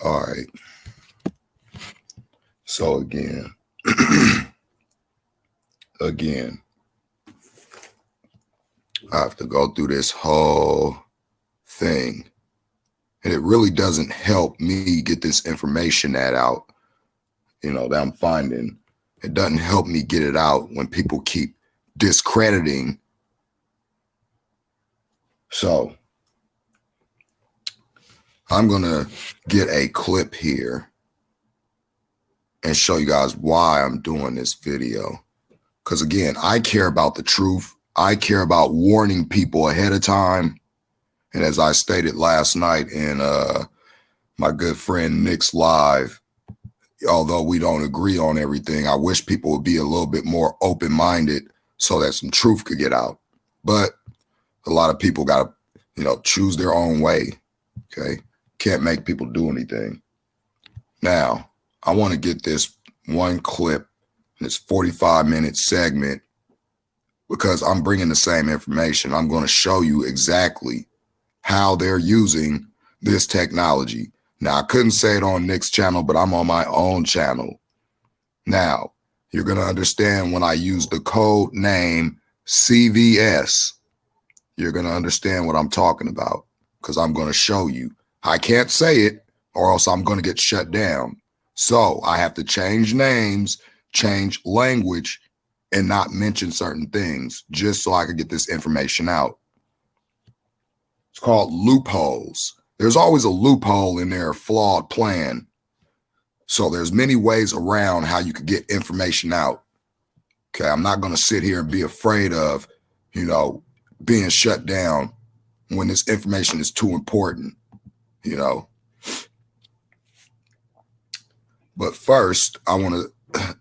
All right. So again, I have to go through this whole thing. And it really doesn't help me get this information that out, that I'm finding. It doesn't help me get it out when people keep discrediting. So I'm going to get a clip here and show you guys why I'm doing this video. Because again, I care about the truth. I care about warning people ahead of time. And as I stated last night in my good friend Nick's live, although we don't agree on everything, I wish people would be a little bit more open-minded so that some truth could get out. But a lot of people got to, choose their own way. Okay. Can't make people do anything. Now, I want to get this one clip, this 45-minute segment, because I'm bringing the same information. I'm going to show you exactly how they're using this technology. Now, I couldn't say it on Nick's channel, but I'm on my own channel. Now, you're going to understand when I use the code name CVS, you're going to understand what I'm talking about, because I'm going to show you. I can't say it or else I'm going to get shut down. So I have to change names, change language, and not mention certain things just so I can get this information out. It's called loopholes. There's always a loophole in their flawed plan. So there's many ways around how you could get information out. Okay, I'm not going to sit here and be afraid of, being shut down when this information is too important, But first, I want to,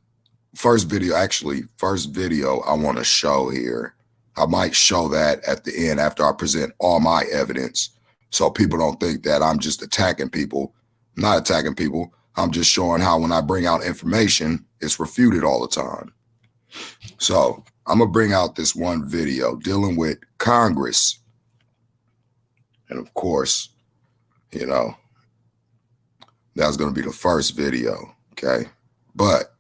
first video I want to show here. I might show that at the end after I present all my evidence, so people don't think that I'm just attacking people. I'm not attacking people. I'm just showing how when I bring out information, it's refuted all the time. So I'm going to bring out this one video dealing with Congress. And of course, that's going to be the first video. Okay. But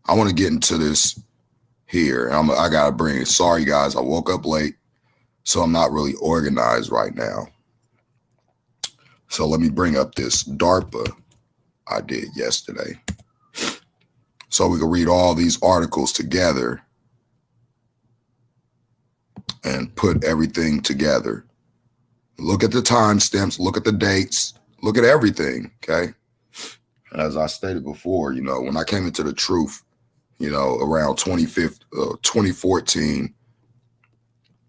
I want to get into this here. I got to bring it. Sorry, guys. I woke up late, so I'm not really organized right now. So let me bring up this DARPA I did yesterday, so we can read all these articles together and put everything together. Look at the timestamps, look at the dates, look at everything, okay? As I stated before, when I came into the truth, around 2014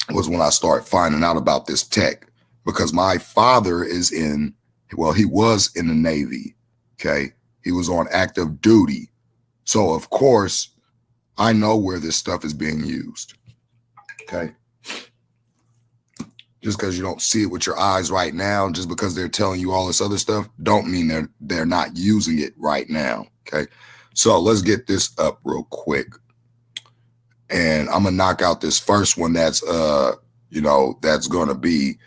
was when I started finding out about this tech, because my father he was in the Navy, okay? He was on active duty. So, of course, I know where this stuff is being used, okay? Just because you don't see it with your eyes right now, just because they're telling you all this other stuff, don't mean they're not using it right now, okay? So let's get this up real quick. And I'm going to knock out this first one that's, that's going to be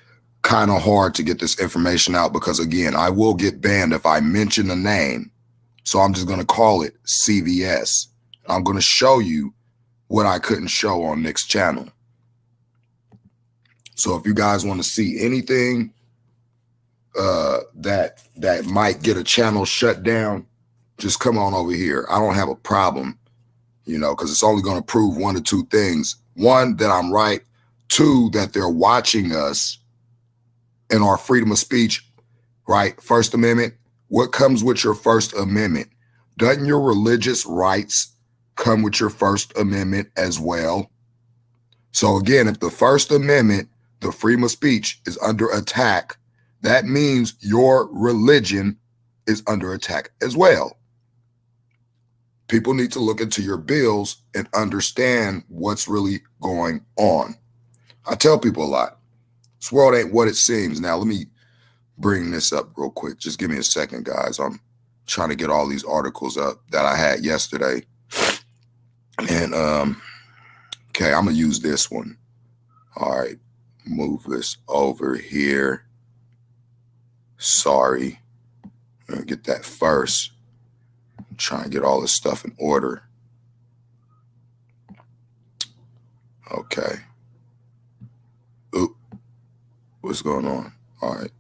kind of hard to get this information out, because, again, I will get banned if I mention the name. So I'm just going to call it CVS. I'm going to show you what I couldn't show on Nick's channel. So if you guys want to see anything that might get a channel shut down, just come on over here. I don't have a problem, because it's only going to prove one or two things. One, that I'm right. Two, that they're watching us in our freedom of speech, right? First Amendment. What comes with your First Amendment? Doesn't your religious rights come with your First Amendment as well? So again, if the First Amendment, the freedom of speech, is under attack, that means your religion is under attack as well. People need to look into your bills and understand what's really going on. I tell people a lot. This world ain't what it seems. Now, let me bring this up real quick. Just give me a second, guys. I'm trying to get all these articles up that I had yesterday. And, okay, I'm going to use this one. All right. Move this over here. Sorry. Get that first. Try and get all this stuff in order. Okay. Oop. What's going on? All right.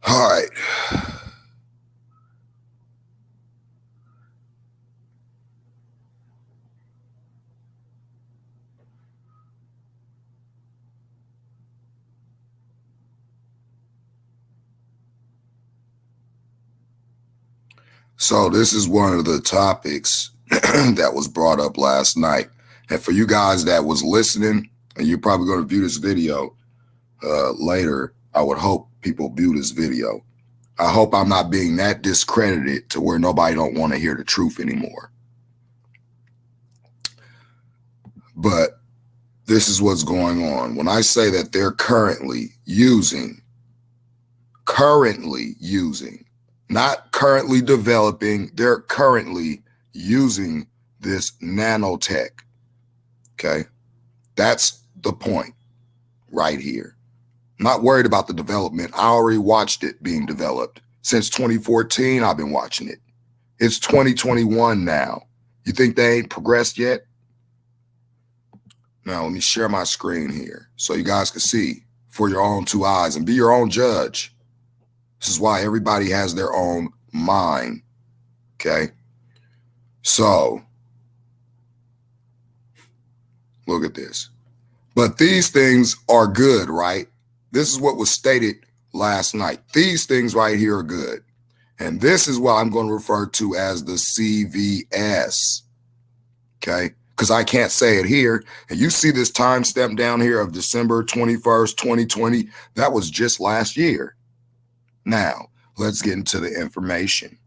All right. So this is one of the topics that was brought up last night. And for you guys that was listening, and you're probably going to view this video later, I would hope people view this video. I hope I'm not being that discredited to where nobody don't want to hear the truth anymore. But this is what's going on. When I say that they're currently using, not currently developing, they're currently using this nanotech. Okay. That's the point right here. Not worried about the development. I already watched it being developed. Since 2014, I've been watching it. It's 2021 now. You think they ain't progressed yet? Now, let me share my screen here so you guys can see for your own two eyes and be your own judge. This is why everybody has their own mind. Okay. So, look at this. But these things are good, right? This is what was stated last night. These things right here are good. And this is what I'm going to refer to as the CVS. Okay. Because I can't say it here. And you see this timestamp down here of December 21st, 2020. That was just last year. Now, let's get into the information.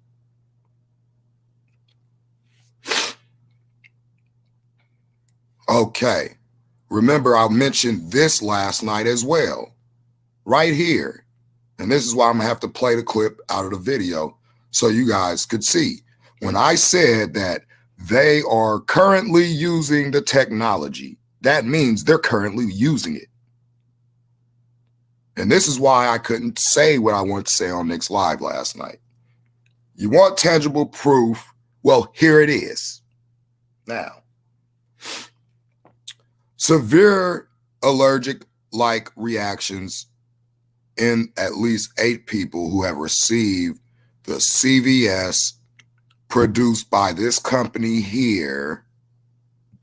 Okay. Remember, I mentioned this last night as well. Right here. And this is why I'm going to have to play the clip out of the video so you guys could see. When I said that they are currently using the technology, that means they're currently using it. And this is why I couldn't say what I wanted to say on Nick's Live last night. You want tangible proof? Well, here it is. Now, severe allergic-like reactions in at least 8 people who have received the CVS produced by this company here,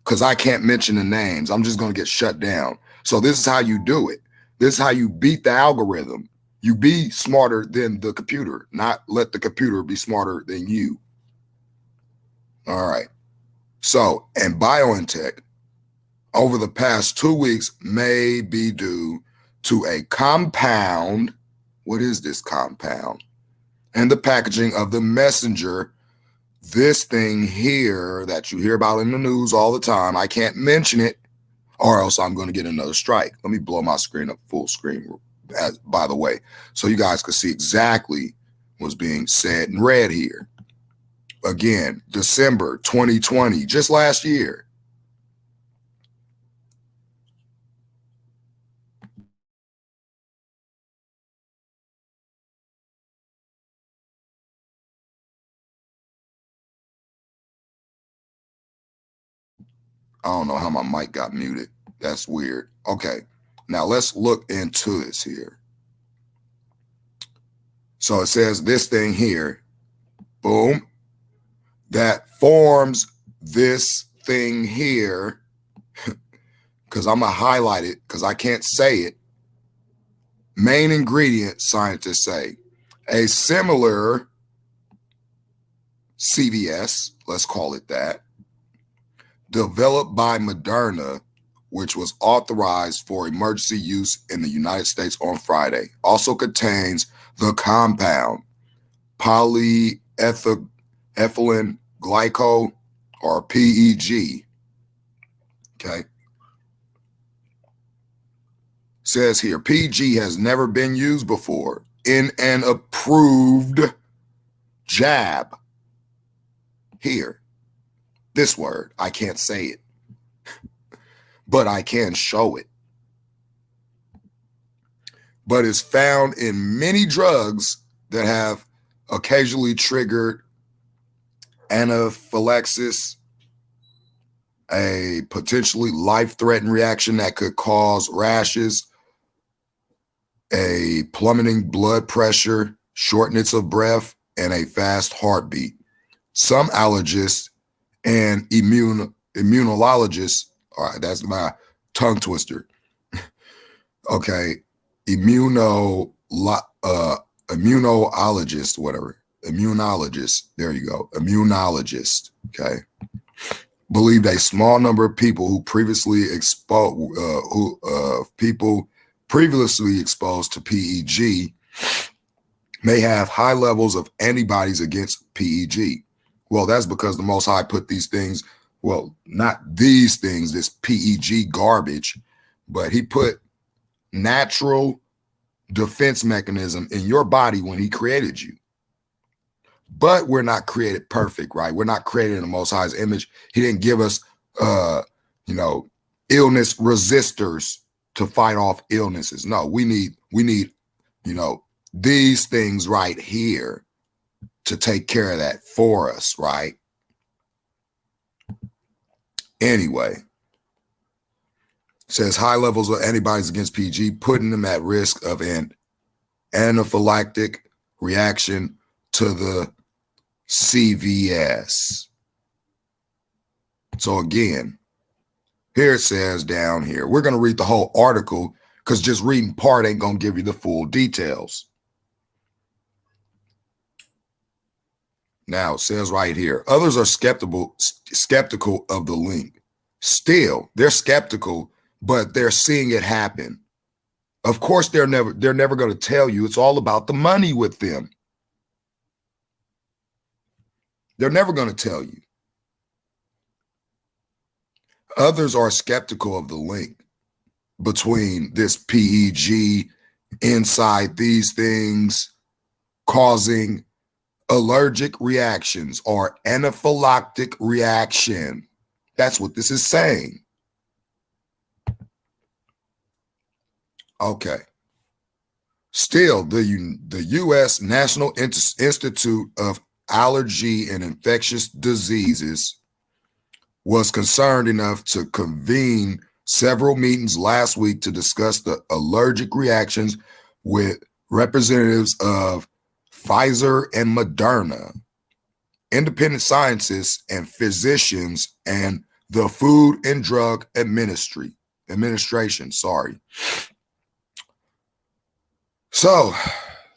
because I can't mention the names. I'm just going to get shut down. So this is how you do it. This is how you beat the algorithm. You be smarter than the computer, not let the computer be smarter than you. All right. So, and BioNTech over the past 2 weeks may be due to a compound. What is this compound? And the packaging of the messenger, this thing here that you hear about in the news all the time. I can't mention it or else I'm going to get another strike. Let me blow my screen up full screen, by the way, so you guys can see exactly what's being said and read here. Again, December 2020, just last year. I don't know how my mic got muted. That's weird. Okay, now let's look into this here. So it says this thing here, boom, that forms this thing here, because I'm going to highlight it because I can't say it. Main ingredient, scientists say, a similar CVS, let's call it that, developed by Moderna, which was authorized for emergency use in the United States on Friday, also contains the compound polyethylene glycol, or PEG. Okay. Says here, PEG has never been used before in an approved JAB. Here, this word, I can't say it. but I can show it. But it's found in many drugs that have occasionally triggered anaphylaxis, a potentially life-threatening reaction that could cause rashes, a plummeting blood pressure, shortness of breath, and a fast heartbeat. Some allergists and immunologists, all right, that's my tongue twister. Okay, immunologist, whatever, immunologist, there you go, immunologist, okay, believed a small number of people who previously exposed, people previously exposed to PEG may have high levels of antibodies against PEG. Well, that's because the Most High put these things, well, not these things, this PEG garbage, but he put natural defense mechanism in your body when he created you. But we're not created perfect, right? We're not created in the Most High's image. He didn't give us, illness resistors to fight off illnesses. No, we need, these things right here to take care of that for us, right? Anyway, says high levels of antibodies against PG, putting them at risk of an anaphylactic reaction to the CVS. So again, here it says down here, we're going to read the whole article because just reading part ain't going to give you the full details. Now it says right here, others are skeptical of the link. Still, they're skeptical, but they're seeing it happen. Of course, they're never going to tell you. It's all about the money with them. They're never going to tell you. Others are skeptical of the link between this PEG inside these things causing allergic reactions or anaphylactic reaction. That's what this is saying. Okay. Still, the U.S. National Institute of Allergy and Infectious Diseases was concerned enough to convene several meetings last week to discuss the allergic reactions with representatives of Pfizer and Moderna, independent scientists and physicians, and the Food and Drug Administration. So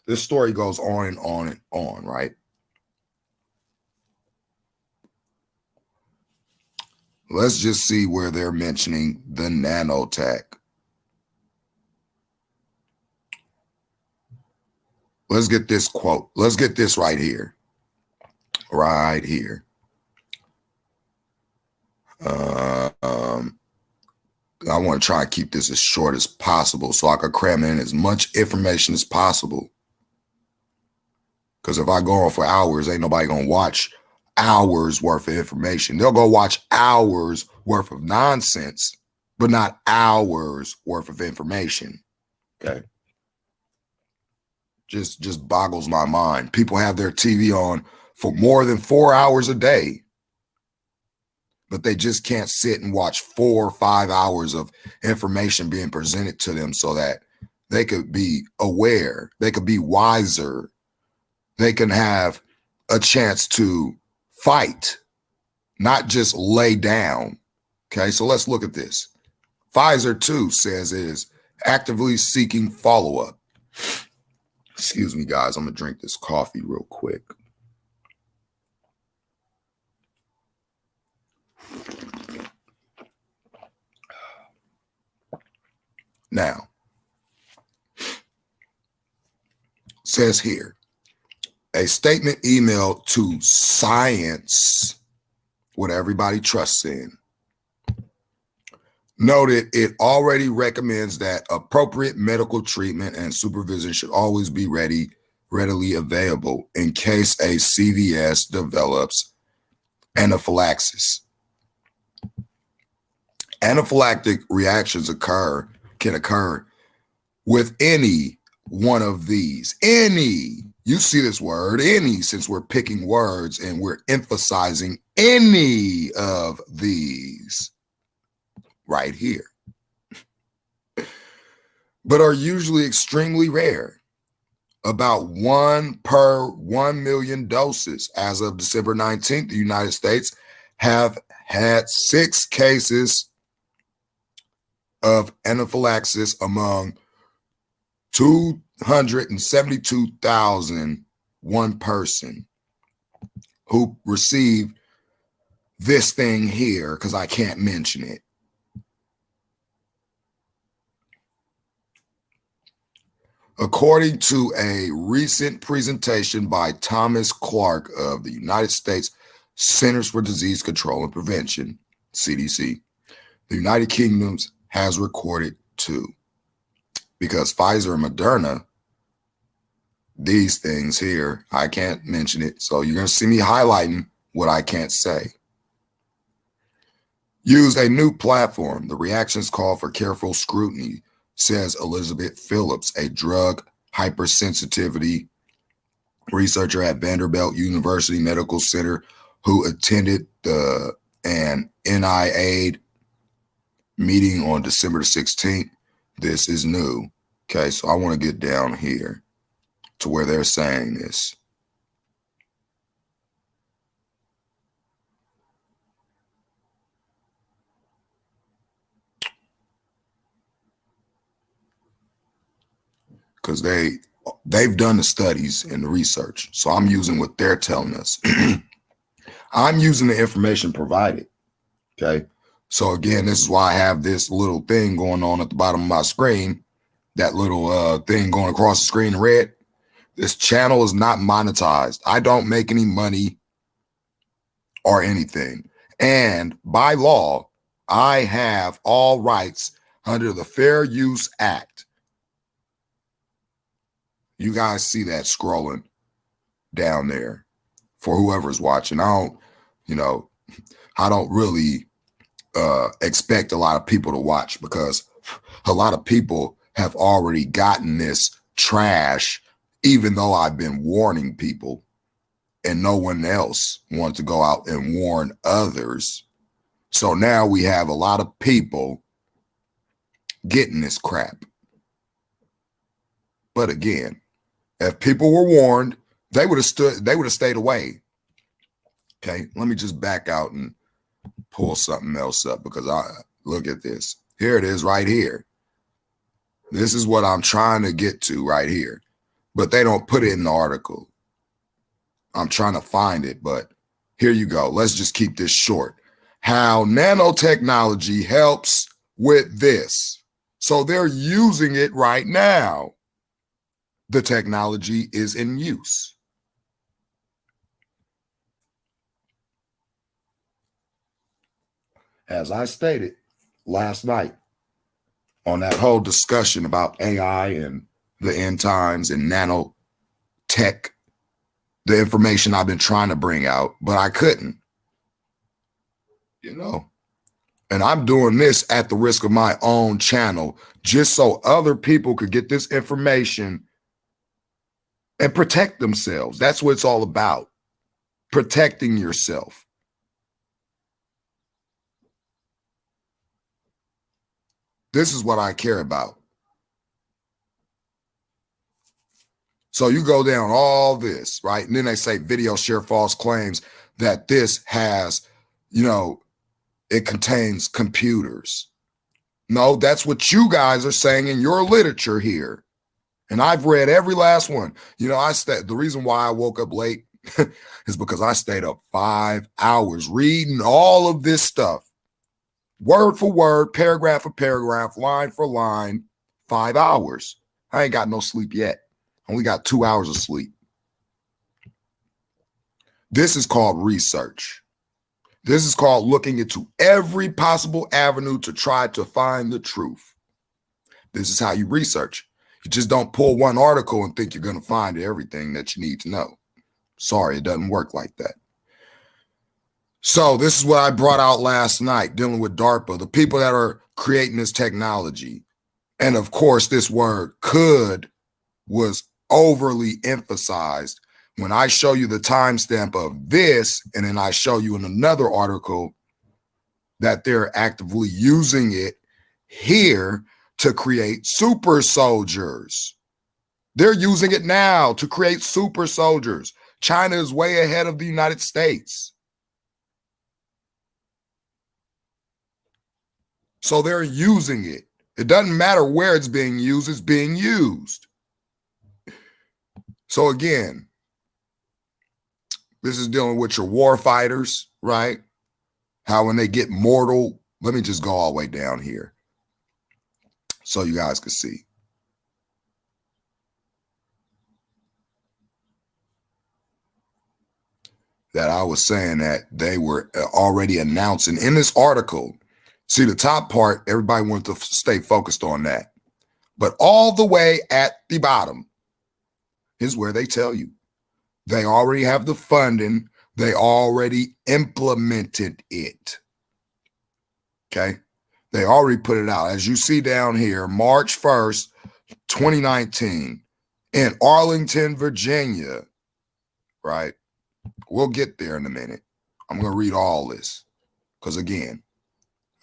this story goes on and on and on, right? Let's just see where they're mentioning the nanotech. Let's get this quote. Let's get this right here. Right here. I want to try and keep this as short as possible so I can cram in as much information as possible. Because if I go on for hours, ain't nobody going to watch hours worth of information. They'll go watch hours worth of nonsense, but not hours worth of information. Okay. Just boggles my mind. People have their TV on for more than 4 hours a day, but they just can't sit and watch 4 or 5 hours of information being presented to them so that they could be aware, they could be wiser, they can have a chance to fight, not just lay down. Okay, so let's look at this. Pfizer, too, says it is actively seeking follow-up. Excuse me, guys. I'm going to drink this coffee real quick. Now, says here, a statement emailed to Science, what everybody trusts in, noted it already recommends that appropriate medical treatment and supervision should always be readily available in case a CVS develops anaphylaxis. Anaphylactic reactions can occur with any one of these. Any. You see this word, any, since we're picking words and we're emphasizing any of these right here, but are usually extremely rare. About 1 per 1 million doses. As of December 19th, the United States have had 6 cases of anaphylaxis among 272,001 person who received this thing here, because I can't mention it. According to a recent presentation by Thomas Clark of the United States Centers for Disease Control and Prevention, CDC, the United Kingdom has recorded 2. Because Pfizer and Moderna, these things here, I can't mention it. So you're going to see me highlighting what I can't say. Used a new platform. The reactions call for careful scrutiny, says Elizabeth Phillips, a drug hypersensitivity researcher at Vanderbilt University Medical Center who attended an NIAID meeting on December 16th. This is new. Okay, so I want to get down here to where they're saying this. Because they've done the studies and the research. So I'm using what they're telling us. I'm using the information provided. Okay. So again, this is why I have this little thing going on at the bottom of my screen. That little thing going across the screen in red. This channel is not monetized. I don't make any money or anything. And by law, I have all rights under the Fair Use Act. You guys see that scrolling down there for whoever's watching. I don't really expect a lot of people to watch, because a lot of people have already gotten this trash, even though I've been warning people and no one else wants to go out and warn others. So now we have a lot of people getting this crap. But again, if people were warned, they would have stayed away. Okay, let me just back out and pull something else up, because I look at this. Here it is right here. This is what I'm trying to get to right here, but they don't put it in the article. I'm trying to find it, but here you go. Let's just keep this short. How nanotechnology helps with this. So they're using it right now. The technology is in use. As I stated last night on that whole discussion about AI and the end times and nanotech, the information I've been trying to bring out, but I couldn't, and I'm doing this at the risk of my own channel, just so other people could get this information and protect themselves. That's what it's all about. Protecting yourself. This is what I care about. So you go down all this, right? And then they say video share false claims that this has, it contains computers. No, that's what you guys are saying in your literature here. And I've read every last one. The reason why I woke up late is because I stayed up 5 hours reading all of this stuff. Word for word, paragraph for paragraph, line for line, 5 hours. I ain't got no sleep yet. Only got 2 hours of sleep. This is called research. This is called looking into every possible avenue to try to find the truth. This is how you research. You just don't pull one article and think you're going to find everything that you need to know. Sorry, it doesn't work like that. So this is what I brought out last night dealing with DARPA, the people that are creating this technology. And of course, this word could was overly emphasized. When I show you the timestamp of this, and then I show you in another article that they're actively using it here to create super soldiers. They're using it now to create super soldiers. China is way ahead of the United States. So they're using it. It doesn't matter where it's being used. So again, this is dealing with your war fighters, right? How when they get mortal, let me just go all the way down here so you guys can see. That I was saying that they were already announcing in this article. See the top part, everybody wants to stay focused on that. But all the way at the bottom is where they tell you. They already have the funding. They already implemented it. Okay? They already put it out. As you see down here, March 1st, 2019, in Arlington, Virginia, right? We'll get there in a minute. I'm going to read all this because, again,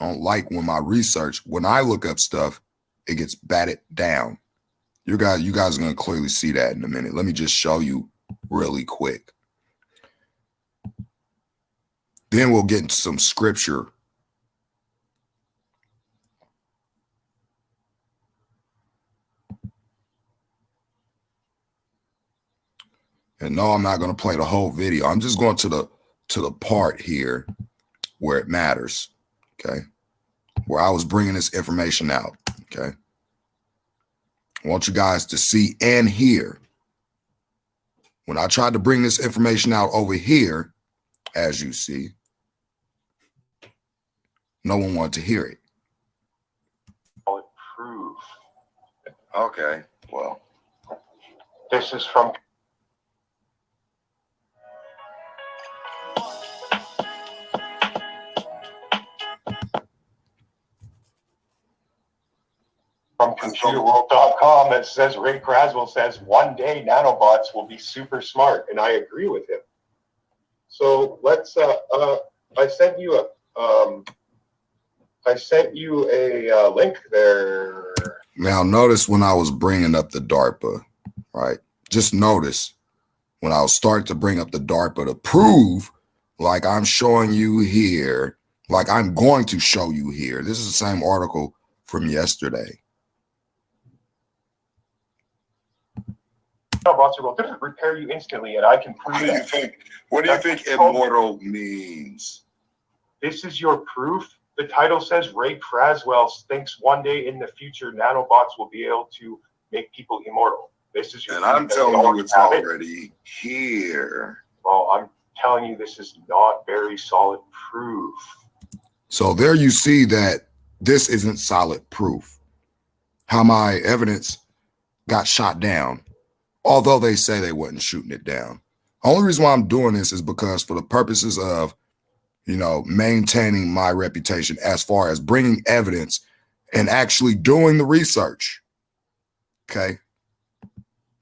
I don't like when my research, when I look up stuff, it gets batted down. You guys are going to clearly see that in a minute. Let me just show you really quick. Then we'll get into some scripture. And no, I'm not going to play the whole video. I'm just going to the part here where it matters, okay? Where I was bringing this information out, okay? I want you guys to see and hear. When I tried to bring this information out over here, as you see, no one wanted to hear it. Proof. Okay, well. This is from computerworld.com that says Ray Craswell says one day nanobots will be super smart, and I agree with him. So let's I sent you a link there. Now notice when I was bringing up the DARPA, right? Just notice when I was starting to bring up the DARPA to prove, like I'm showing you here, like I'm going to show you here. This is the same article from yesterday. Nanobots will repair you instantly, and I can prove it. What do you think immortal means? This is your proof. The title says Ray Craswell thinks one day in the future nanobots will be able to make people immortal. This is your and I'm telling you it's already here. Well, I'm telling you this is not very solid proof. So there you see that this isn't solid proof. How my evidence got shot down, although they say they wasn't shooting it down. Only reason why I'm doing this is because for the purposes of, you know, maintaining my reputation as far as bringing evidence and actually doing the research. Okay.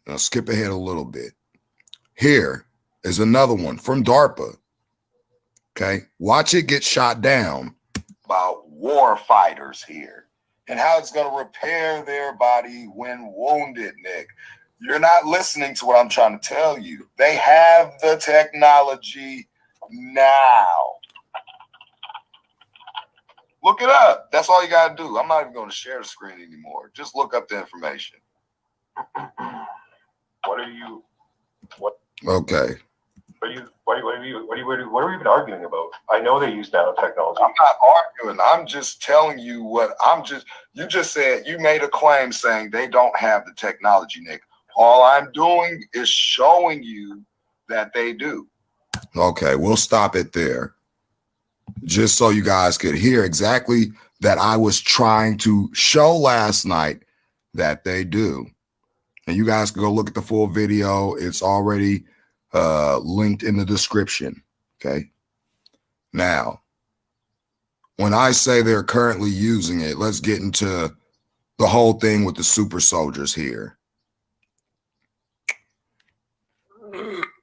Now skip ahead a little bit. Here is another one from DARPA. Okay. Watch it get shot down about war fighters here and how it's going to repair their body when wounded, Nick. You're not listening to what I'm trying to tell you. They have the technology now. Look it up. That's all you got to do. I'm not even going to share the screen anymore. Just look up the information. What are you? What? Okay. What are we even arguing about? I know they use nanotechnology. I'm not arguing. I'm just telling you what you just said. You made a claim saying they don't have the technology, Nick. All I'm doing is showing you that they do. Okay, we'll stop it there. Just so you guys could hear exactly that I was trying to show last night that they do. And you guys can go look at the full video. It's already linked in the description. Okay. Now, when I say they're currently using it, let's get into the whole thing with the super soldiers here.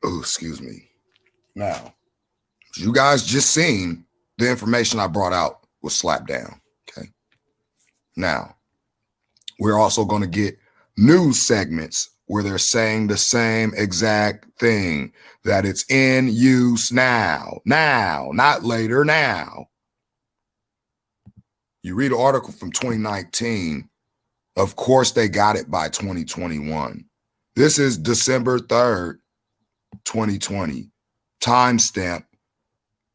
Oh, excuse me. Now, as you guys just seen, the information I brought out was slapped down. Okay. Now, we're also going to get news segments where they're saying the same exact thing, that it's in use now, not later, now. You read an article from 2019. Of course, they got it by 2021. This is December 3rd, 2020. Timestamp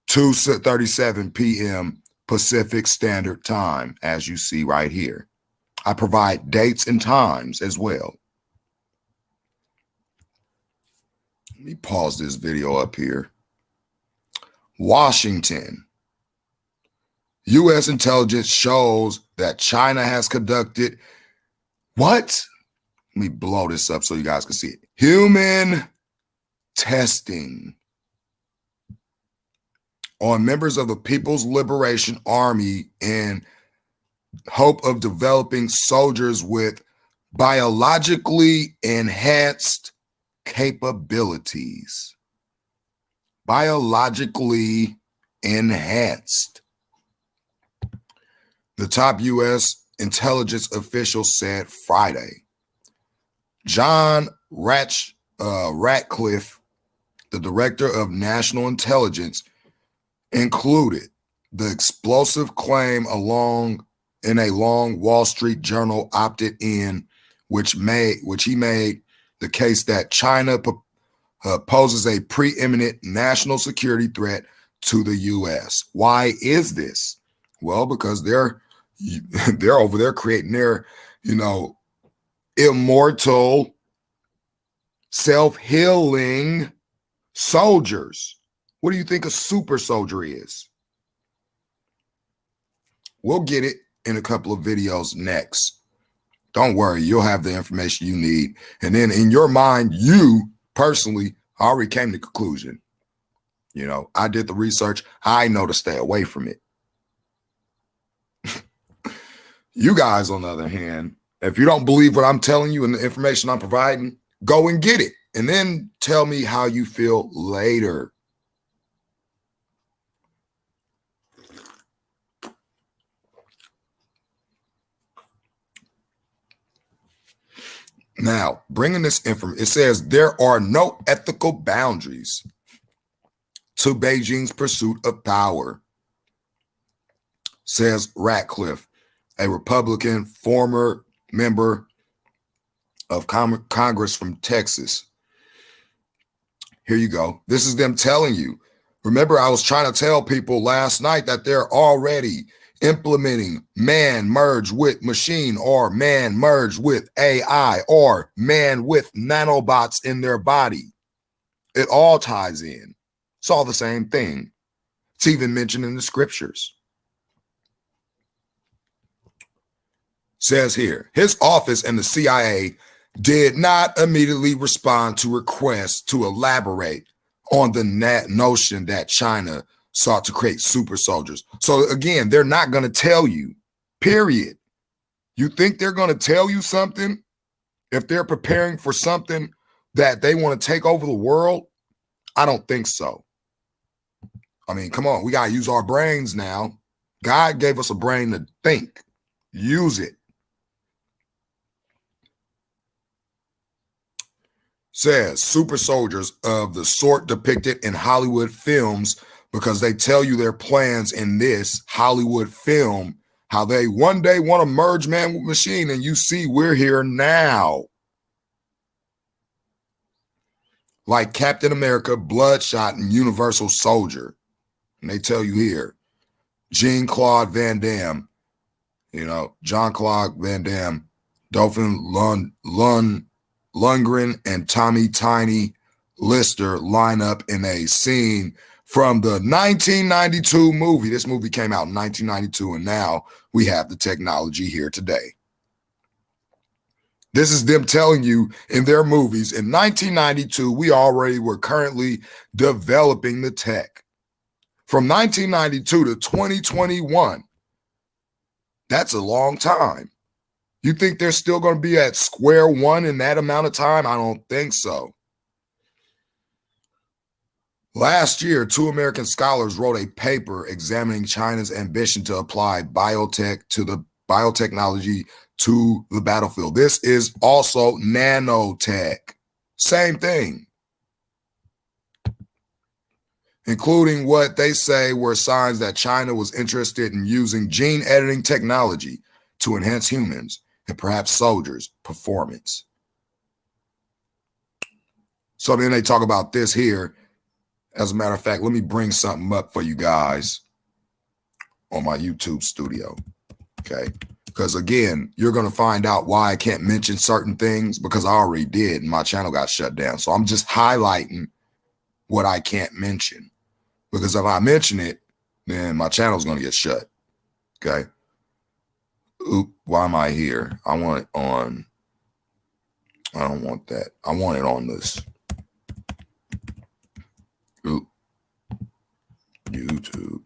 2:37 p.m. Pacific Standard Time, as you see right here. I provide dates and times as well. Let me pause this video up here. Washington. U.S. intelligence shows that China has conducted what? Let me blow this up so you guys can see it. Human testing on members of the People's Liberation Army in hope of developing soldiers with biologically enhanced capabilities. Biologically enhanced. The top U.S. intelligence official said Friday. John Ratcliffe, the director of national intelligence, included the explosive claim in a long Wall Street Journal opted in, which he made the case that China poses a preeminent national security threat to the U.S. Why is this? Well, because they're over there creating their, immortal, self-healing soldiers. What do you think a super soldier is? We'll get it in a couple of videos next. Don't worry, you'll have the information you need. And then in your mind, you personally already came to the conclusion. I did the research. I know to stay away from it. You guys, on the other hand, if you don't believe what I'm telling you and the information I'm providing, go and get it. And then tell me how you feel later. Now, bringing this information, it says there are no ethical boundaries to Beijing's pursuit of power, says Ratcliffe, a Republican former member of Congress from Texas. Here you go. This is them telling you. Remember, I was trying to tell people last night that they're already implementing man merged with machine, or man merged with AI, or man with nanobots in their body. It all ties in. It's all the same thing. It's even mentioned in the scriptures. Says here, his office and the CIA did not immediately respond to requests to elaborate on the notion that China sought to create super soldiers. So again, they're not going to tell you, period. You think they're going to tell you something if they're preparing for something that they want to take over the world? I don't think so. I mean, come on, we got to use our brains now. God gave us a brain to think. Use it. Says super soldiers of the sort depicted in Hollywood films, because they tell you their plans in this Hollywood film, how they one day want to merge man with machine, and you see we're here now. Like Captain America, Bloodshot, and Universal Soldier. And they tell you here, Jean-Claude Van Damme, Jean-Claude Van Damme, Dolphin Lundgren, and Tommy Tiny Lister line up in a scene from the 1992 movie. This movie came out in 1992, and now we have the technology here today. This is them telling you in their movies, in 1992, we already were currently developing the tech. From 1992 to 2021. That's a long time. You think they're still going to be at square one in that amount of time? I don't think so. Last year, 2 American scholars wrote a paper examining China's ambition to apply biotechnology to the battlefield. This is also nanotech. Same thing. Including what they say were signs that China was interested in using gene editing technology to enhance humans and perhaps soldiers' performance. So then they talk about this here. As a matter of fact, let me bring something up for you guys on my YouTube studio, okay? Because again, you're going to find out why I can't mention certain things because I already did and my channel got shut down. So I'm just highlighting what I can't mention. Because if I mention it, then my channel's going to get shut. Okay. Oop, why am I here? I want it on. I don't want that. I want it on this. Oop. YouTube.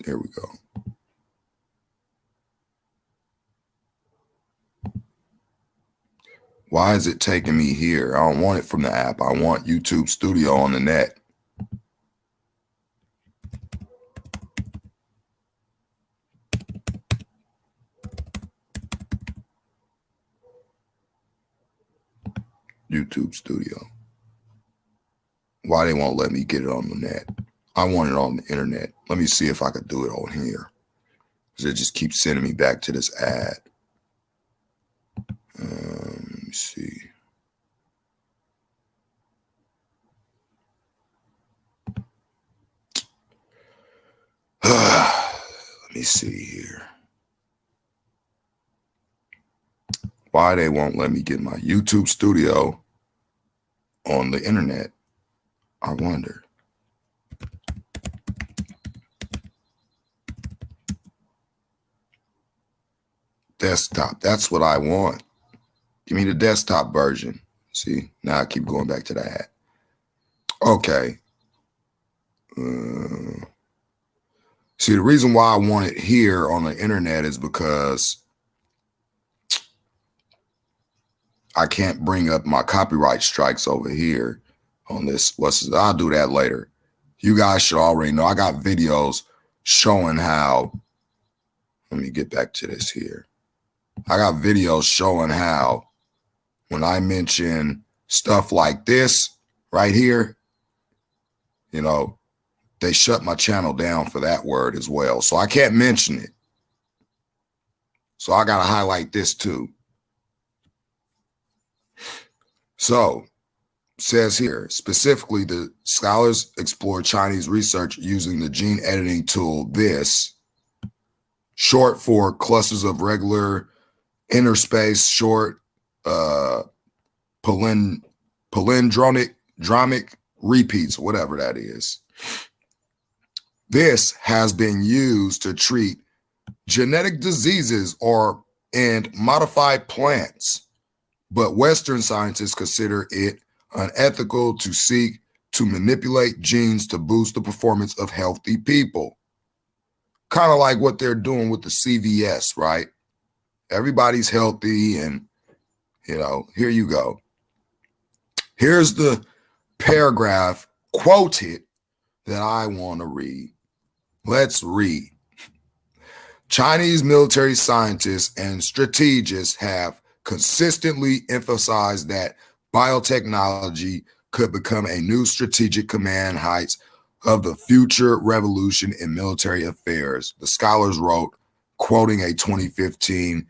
There we go. Why is it taking me here? I don't want it from the app. I want YouTube Studio on the net. YouTube Studio. Why they won't let me get it on the net? I want it on the internet. Let me see if I could do it on here. Because it just keeps sending me back to this ad. Let me see. Let me see here. Why they won't let me get my YouTube Studio on the internet, I wonder. Desktop, that's what I want. Give me the desktop version. See, now I keep going back to that. Okay. See, the reason why I want it here on the internet is because I can't bring up my copyright strikes over here on this. I'll do that later. You guys should already know. I got videos showing how. Let me get back to this here. I got videos showing how when I mention stuff like this right here, you know, they shut my channel down for that word as well. So I can't mention it. So I got to highlight this too. So, says here, specifically, the scholars explored Chinese research using the gene editing tool, this, short for clusters of regular interspace short palindromic repeats, whatever that is. This has been used to treat genetic diseases and modify plants. But Western scientists consider it unethical to seek to manipulate genes to boost the performance of healthy people. Kind of like what they're doing with the CVS, right? Everybody's healthy and, you know, here you go. Here's the paragraph quoted that I want to read. Let's read. Chinese military scientists and strategists have consistently emphasized that biotechnology could become a new strategic command heights of the future revolution in military affairs, the scholars wrote, quoting a 2015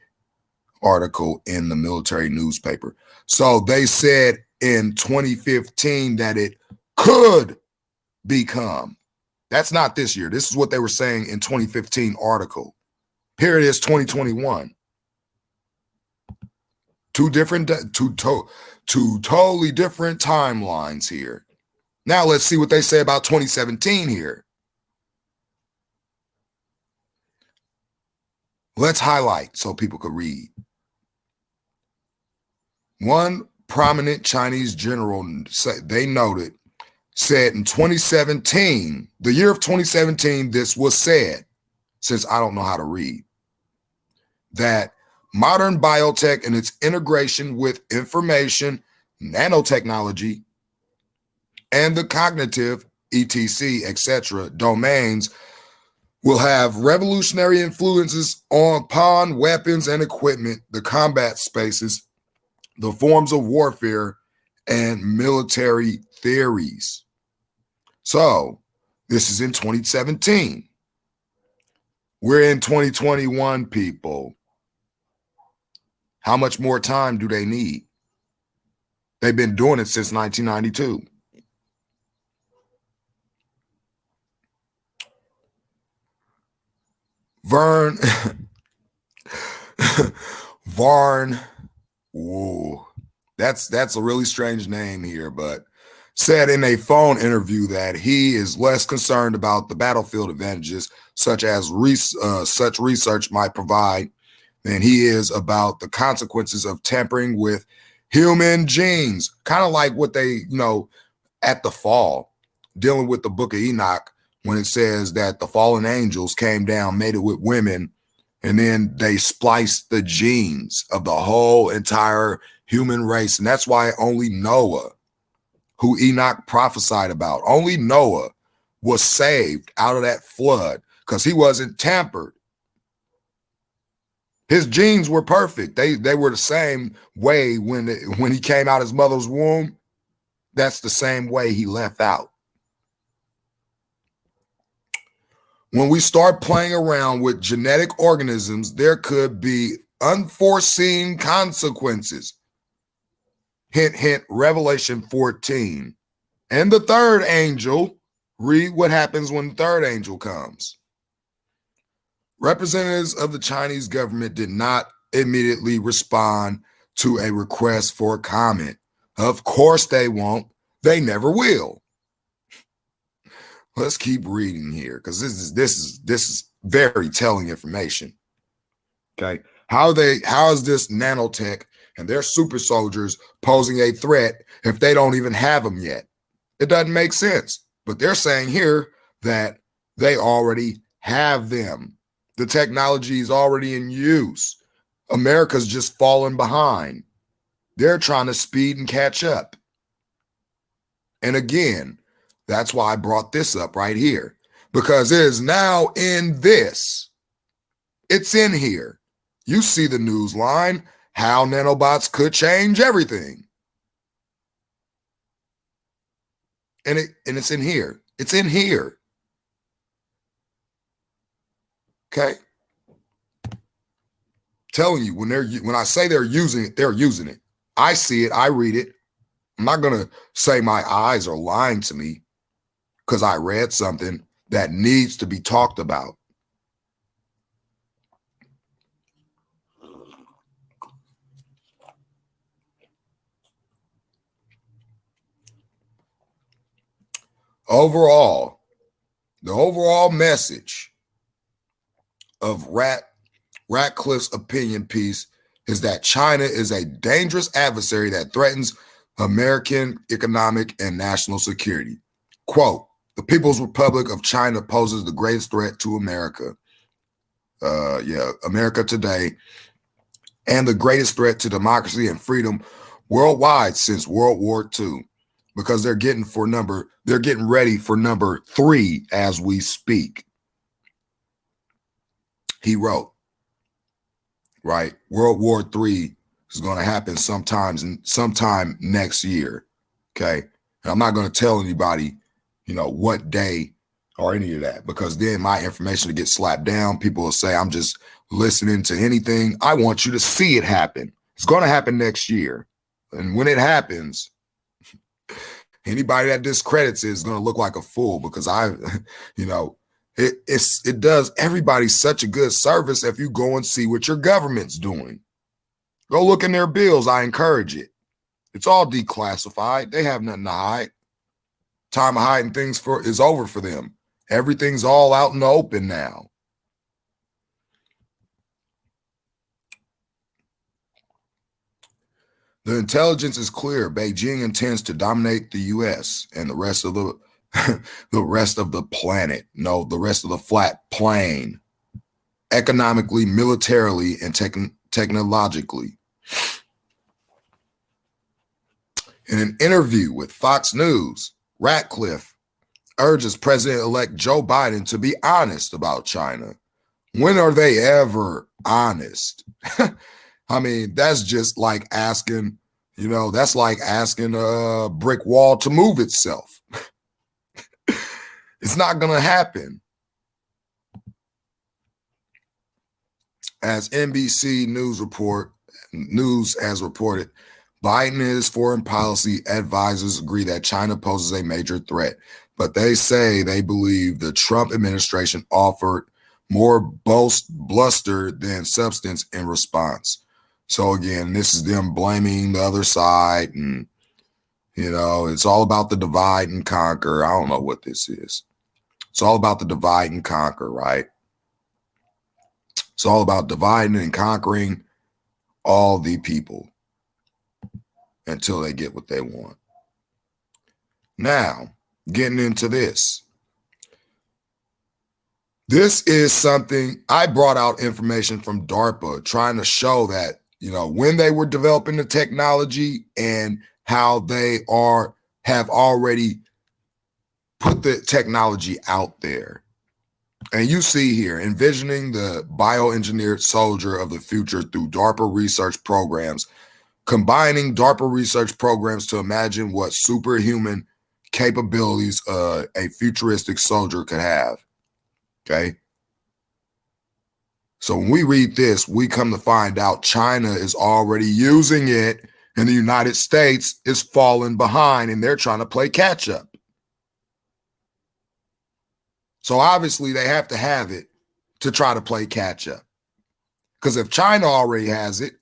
article in the military newspaper. So they said in 2015 that it could become. That's not this year. This is what they were saying in 2015 article. Here it is, 2021. Two totally different timelines here. Now let's see what they say about 2017 here. Let's highlight so people could read. One prominent Chinese general, they noted said in 2017, the year of 2017, this was said, since I don't know how to read, that modern biotech and its integration with information, nanotechnology, and the cognitive, etc., etc., domains will have revolutionary influences upon weapons and equipment, the combat spaces, the forms of warfare, and military theories. So this is in 2017. We're in 2021, people. How much more time do they need? They've been doing it since 1992. Varn, whoa, that's a really strange name here, but said in a phone interview that he is less concerned about the battlefield advantages such research might provide than he is about the consequences of tampering with human genes. Kind of like what they, at the fall, dealing with the book of Enoch, when it says that the fallen angels came down, mated with women, and then they spliced the genes of the whole entire human race. And that's why only Noah, who Enoch prophesied about, only Noah was saved out of that flood because he wasn't tampered. His genes were perfect. They were the same way when he came out his mother's womb. That's the same way he left out. When we start playing around with genetic organisms, there could be unforeseen consequences. Hint, hint, Revelation 14. And the third angel, read what happens when the third angel comes. Representatives of the Chinese government did not immediately respond to a request for comment. Of course they won't. They never will. Let's keep reading here because this is very telling information. Okay. How is this nanotech and their super soldiers posing a threat if they don't even have them yet? It doesn't make sense. But they're saying here that they already have them. The technology is already in use. America's just falling behind. They're trying to speed and catch up. And again, that's why I brought this up right here, because it is now in this. It's in here. You see the news line, how nanobots could change everything. And it's in here. It's in here. Okay. Telling you, when I say they're using it, they're using it. I see it, I read it. I'm not going to say my eyes are lying to me because I read something that needs to be talked about. Overall, the overall message of Ratcliffe's opinion piece is that China is a dangerous adversary that threatens American economic and national security. Quote, the People's Republic of China poses the greatest threat to America. America today, and the greatest threat to democracy and freedom worldwide since World War II, because they're getting ready for number 3 as we speak. He wrote, right? World War III is going to happen sometime next year. Okay. And I'm not going to tell anybody, what day or any of that, because then my information will get slapped down. People will say, I'm just listening to anything. I want you to see it happen. It's going to happen next year. And when it happens, anybody that discredits it is going to look like a fool, because it does everybody such a good service if you go and see what your government's doing. Go look in their bills. I encourage it. It's all declassified. They have nothing to hide. Time of hiding things is over for them. Everything's all out in the open now. The intelligence is clear. Beijing intends to dominate the U.S. and the rest of the the rest of the planet. No, the rest of the flat plane, economically, militarily, and technologically. In an interview with Fox News, Ratcliffe urges President-elect Joe Biden to be honest about China. When are they ever honest? I mean, that's just like asking, that's like asking a brick wall to move itself. It's not going to happen. As NBC News has reported, Biden and his foreign policy advisors agree that China poses a major threat, but they say they believe the Trump administration offered more bluster than substance in response. So again, this is them blaming the other side, and it's all about the divide and conquer. I don't know what this is. It's all about the divide and conquer, right? It's all about dividing and conquering all the people until they get what they want. Now, getting into this. This is something I brought out information from DARPA trying to show that, when they were developing the technology and how they have already put the technology out there. And you see here, envisioning the bioengineered soldier of the future through DARPA research programs, combining DARPA research programs to imagine what superhuman capabilities a futuristic soldier could have. Okay. So when we read this, we come to find out China is already using it and the United States is falling behind and they're trying to play catch up. So obviously they have to have it to try to play catch up. Because if China already has it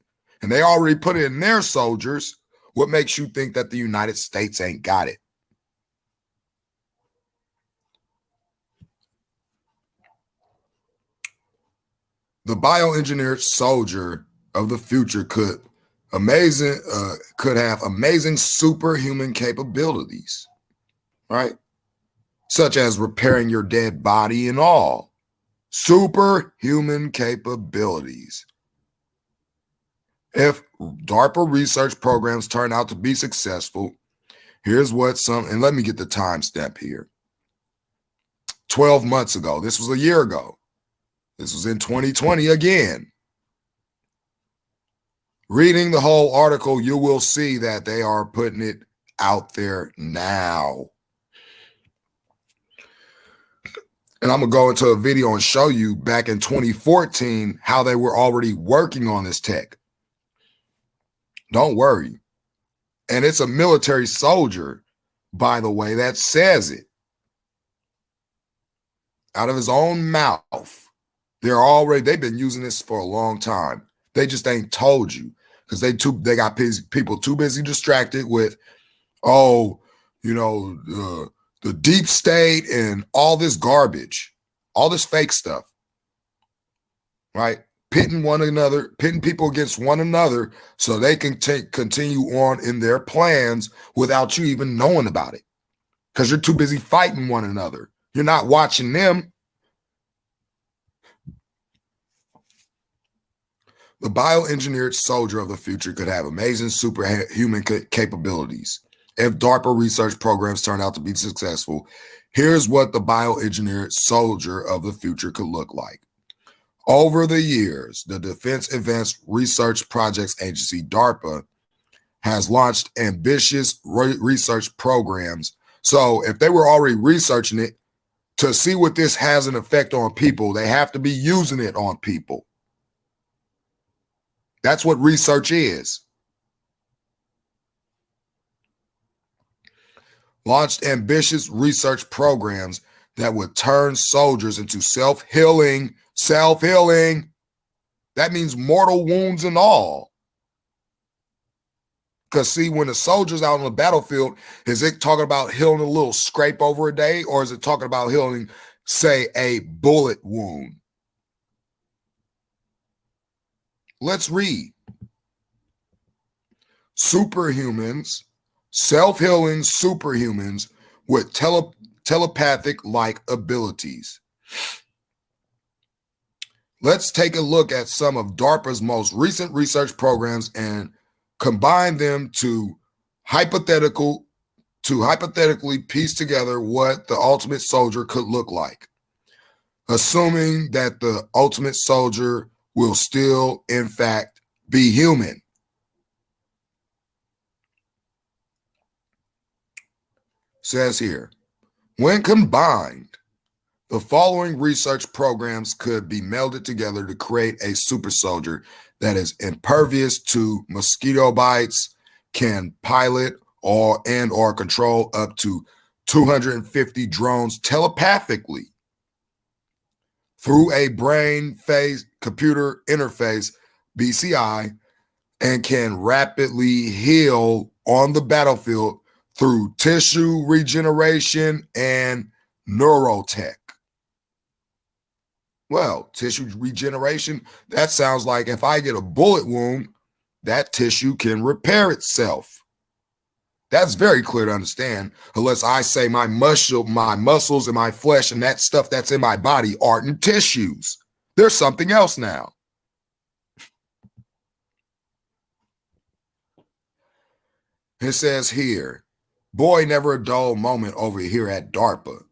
and they already put it in their soldiers, what makes you think that the United States ain't got it? The bioengineered soldier of the future could have amazing superhuman capabilities, right? Such as repairing your dead body and all. Superhuman capabilities. If DARPA research programs turn out to be successful, here's what and let me get the timestamp here. 12 months ago, this was a year ago. This was in 2020 again. Reading the whole article, you will see that they are putting it out there now. And I'm going to go into a video and show you back in 2014 how they were already working on this tech. Don't worry. And it's a military soldier, by the way, that says it. Out of his own mouth. They've been using this for a long time. They just ain't told you because they got people too busy distracted with, the deep state and all this garbage, all this fake stuff, right? Pitting people against one another so they can continue on in their plans without you even knowing about it because you're too busy fighting one another. You're not watching them. The bioengineered soldier of the future could have amazing superhuman capabilities. If DARPA research programs turn out to be successful, here's what the bioengineered soldier of the future could look like. Over the years, the Defense Advanced Research Projects Agency, DARPA, has launched ambitious research programs. So if they were already researching it, to see what this has an effect on people, they have to be using it on people. That's what research is. Launched ambitious research programs that would turn soldiers into self-healing. That means mortal wounds and all. Because see, when the soldier's out on the battlefield, is it talking about healing a little scrape over a day, or is it talking about healing, say, a bullet wound? Let's read. superhumans, self-healing superhumans with telepathic-like abilities. Let's take a look at some of DARPA's most recent research programs and combine them to hypothetically piece together what the ultimate soldier could look like, assuming that the ultimate soldier will still, in fact, be human. Says here, when combined, the following research programs could be melded together to create a super soldier that is impervious to mosquito bites, can pilot or control up to 250 drones telepathically through a brain-phase computer interface, BCI, and can rapidly heal on the battlefield through tissue regeneration and neurotech. Well, tissue regeneration, that sounds like if I get a bullet wound, that tissue can repair itself. That's very clear to understand, unless I say my muscles and my flesh and that stuff that's in my body aren't tissues. There's something else now. It says here, boy, never a dull moment over here at DARPA.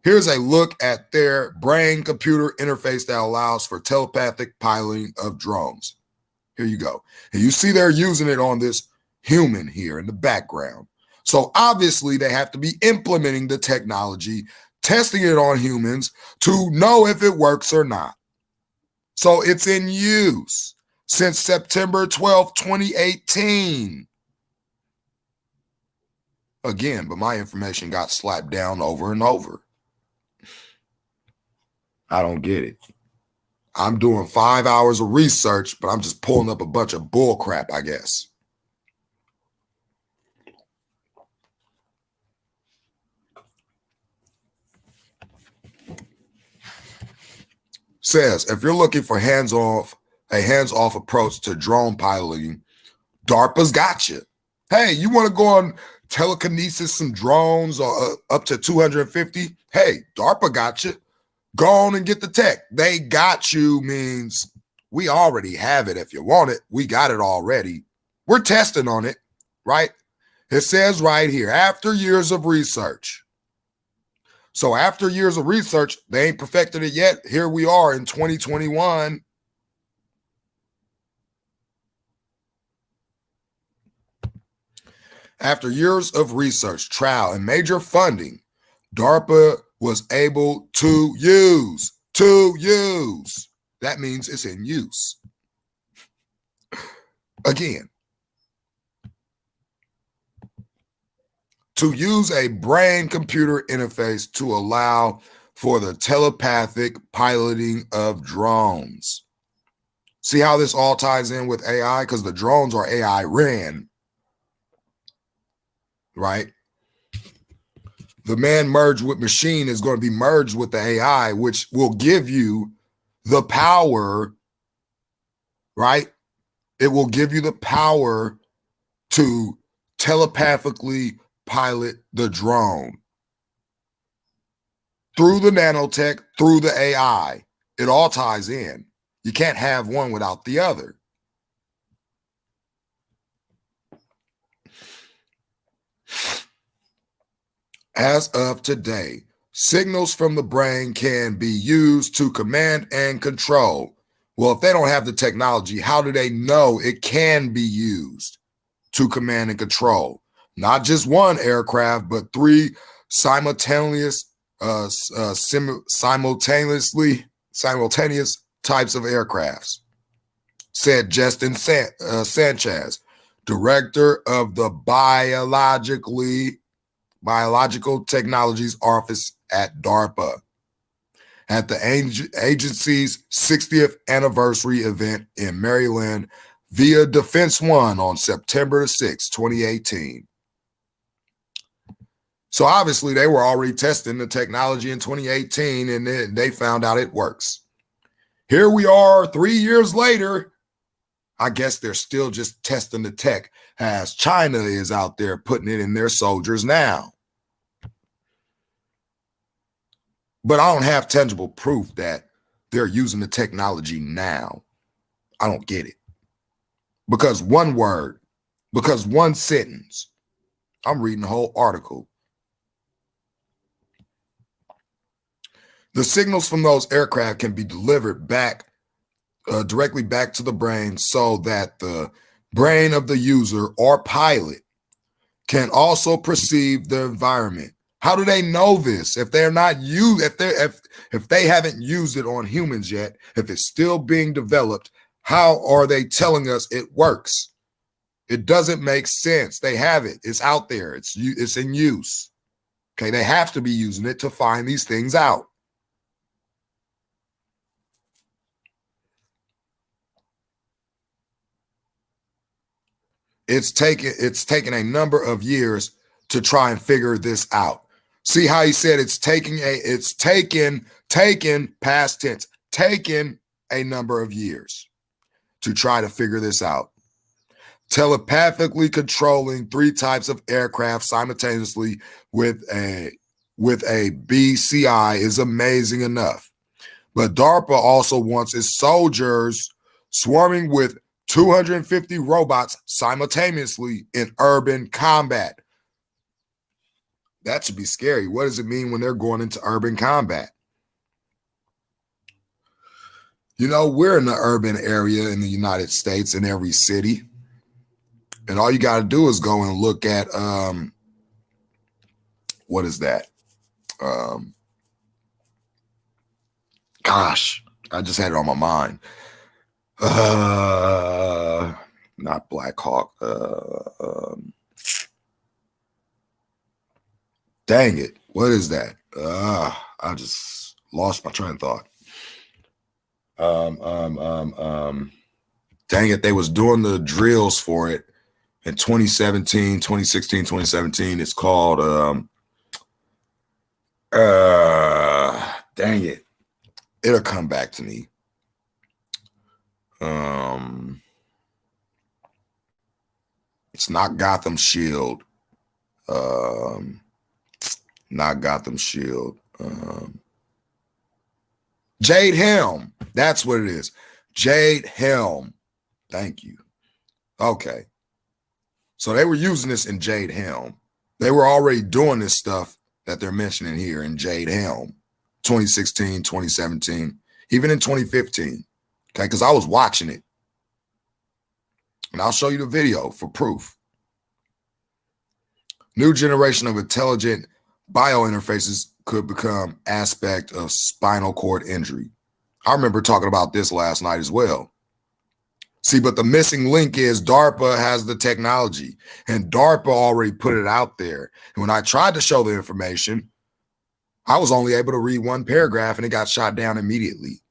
Here's a look at their brain-computer interface that allows for telepathic piloting of drones. Here you go. And you see they're using it on this human here in the background. So obviously they have to be implementing the technology, testing it on humans to know if it works or not. So it's in use since September 12, 2018. Again, but my information got slapped down over and over. I don't get it. I'm doing 5 hours of research, but I'm just pulling up a bunch of bull crap, I guess. Says, if you're looking for a hands-off approach to drone piloting, DARPA's got you. Hey, you want to go on telekinesis some drones or up to 250? Hey, DARPA got you. Go on and get the tech. They got you means we already have it. If you want it, we got it already. We're testing on it, right? It says right here, after years of research. So after years of research, they ain't perfected it yet. Here we are in 2021. After years of research, trial, and major funding, DARPA was able to use. That means it's in use. Again, to use a brain-computer interface to allow for the telepathic piloting of drones. See how this all ties in with AI? Because the drones are AI ran, right? The man merged with machine is going to be merged with the AI, which will give you the power, right? It will give you the power to telepathically pilot the drone through the nanotech, through the AI. It all ties in. You can't have one without the other. As of today, signals from the brain can be used to command and control. Well, if they don't have the technology, how do they know it can be used to command and control? Not just one aircraft, but 3 simultaneous types of aircrafts, said Justin Sanchez, director of the Biological Technologies Office at DARPA, at the agency's 60th anniversary event in Maryland via Defense One on September 6, 2018. So obviously they were already testing the technology in 2018 and then they found out it works. Here we are 3 years later. I guess they're still just testing the tech as China is out there putting it in their soldiers now. But I don't have tangible proof that they're using the technology now. I don't get it. Because one word, because one sentence, I'm reading the whole article. The signals from those aircraft can be delivered back directly back to the brain so that the brain of the user or pilot can also perceive the environment. How do they know this? If they're not used, if they haven't used it on humans yet, if it's still being developed, how are they telling us it works? It doesn't make sense. They have it. It's out there. It's in use. Okay, they have to be using it to find these things out. It's taken a number of years to try and figure this out. See how he said it's taken past tense, taken a number of years to try to figure this out. Telepathically controlling 3 types of aircraft simultaneously with a BCI is amazing enough. But DARPA also wants its soldiers swarming with 250 robots simultaneously in urban combat. That should be scary. What does it mean when they're going into urban combat? You know, we're in the urban area in the United States, in every city. And all you got to do is go and look at, what is that? Gosh, I just had it on my mind. Not Black Hawk. Dang it. What is that? I just lost my train of thought. Dang it. They was doing the drills for it in 2016, 2017. It's called, dang it. It'll come back to me. It's not Gotham Shield. Not Gotham Shield. Jade Helm. That's what it is. Jade Helm. Thank you. Okay. So they were using this in Jade Helm. They were already doing this stuff that they're mentioning here in Jade Helm. 2016, 2017, even in 2015. Okay, because I was watching it. And I'll show you the video for proof. New generation of intelligent biointerfaces could become aspect of spinal cord injury. I remember talking about this last night as well. See, but the missing link is DARPA has the technology, and DARPA already put it out there. And when I tried to show the information, I was only able to read one paragraph and it got shot down immediately.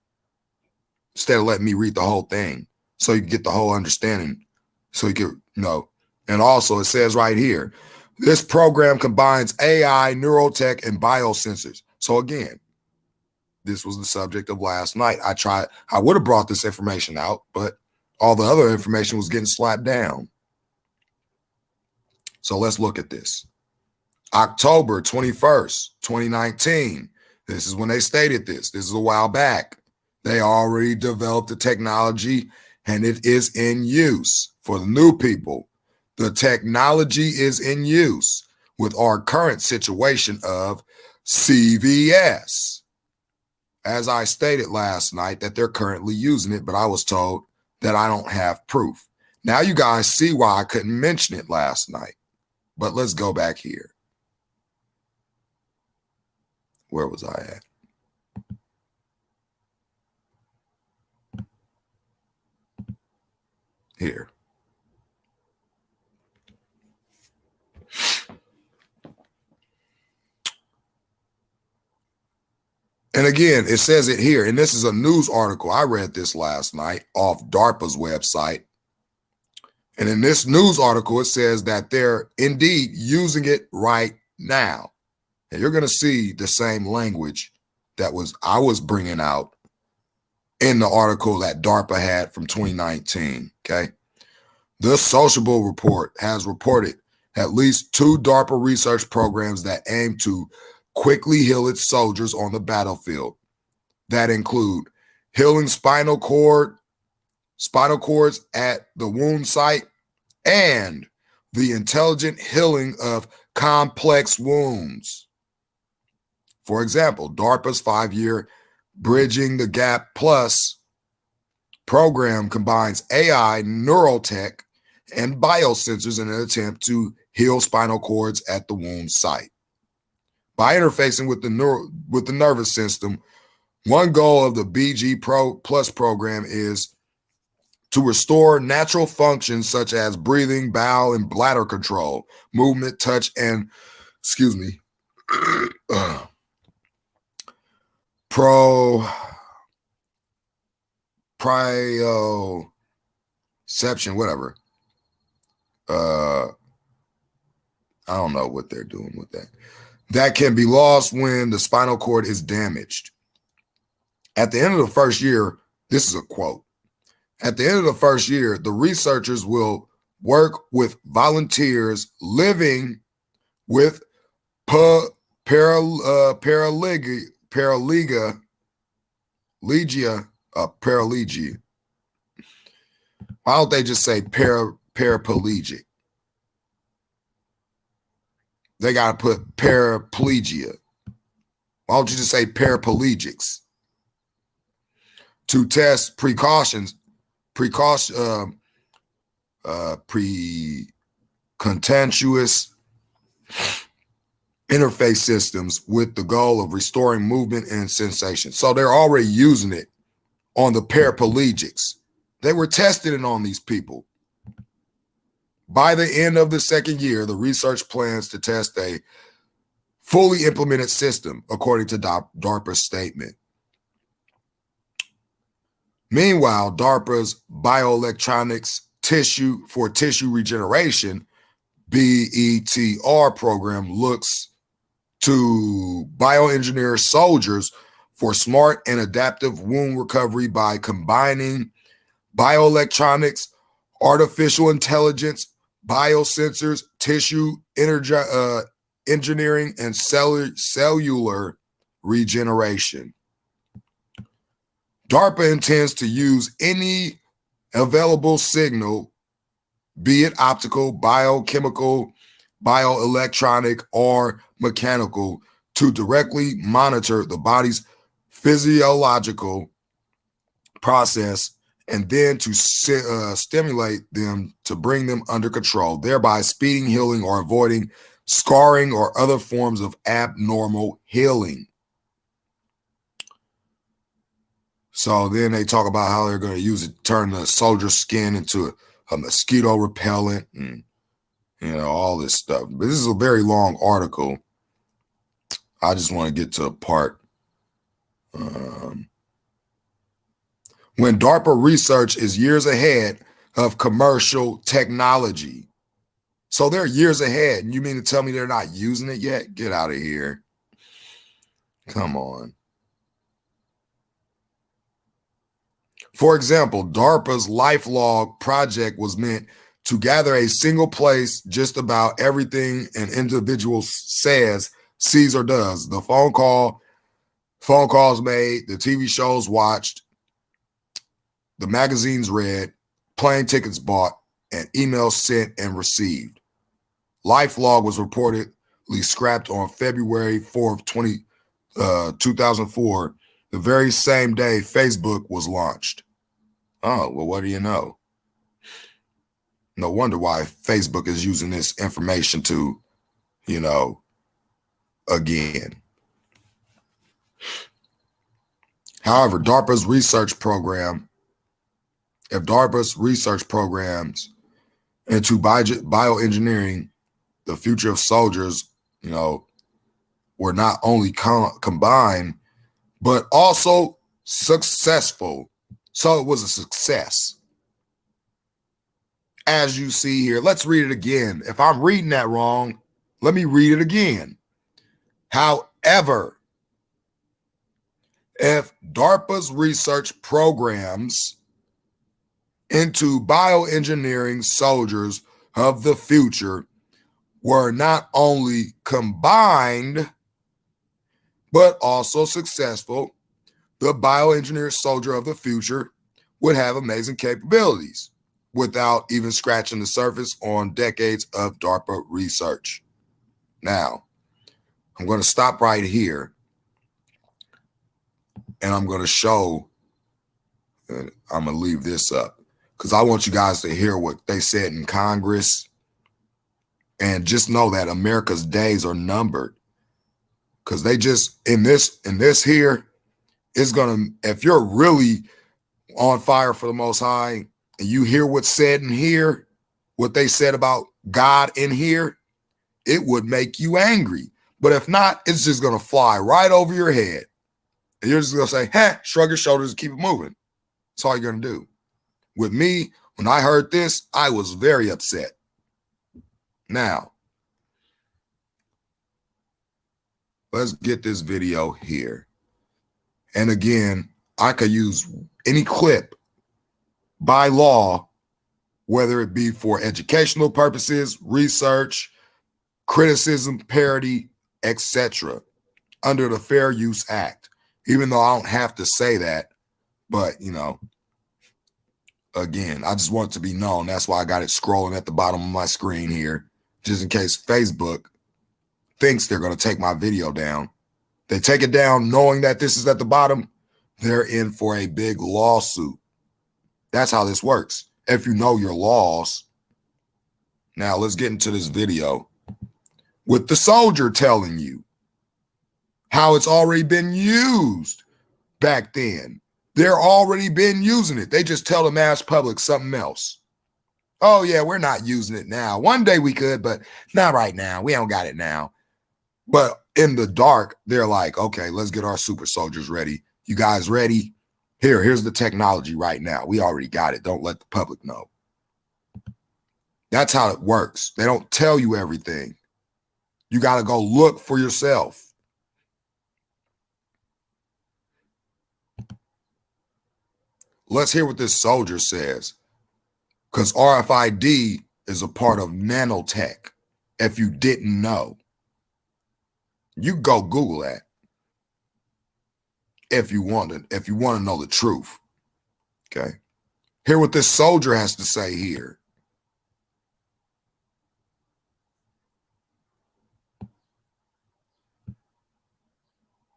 Instead of letting me read the whole thing so you can get the whole understanding. So you can know. And also it says right here, this program combines AI, neurotech, and biosensors. So again, this was the subject of last night. I would have brought this information out, but all the other information was getting slapped down. So let's look at this. October 21st, 2019. This is when they stated this. This is a while back. They already developed the technology and it is in use. For the new people, the technology is in use with our current situation of CVS. As I stated last night that they're currently using it, but I was told that I don't have proof. Now you guys see why I couldn't mention it last night. But let's go back here. Where was I at? Here. And again, it says it here, and this is a news article. I read this last night off DARPA's website. And in this news article, it says that they're indeed using it right now. And you're going to see the same language that I was bringing out in the article that DARPA had from 2019, okay? The Sociable Report has reported at least 2 DARPA research programs that aim to quickly heal its soldiers on the battlefield. That include healing spinal cords at the wound site and the intelligent healing of complex wounds. For example, DARPA's 5-year Bridging the Gap Plus program combines AI, neurotech, and biosensors in an attempt to heal spinal cords at the wound site. By interfacing with the nervous system, one goal of the BG Plus program is to restore natural functions such as breathing, bowel, and bladder control, movement, touch, and, proprioception, whatever. I don't know what they're doing with that. That can be lost when the spinal cord is damaged. At the end of the first year, this is a quote. At the end of the first year, the researchers will work with volunteers living with paraplegia. Why don't they just say paraplegic? They got to put paraplegia. Why don't you just say paraplegics? To test precontentious interface systems with the goal of restoring movement and sensation. So they're already using it on the paraplegics. They were testing it on these people. By the end of the second year, the research plans to test a fully implemented system, according to DARPA's statement. Meanwhile, DARPA's bioelectronics tissue regeneration, BETR program looks to bioengineer soldiers for smart and adaptive wound recovery by combining bioelectronics, artificial intelligence, biosensors, tissue engineering, and cellular regeneration. DARPA intends to use any available signal, be it optical, biochemical, bioelectronic, or mechanical, to directly monitor the body's physiological process and then to stimulate them to bring them under control, thereby speeding healing or avoiding scarring or other forms of abnormal healing. So then they talk about how they're going to use it, turn the soldier's skin into a mosquito repellent and, all this stuff. But this is a very long article. I just want to get to the part. When DARPA research is years ahead of commercial technology. So they're years ahead. And you mean to tell me they're not using it yet? Get out of here. Come on. For example, DARPA's LifeLog project was meant to gather a single place just about everything an individual says, sees, or does. The phone calls made, the TV shows watched, the magazines read, plane tickets bought, and emails sent and received. LifeLog was reportedly scrapped on February 4th, 2004, the very same day Facebook was launched. Oh, well, what do you know? No wonder why Facebook is using this information to, again. However, if DARPA's research programs into bioengineering the future of soldiers, were not only combined, but also successful. So it was a success. As you see here, let's read it again. If I'm reading that wrong, let me read it again. However, if DARPA's research programs into bioengineering soldiers of the future were not only combined, but also successful, the bioengineered soldier of the future would have amazing capabilities without even scratching the surface on decades of DARPA research. Now, I'm going to stop right here, and I'm going to show, I'm going to leave this up, because I want you guys to hear what they said in Congress, and just know that America's days are numbered, because they just, in this here, is going to, if you're really on fire for the Most High, and you hear what's said in here, what they said about God in here, it would make you angry. But if not, it's just going to fly right over your head. And you're just going to say, hey, shrug your shoulders and keep it moving. That's all you're going to do. With me, when I heard this, I was very upset. Now, let's get this video here. And again, I could use any clip by law, whether it be for educational purposes, research, criticism, parody, etc., under the Fair Use Act. Even though I don't have to say that, but, you know, again, I just want it to be known. That's why I got it scrolling at the bottom of my screen here, just in case Facebook thinks they're going to take my video down. They take it down knowing that this is at the bottom, they're in for a big lawsuit. That's how this works. If you know your laws. Now let's get into this video with the soldier telling you how it's already been used back then. They're already been using it. They just tell the mass public something else. Oh yeah, we're not using it now. One day we could, but not right now. We don't got it now. But in the dark, they're like, okay, let's get our super soldiers ready. You guys ready? Here's the technology right now. We already got it. Don't let the public know. That's how it works. They don't tell you everything. You got to go look for yourself. Let's hear what this soldier says, because RFID is a part of nanotech. If you didn't know, you go Google that. If you want to know the truth. Okay. Hear what this soldier has to say here.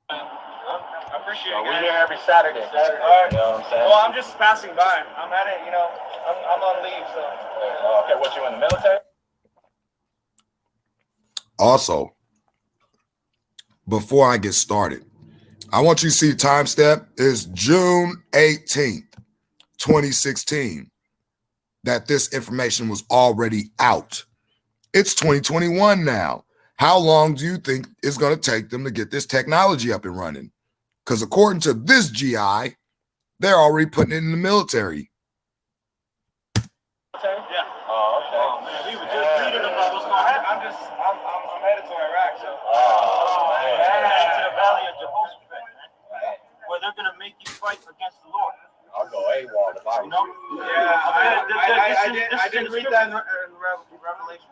I appreciate it. We're here every Saturday. All right. You know what I'm saying? Well, I'm just passing by. I'm at it, you know. I'm on leave, so. Okay, what, you in the military? Also, before I get started, I want you to see the timestamp is June 18th, 2016, that this information was already out. It's 2021 now. How long do you think it's going to take them to get this technology up and running? Because according to this GI, they're already putting it in the military. Yeah. Oh, okay. Oh, man, we were just reading about what's going on. I'm headed to Iraq, so. Oh, man. To the Valley of Jehoshaphat, man. Where they're going to make you fight against the Lord. I'll go AWOL if I You know? Yeah, I did read that in Revelation.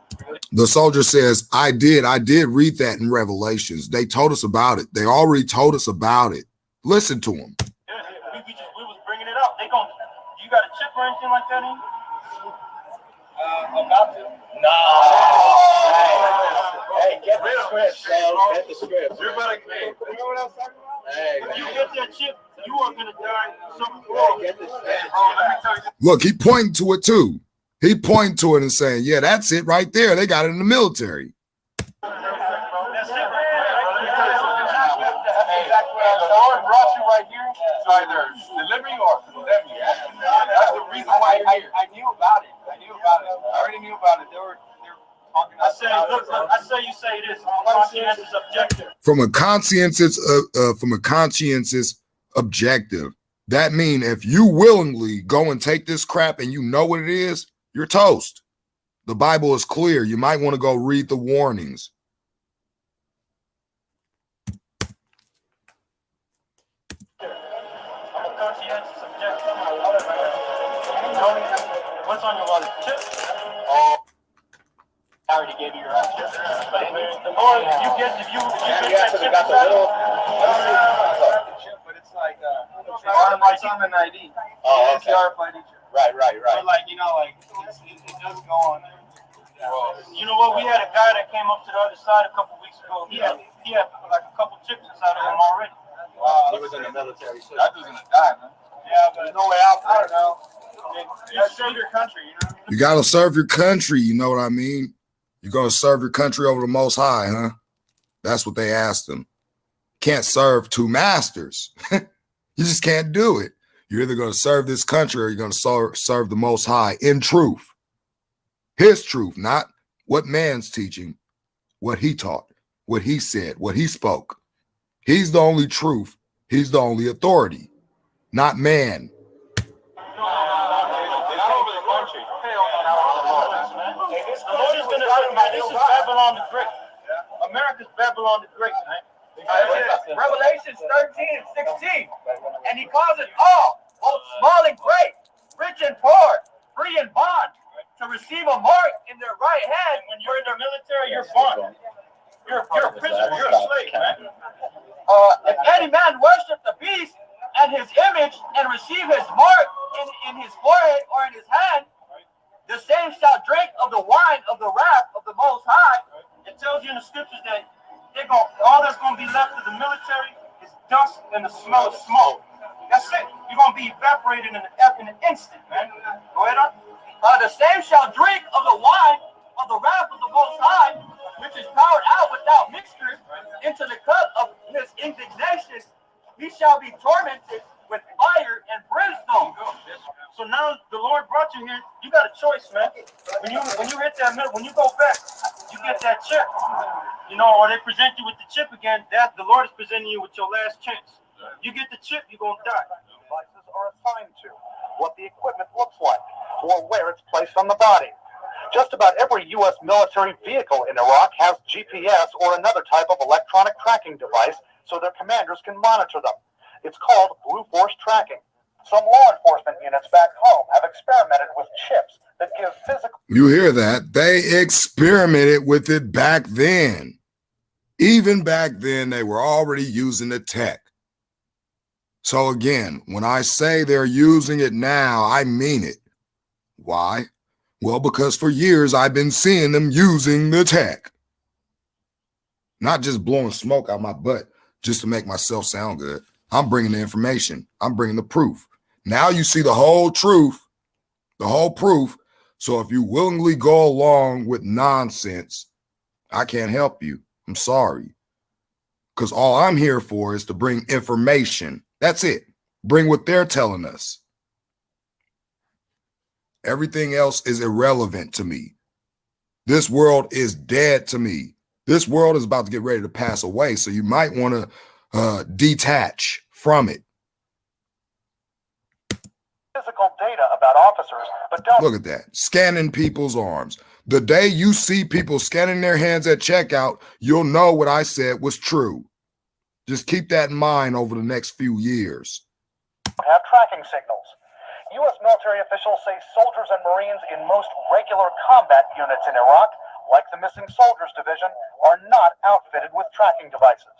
The soldier says, I did read that in Revelations. They told us about it. They already told us about it. Listen to them. Yeah, we was bringing it up. You got a chip or anything like that in? About to. No. Hey, get the script, bro. Get the script. You're about to get. You know what I was talking about? Hey, If you get that chip, you are going to die. hey, get the script. Let me tell you. Look, he pointing to it too. He pointing to it and saying, yeah, that's it right there. They got it in the military. That's it right there. The Lord brought you right here. It's either deliver you or condemn you. That's the reason why you're here. I knew about it. I already knew about it. They were talking. I say you say this. Conscientious objective. From a conscientious objective, that means if you willingly go and take this crap and you know what it is, you're toast. The Bible is clear. You might want to go read the warnings. against subjection. What's on your wallet? Chip? I already gave you your own chip. But the more you get, if you get that chip, got the little. but it's like it's on an ID. Oh, It's the RFID chip. Right. But like it does go on there. You know what? We had a guy that came up to the other side a couple weeks ago. He had like a couple chips inside of him already. Wow, He was in the military. So that dude's gonna die, man. Yeah, but there's no way out. I don't know. You serve your country, you know. You got to serve your country. You know what I mean? You're going to serve your country over the Most High, huh? That's what they asked him. Can't serve two masters. You just can't do it. You're either going to serve this country or you're going to serve the Most High in truth. His truth, not what man's teaching, what he taught, what he said, what he spoke. He's the only truth. He's the only authority, not man. The Lord is going to say, man, this is Babylon the Great. America's Babylon the Great, man. Revelations 13:16. And he calls it all, both small and great, rich and poor, free and bond, to receive a mark in their right hand. When you're in the military, you're bond. You're a prisoner. You're a slave, man. If any man worship the beast and his image and receive his mark in his forehead or in his hand, the same shall drink of the wine of the wrath of the Most High. It tells you in the scriptures that all that's going to be left of the military is dust and the smell of smoke. That's it. You're going to be evaporated in an instant, man. Go ahead on. The same shall drink of the wine of the wrath of the Most High, which is poured out without mixture into the cup of his indignation. He shall be tormented with fire and brimstone. So now the Lord brought you here. You got a choice, man. When you hit that middle, when you go back, you get that chip. You know, or they present you with the chip again. That the Lord is presenting you with your last chance. You get the chip, you're gonna die. Devices are assigned to, what the equipment looks like, or where it's placed on the body. Just about every U.S. military vehicle in Iraq has GPS or another type of electronic tracking device so their commanders can monitor them. It's called Blue Force tracking. Some law enforcement units back home have experimented with chips that give physical... You hear that? They experimented with it back then. Even back then, they were already using the tech. So again, when I say they're using it now, I mean it. Why? Well, because for years, I've been seeing them using the tech. Not just blowing smoke out my butt just to make myself sound good. I'm bringing the information. I'm bringing the proof. Now you see the whole truth, the whole proof. So if you willingly go along with nonsense, I can't help you. I'm sorry. Because all I'm here for is to bring information. That's it. Bring what they're telling us. Everything else is irrelevant to me. This world is dead to me. This world is about to get ready to pass away. So you might want to detach from it. physical data about officers, but don't... Look at that. Scanning people's arms. The day you see people scanning their hands at checkout, you'll know what I said was true. Just keep that in mind over the next few years. ...have tracking signals. U.S. military officials say soldiers and Marines in most regular combat units in Iraq, like the Missing Soldiers Division, are not outfitted with tracking devices.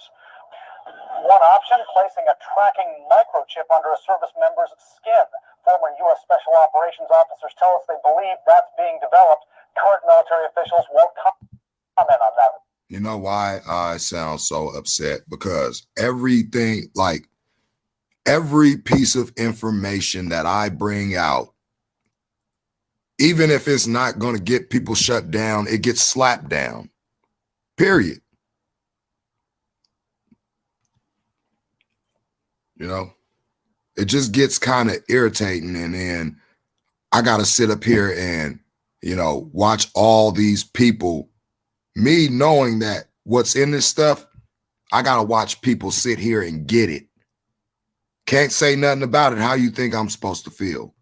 One option, placing a tracking microchip under a service member's skin. Former U.S. Special Operations officers tell us they believe that's being developed. Current military officials won't comment on that. You know why I sound so upset? Because everything, like every piece of information that I bring out, even if it's not going to get people shut down, it gets slapped down. Period. You know, it just gets kind of irritating. And then I got to sit up here and, you know, watch all these people, me knowing that what's in this stuff, I got to watch people sit here and get it. Can't say nothing about it. How you think I'm supposed to feel?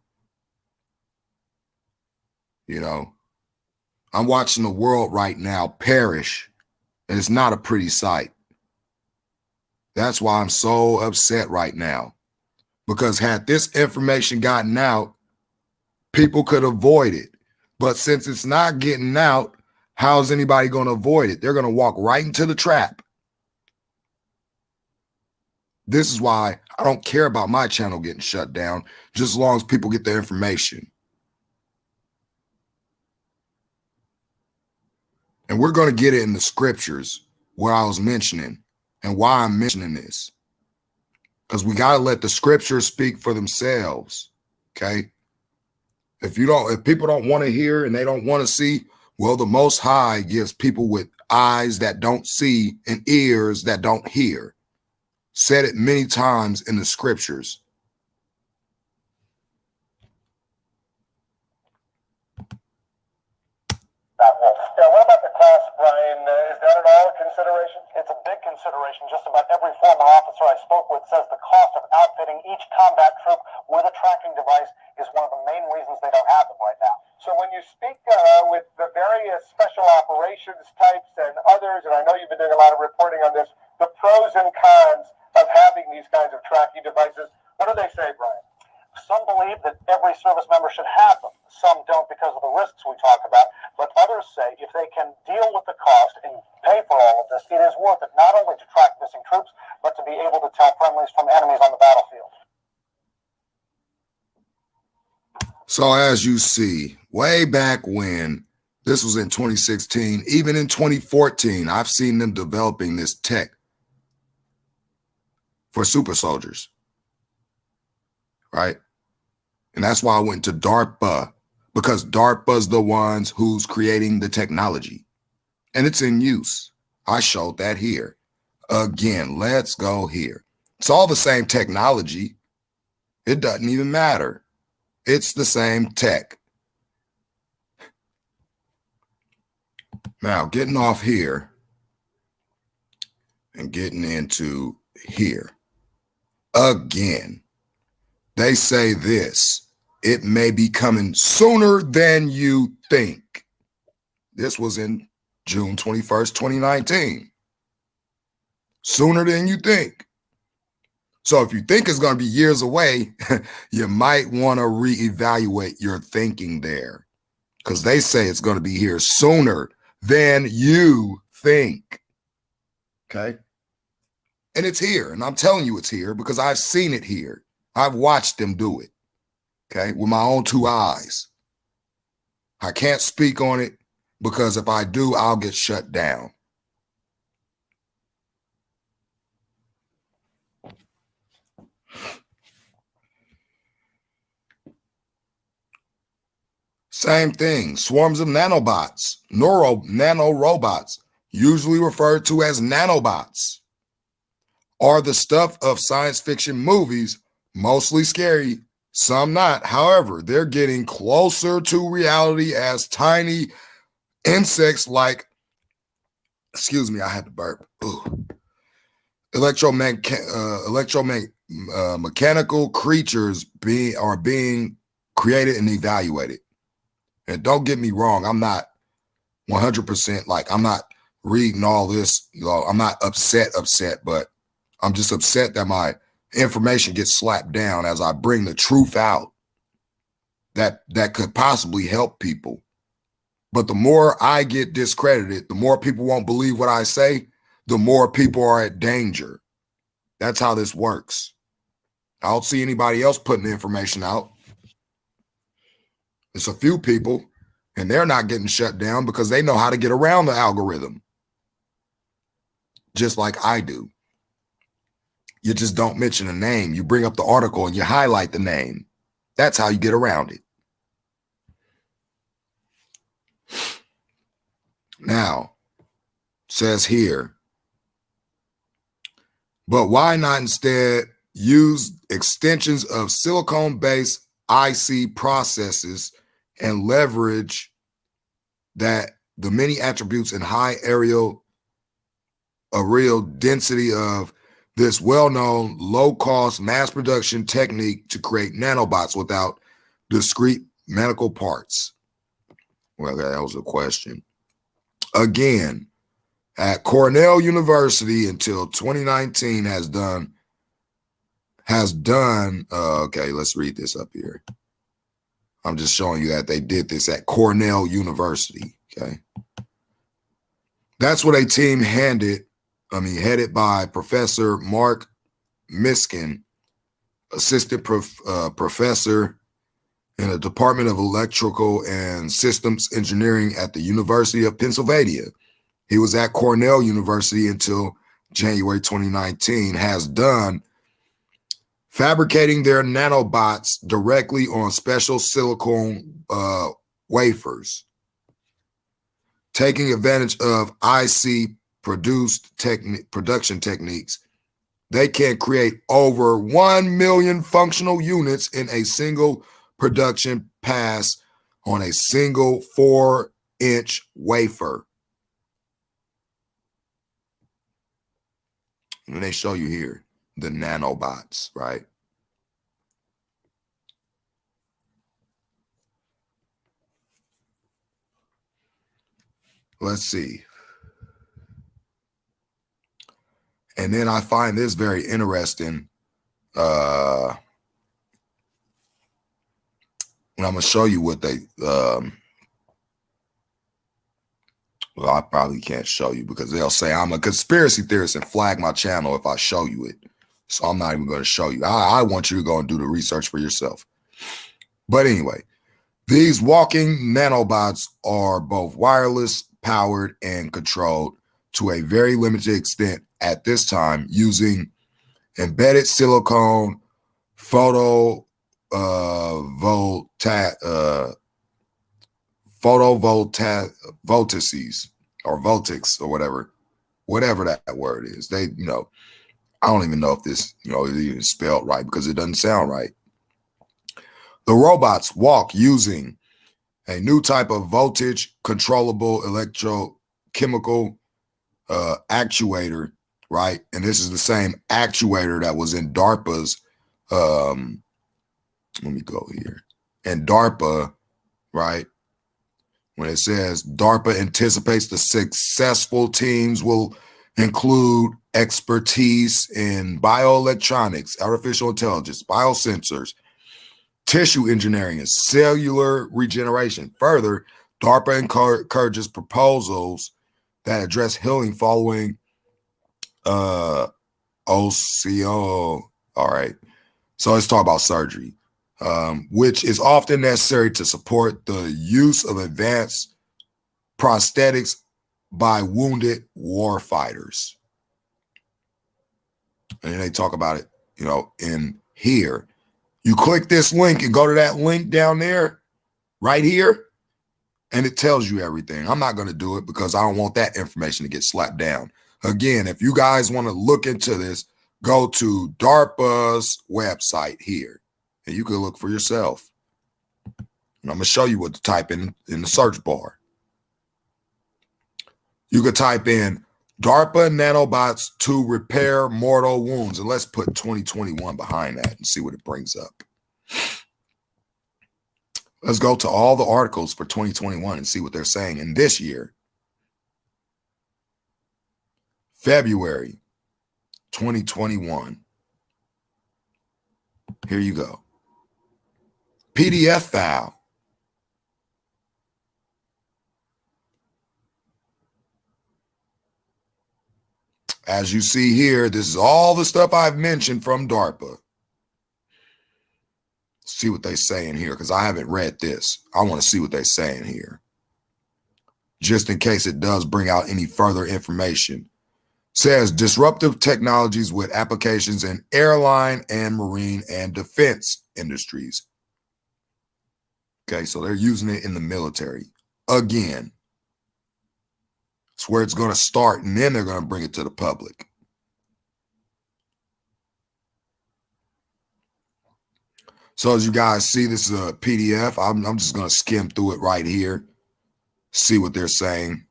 You know, I'm watching the world right now perish, and it's not a pretty sight. That's why I'm so upset right now, Because had this information gotten out, people could avoid it. But since it's not getting out, how's anybody going to avoid it? They're going to walk right into the trap. This is why I don't care about my channel getting shut down, just as long as people get the information. And we're going to get it in the scriptures where I was mentioning and why I'm mentioning this. Because we got to let the scriptures speak for themselves. Okay. If people don't want to hear and they don't want to see, well, the Most High gives people with eyes that don't see and ears that don't hear. Said it many times in the scriptures. Yeah, what about the cost, Brian? Is that at all a consideration? It's a big consideration. Just about every former officer I spoke with says the cost of outfitting each combat troop with a tracking device is one of the main reasons they don't have them right now. So when you speak with the various special operations types and others, and I know you've been doing a lot of reporting on this, the pros and cons of having these kinds of tracking devices, what do they say, Brian? Some believe that every service member should have them. Some don't because of the risks we talk about. But others say if they can deal with the cost and pay for all of this, it is worth it not only to track missing troops, but to be able to tell friendlies from enemies on the battlefield. So as you see, way back when, this was in 2016, even in 2014, I've seen them developing this tech for super soldiers. Right? And that's why I went to DARPA, because DARPA's the ones who's creating the technology. And it's in use. I showed that here. Again, let's go here. It's all the same technology. It doesn't even matter. It's the same tech. Now, getting off here and getting into here. Again, they say this, it may be coming sooner than you think. This was in June 21st, 2019. Sooner than you think. So if you think it's going to be years away, you might want to reevaluate your thinking there, because they say it's going to be here sooner than you think. Okay. And it's here. And I'm telling you it's here because I've seen it here. I've watched them do it. Okay. With my own two eyes. I can't speak on it because if I do, I'll get shut down. Same thing. Swarms of nanobots, nanorobots, usually referred to as nanobots, are the stuff of science fiction movies, mostly scary, some not. However, they're getting closer to reality as tiny insects like, excuse me, I had to burp. Mechanical creatures are being created and evaluated. And don't get me wrong, I'm not 100% like, I'm not reading all this, you know, I'm not upset, but I'm just upset that my information gets slapped down as I bring the truth out that could possibly help people. But the more I get discredited, the more people won't believe what I say, the more people are at danger. That's how this works. I don't see anybody else putting the information out. It's a few people, and they're not getting shut down because they know how to get around the algorithm. Just like I do. You just don't mention a name. You bring up the article and you highlight the name. That's how you get around it. Now, it says here, but why not instead use extensions of silicone-based IC processes and leverage that the many attributes and high areal density of this well-known low-cost mass production technique to create nanobots without discrete medical parts? Well, that was a question. Again, at Cornell University until 2019 has done, okay, let's read this up here. I'm just showing you that they did this at Cornell University, okay? That's what a team headed by Professor Mark Miskin, assistant professor in the Department of Electrical and Systems Engineering at the University of Pennsylvania. He was at Cornell University until January 2019, has done fabricating their nanobots directly on special silicone wafers, taking advantage of IC production techniques. They can create over 1 million functional units in a single production pass on a single 4-inch wafer. And they show you here the nanobots, right? Let's see. And then I find this very interesting. And I'm going to show you what they, well, I probably can't show you because they'll say I'm a conspiracy theorist and flag my channel if I show you it. So I'm not even going to show you. I want you to go and do the research for yourself. But anyway, these walking nanobots are both wireless, powered, and controlled to a very limited extent at this time using embedded silicone photovoltaics or voltics or whatever that word is. They, I don't even know if this, is even spelled right because it doesn't sound right. The robots walk using a new type of voltage controllable electrochemical actuator, right? And this is the same actuator that was in DARPA's, let me go here. And DARPA, right? When it says DARPA anticipates the successful teams will include expertise in bioelectronics, artificial intelligence, biosensors, tissue engineering, and cellular regeneration. Further, DARPA encourages proposals that address healing following OCO. All right. So let's talk about surgery, which is often necessary to support the use of advanced prosthetics by wounded warfighters. And they talk about it, in here. You click this link and go to that link down there, right here, and it tells you everything. I'm not going to do it because I don't want that information to get slapped down. Again, if you guys want to look into this, go to DARPA's website here, and you can look for yourself. And I'm going to show you what to type in the search bar. You could type in DARPA nanobots to repair mortal wounds. And let's put 2021 behind that and see what it brings up. Let's go to all the articles for 2021 and see what they're saying in this year. February 2021. Here you go. PDF file. As you see here, this is all the stuff I've mentioned from DARPA. See what they say in here, because I haven't read this. I want to see what they're saying here, just in case it does bring out any further information. Says disruptive technologies with applications in airline and marine and defense industries. Okay, so they're using it in the military. Again, it's where it's going to start, and then they're going to bring it to the public. So as you guys see, this is a PDF. I'm just going to skim through it right here, see what they're saying,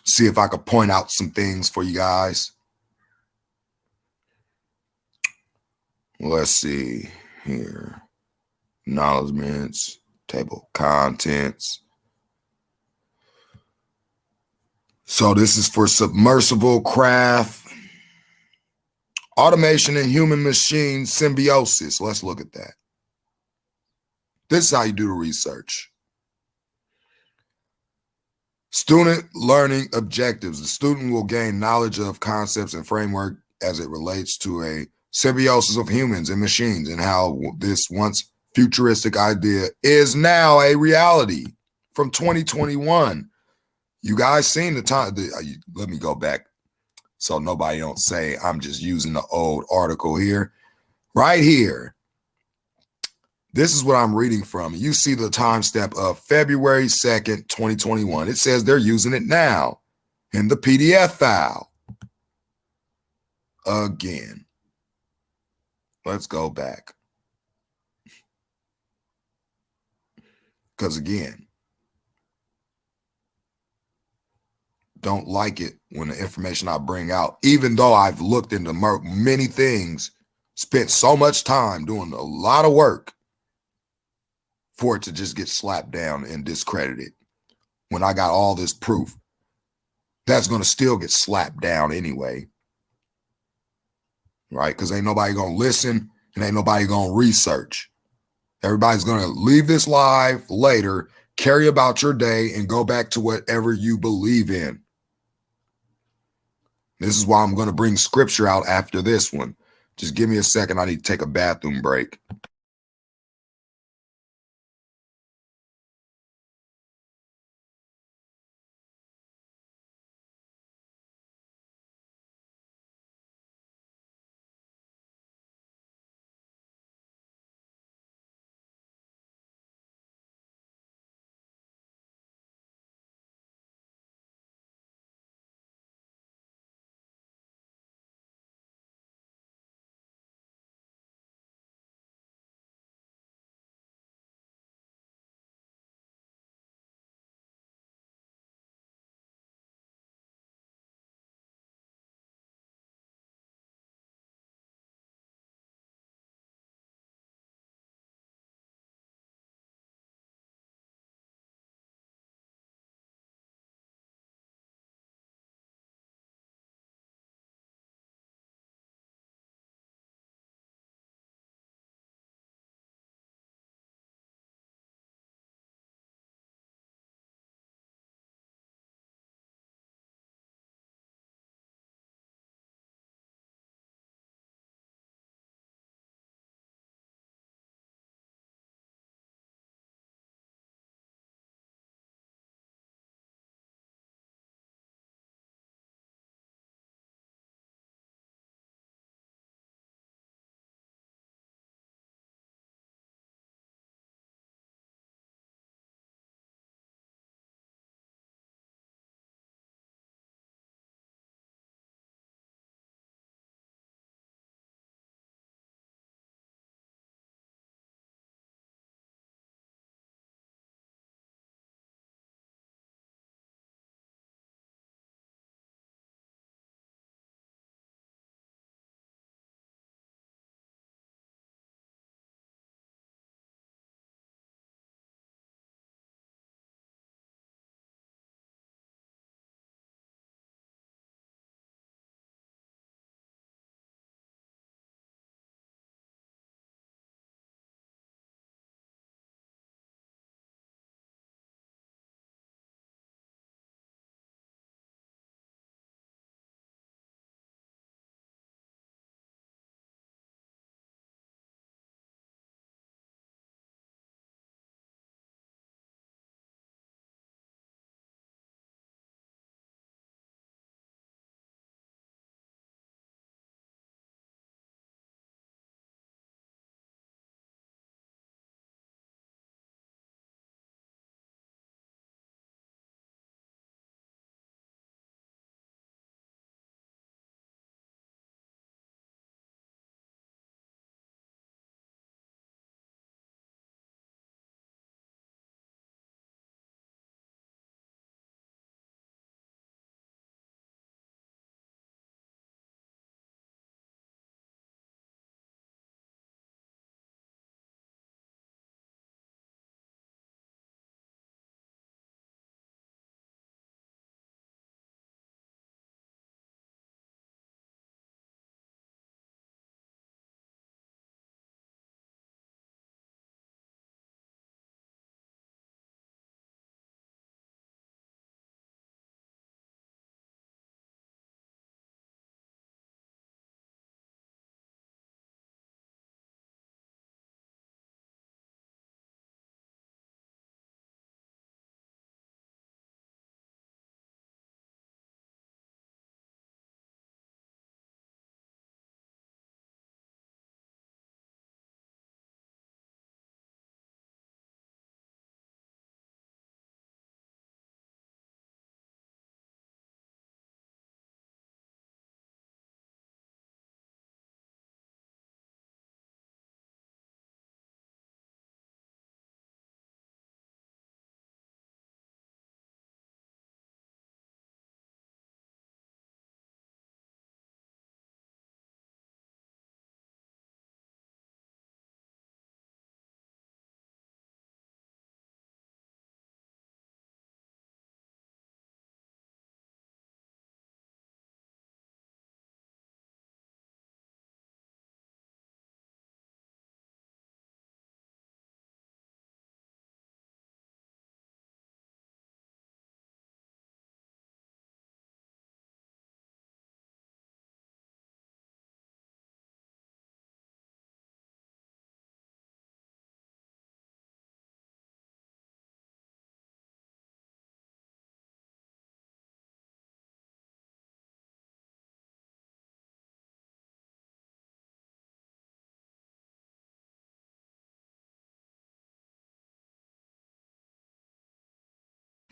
see if I could point out some things for you guys. Let's see here. Acknowledgements, table of contents. So this is for submersible craft, Automation and human machine symbiosis. Let's look at that. This is how you do the research. Student learning objectives. The student will gain knowledge of concepts and framework as it relates to a symbiosis of humans and machines and how this once futuristic idea is now a reality from 2021. You guys seen the time? Let me go back so nobody don't say I'm just using the old article here. Right here. This is what I'm reading from. You see the time step of February 2nd, 2021. It says they're using it now in the PDF file. Again. Let's go back. Because again, don't like it when the information I bring out, even though I've looked into many things, spent so much time doing a lot of work for it to just get slapped down and discredited when I got all this proof. That's going to still get slapped down anyway. Right? Because ain't nobody going to listen and ain't nobody going to research. Everybody's going to leave this live later, carry about your day, and go back to whatever you believe in. This is why I'm going to bring scripture out after this one. Just give me a second. I need to take a bathroom break.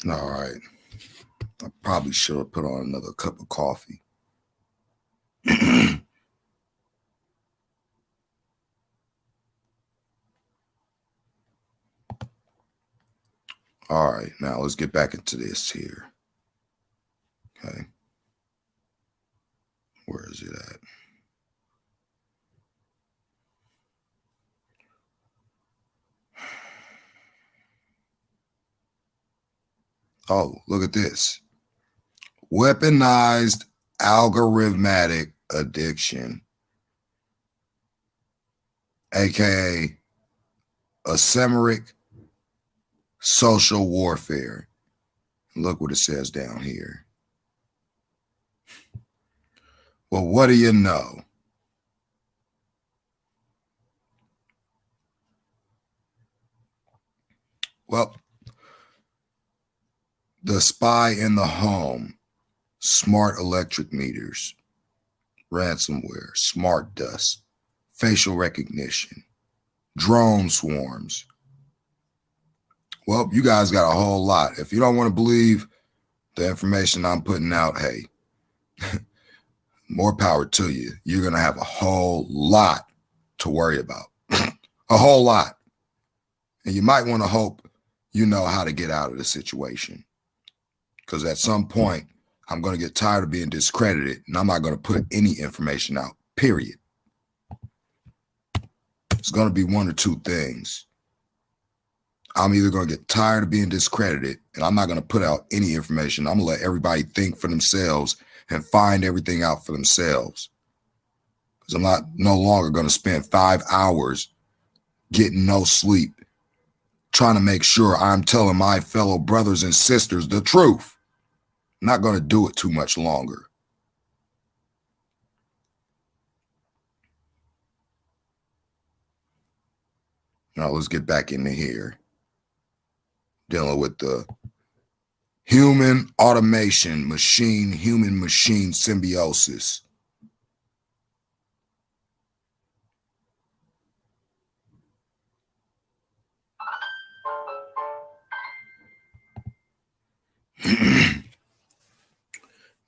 All right. I probably should have put on another cup of coffee. All right, now let's get back into this here. Okay. Where is it at? Oh, look at this. Weaponized algorithmic addiction, aka asymmetric social warfare. Look what it says down here. Well, what do you know? Well, the spy in the home, smart electric meters, ransomware, smart dust, facial recognition, drone swarms. Well, you guys got a whole lot. If you don't want to believe the information I'm putting out, hey, more power to you. You're going to have a whole lot to worry about. A whole lot. And you might want to hope you know how to get out of the situation. Because at some point, I'm going to get tired of being discredited, and I'm not going to put any information out, period. It's going to be one or two things. I'm either going to get tired of being discredited, and I'm not going to put out any information. I'm going to let everybody think for themselves and find everything out for themselves. Because I'm no longer going to spend 5 hours getting no sleep, trying to make sure I'm telling my fellow brothers and sisters the truth. I'm not going to do it too much longer. Now let's get back into here. Dealing with the human automation, human machine symbiosis.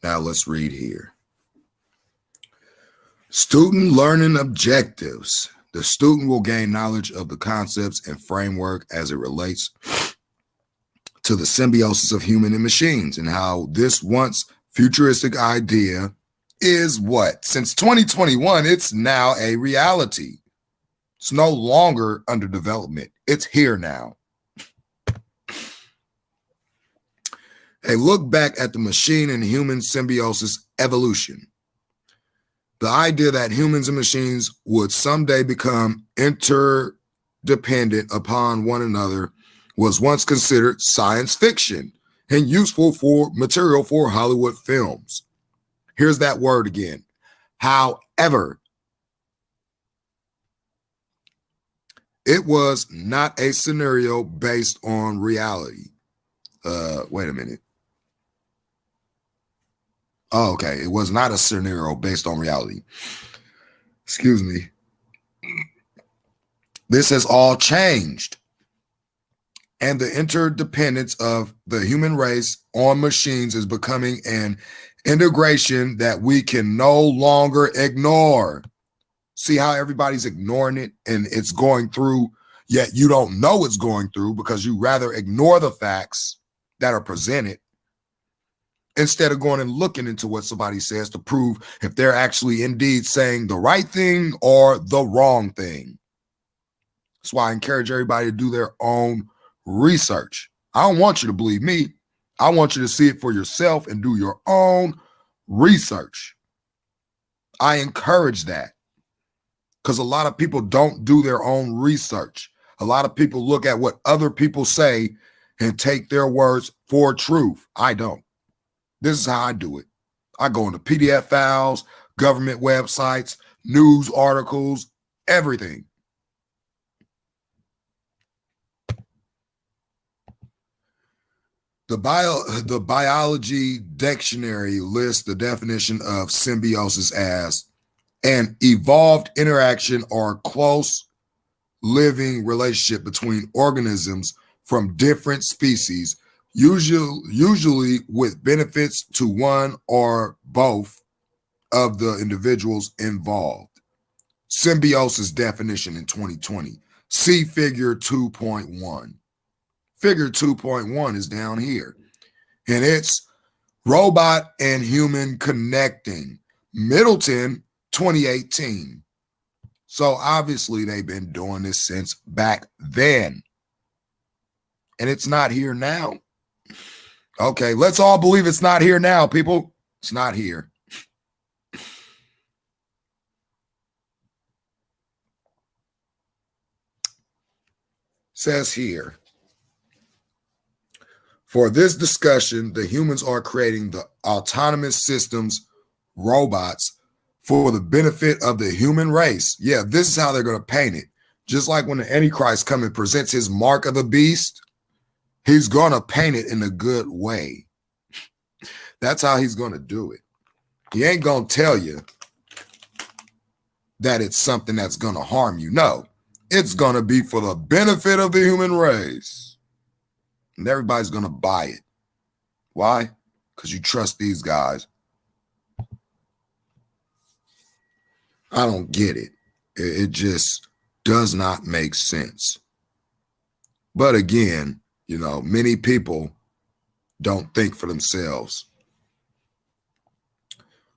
Now let's read here. Student learning objectives. The student will gain knowledge of the concepts and framework as it relates to the symbiosis of human and machines and how this once futuristic idea is what? Since 2021, it's now a reality. It's no longer under development. It's here now. A look back at the machine and human symbiosis evolution. The idea that humans and machines would someday become interdependent upon one another was once considered science fiction and useful for material for Hollywood films. Here's that word again. However, it was not a scenario based on reality. Wait a minute. Oh, okay. It was not a scenario based on reality. Excuse me. This has all changed. And the interdependence of the human race on machines is becoming an integration that we can no longer ignore. See how everybody's ignoring it and it's going through, yet you don't know it's going through because you rather ignore the facts that are presented instead of going and looking into what somebody says to prove if they're actually indeed saying the right thing or the wrong thing. That's why I encourage everybody to do their own research. I don't want you to believe me. I want you to see it for yourself and do your own research. I encourage that because a lot of people don't do their own research. A lot of people look at what other people say and take their words for truth. I don't. This is how I do it. I go into PDF files, government websites, news articles, everything. The biology dictionary lists the definition of symbiosis as an evolved interaction or close living relationship between organisms from different species usually with benefits to one or both of the individuals involved. Symbiosis definition in 2020. See figure 2.1. Figure 2.1 is down here. And it's robot and human connecting. Middleton, 2018. So obviously they've been doing this since back then. And it's not here now. Okay, let's all believe it's not here now, people. It's not here. Says here, for this discussion, the humans are creating the autonomous systems, robots, for the benefit of the human race. Yeah, this is how they're going to paint it. Just like when the Antichrist comes and presents his mark of the beast, he's going to paint it in a good way. That's how he's going to do it. He ain't going to tell you that it's something that's going to harm you. No, it's going to be for the benefit of the human race. And everybody's going to buy it. Why? Because you trust these guys. I don't get it. It just does not make sense. But again, you know, many people don't think for themselves,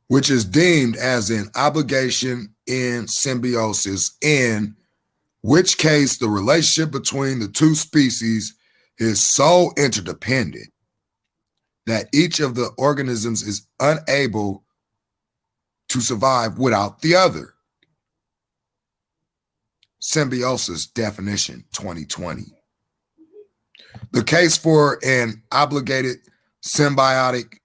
which is deemed as an obligation in symbiosis, in which case the relationship between the two species is so interdependent that each of the organisms is unable to survive without the other. Symbiosis definition 2020. The case for an obligated symbiotic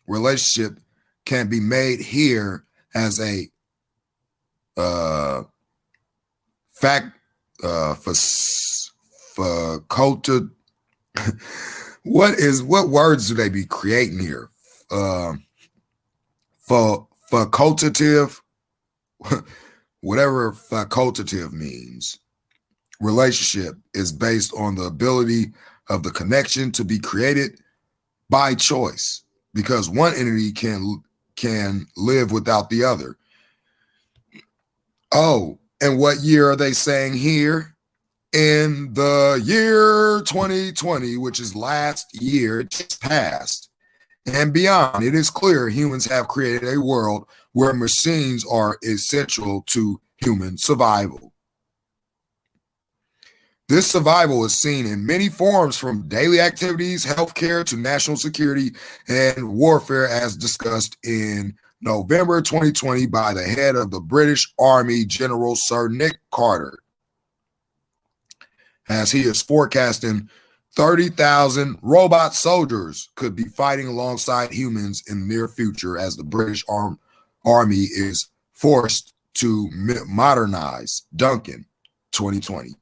relationship can be made here as a facultative. What words do they be creating here? Facultative, whatever facultative means. Relationship is based on the ability of the connection to be created by choice, because one entity can live without the other. Oh, and what year are they saying here? In the year 2020, which is last year, just passed, and beyond, it is clear humans have created a world where machines are essential to human survival. This survival is seen in many forms, from daily activities, healthcare, to national security and warfare, as discussed in November 2020 by the head of the British Army, General Sir Nick Carter, as he is forecasting 30,000 robot soldiers could be fighting alongside humans in the near future as the British Army is forced to modernize. Duncan, 2020.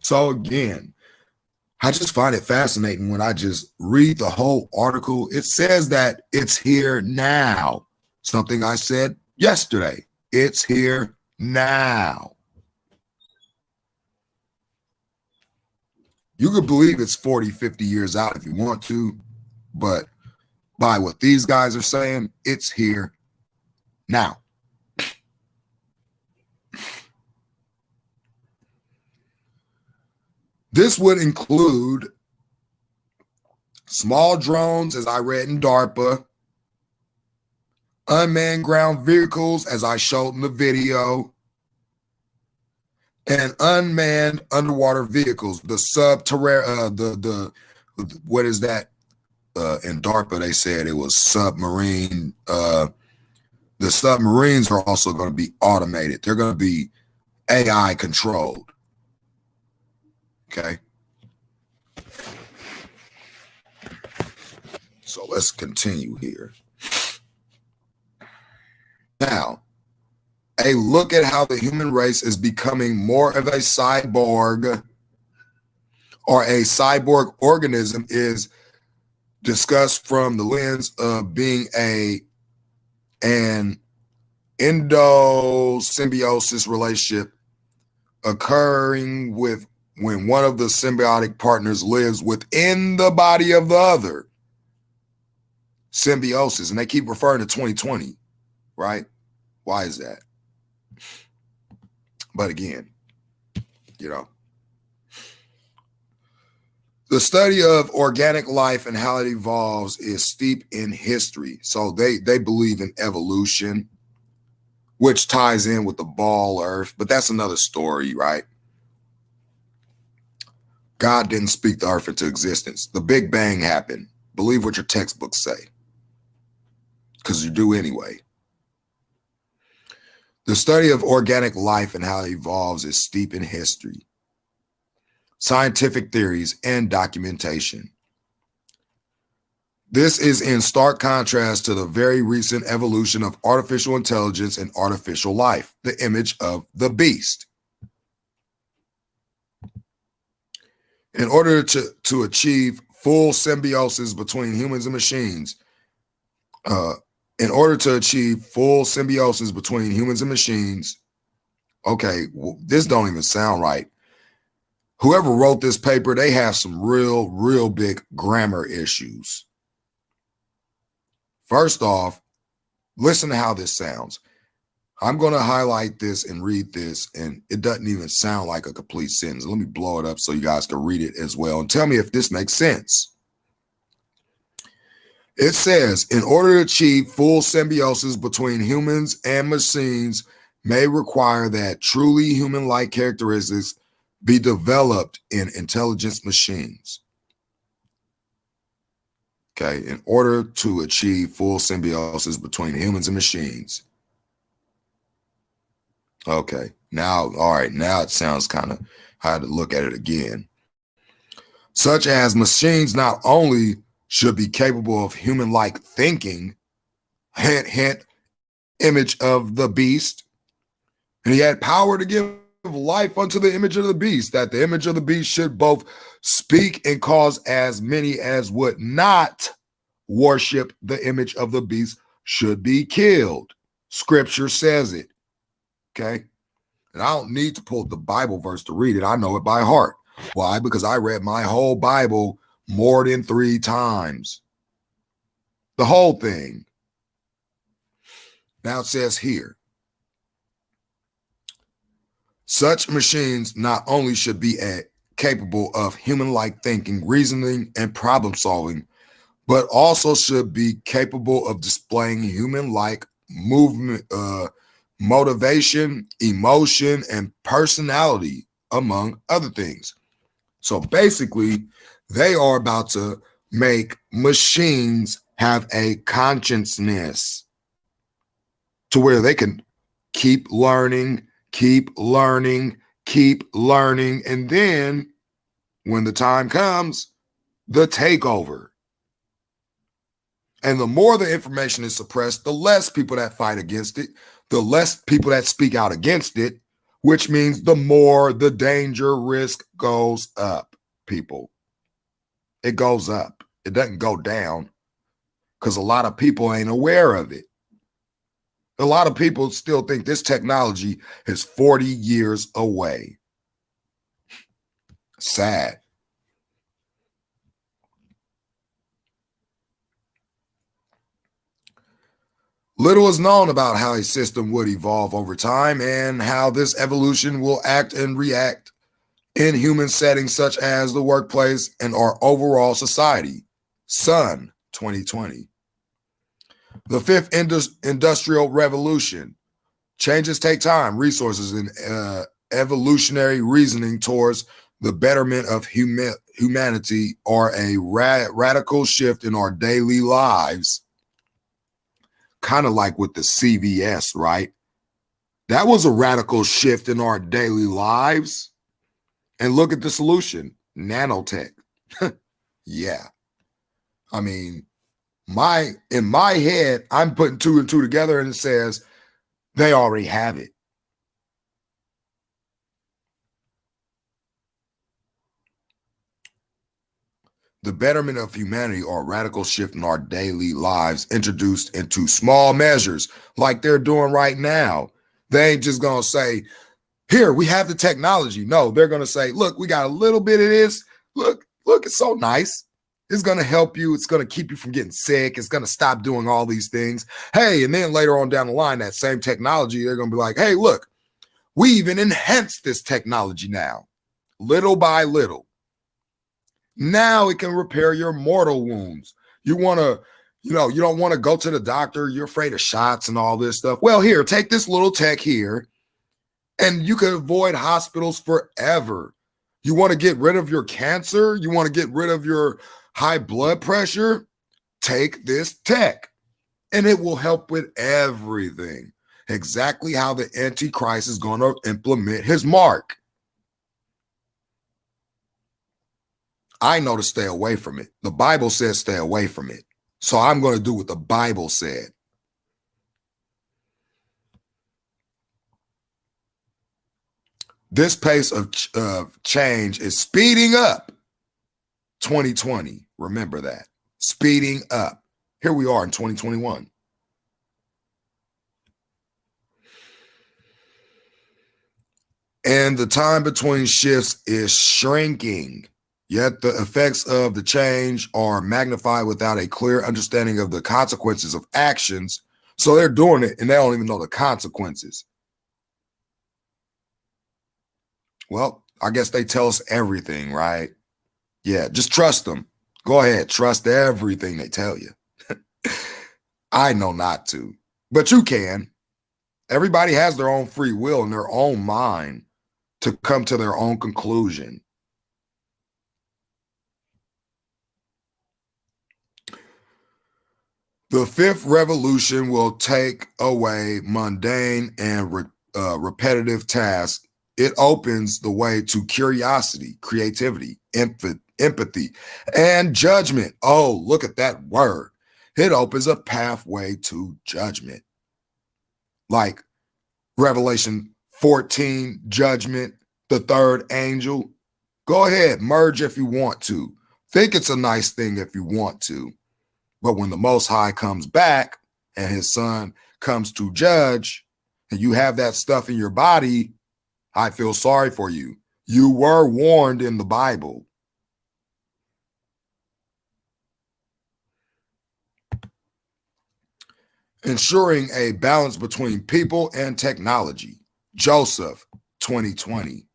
So again, I just find it fascinating when I just read the whole article. It says that it's here now. Something I said yesterday. It's here now. You could believe it's 40, 50 years out if you want to, but by what these guys are saying, it's here now. This would include small drones, as I read in DARPA, unmanned ground vehicles, as I showed in the video, and unmanned underwater vehicles. The subterranean, what is that? In DARPA, they said it was submarine. The submarines are also going to be automated. They're going to be AI controlled. Okay. So let's continue here. Now, a look at how the human race is becoming more of a cyborg, or a cyborg organism, is discussed from the lens of being an endosymbiosis relationship occurring with when one of the symbiotic partners lives within the body of the other. Symbiosis. And they keep referring to 2020, right? Why is that? But again, you know, the study of organic life and how it evolves is steep in history. So they believe in evolution, which ties in with the ball earth, but that's another story, right? God didn't speak the earth into existence. The Big Bang happened. Believe what your textbooks say, because you do anyway. The study of organic life and how it evolves is steep in history, scientific theories, and documentation. This is in stark contrast to the very recent evolution of artificial intelligence and artificial life, the image of the beast. In order to achieve full symbiosis between humans and machines, okay, well, this don't even sound right. Whoever wrote this paper, they have some real big grammar issues. First off, listen to how this sounds. I'm going to highlight this and read this, and it doesn't even sound like a complete sentence. Let me blow it up so you guys can read it as well and tell me if this makes sense. It says, in order to achieve full symbiosis between humans and machines may require that truly human-like characteristics be developed in intelligent machines. Okay, in order to achieve full symbiosis between humans and machines. Okay, now, all right, now it sounds kind of, I had to look at it again. Such as machines not only should be capable of human-like thinking, hint, hint, image of the beast, and he had power to give life unto the image of the beast, that the image of the beast should both speak and cause as many as would not worship the image of the beast should be killed. Scripture says it. Okay. And I don't need to pull the Bible verse to read it. I know it by heart. Why? Because I read my whole Bible more than 3 times. The whole thing. Now it says here, such machines not only should be capable of human-like thinking, reasoning, and problem solving, but also should be capable of displaying human-like movement, motivation, emotion, and personality, among other things. So basically, they are about to make machines have a consciousness to where they can keep learning, and then when the time comes, the takeover. And the more the information is suppressed, the less people that fight against it, the less people that speak out against it, which means the more the danger risk goes up, people. It goes up. It doesn't go down because a lot of people ain't aware of it. A lot of people still think this technology is 40 years away. Sad. Little is known about how a system would evolve over time and how this evolution will act and react in human settings such as the workplace and our overall society. Sun 2020. The 5th industrial revolution. Changes take time, resources, and evolutionary reasoning towards the betterment of humanity are a radical shift in our daily lives. Kind of like with the CVS, right? That was a radical shift in our daily lives. And look at the solution, nanotech. Yeah. I mean, in my head, I'm putting 2 and 2 together and it says they already have it. The betterment of humanity or a radical shift in our daily lives introduced into small measures like they're doing right now. They ain't just going to say, Here, we have the technology. No, they're going to say, look, we got a little bit of this. Look, it's so nice. It's going to help you. It's going to keep you from getting sick. It's going to stop doing all these things. Hey, and then later on down the line, that same technology, they're going to be like, hey, look, we even enhanced this technology now, little by little. Now it can repair your mortal wounds. You want to, you don't want to go to the doctor. You're afraid of shots and all this stuff. Well, here, take this little tech here, and you can avoid hospitals forever. You want to get rid of your cancer? You want to get rid of your high blood pressure? Take this tech, and it will help with everything. Exactly how the Antichrist is going to implement his mark. I know to stay away from it. The Bible says stay away from it. So I'm going to do what the Bible said. This pace of change is speeding up. 2020. Remember that. Speeding up. Here we are in 2021. And the time between shifts is shrinking. Yet the effects of the change are magnified without a clear understanding of the consequences of actions. So they're doing it and they don't even know the consequences. Well, I guess they tell us everything, right? Yeah, just trust them. Go ahead, trust everything they tell you. I know not to, but you can. Everybody has their own free will and their own mind to come to their own conclusion. The fifth revolution will take away mundane and repetitive tasks. It opens the way to curiosity, creativity, empathy, and judgment. Oh, look at that word. It opens a pathway to judgment. Like Revelation 14, judgment, the third angel. Go ahead, merge if you want to. Think it's a nice thing if you want to. But when the Most High comes back and his son comes to judge, and you have that stuff in your body, I feel sorry for you. You were warned in the Bible. Ensuring a balance between people and technology. Joseph, 2020.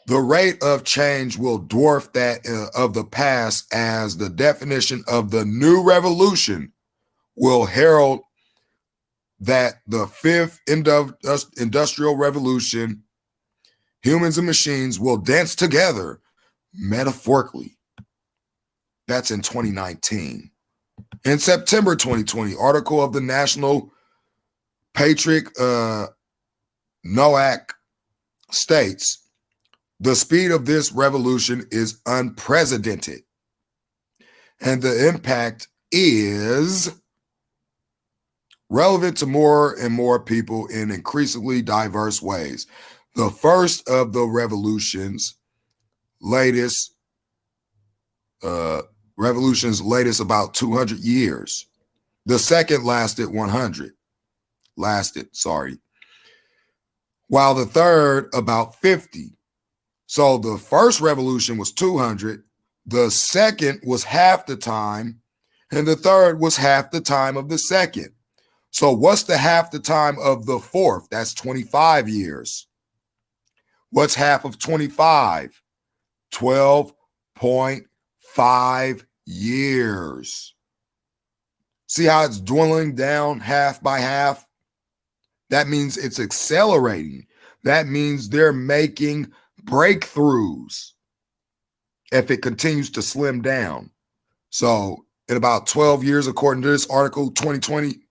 The rate of change will dwarf that of the past, as the definition of the new revolution will herald that the fifth industrial revolution, humans and machines will dance together metaphorically. That's in 2019. In September 2020, article of the National Patriot NOAC states, the speed of this revolution is unprecedented, and the impact is relevant to more and more people in increasingly diverse ways. The first of the revolution's latest about 200 years. The second lasted 100. While the third about 50. So the first revolution was 200, the second was half the time, and the third was half the time of the second. So what's the half the time of the fourth? That's 25 years. What's half of 25? 12.5 years. See how it's dwindling down half by half? That means it's accelerating. That means they're making breakthroughs if it continues to slim down. So in about 12 years, according to this article, 2020,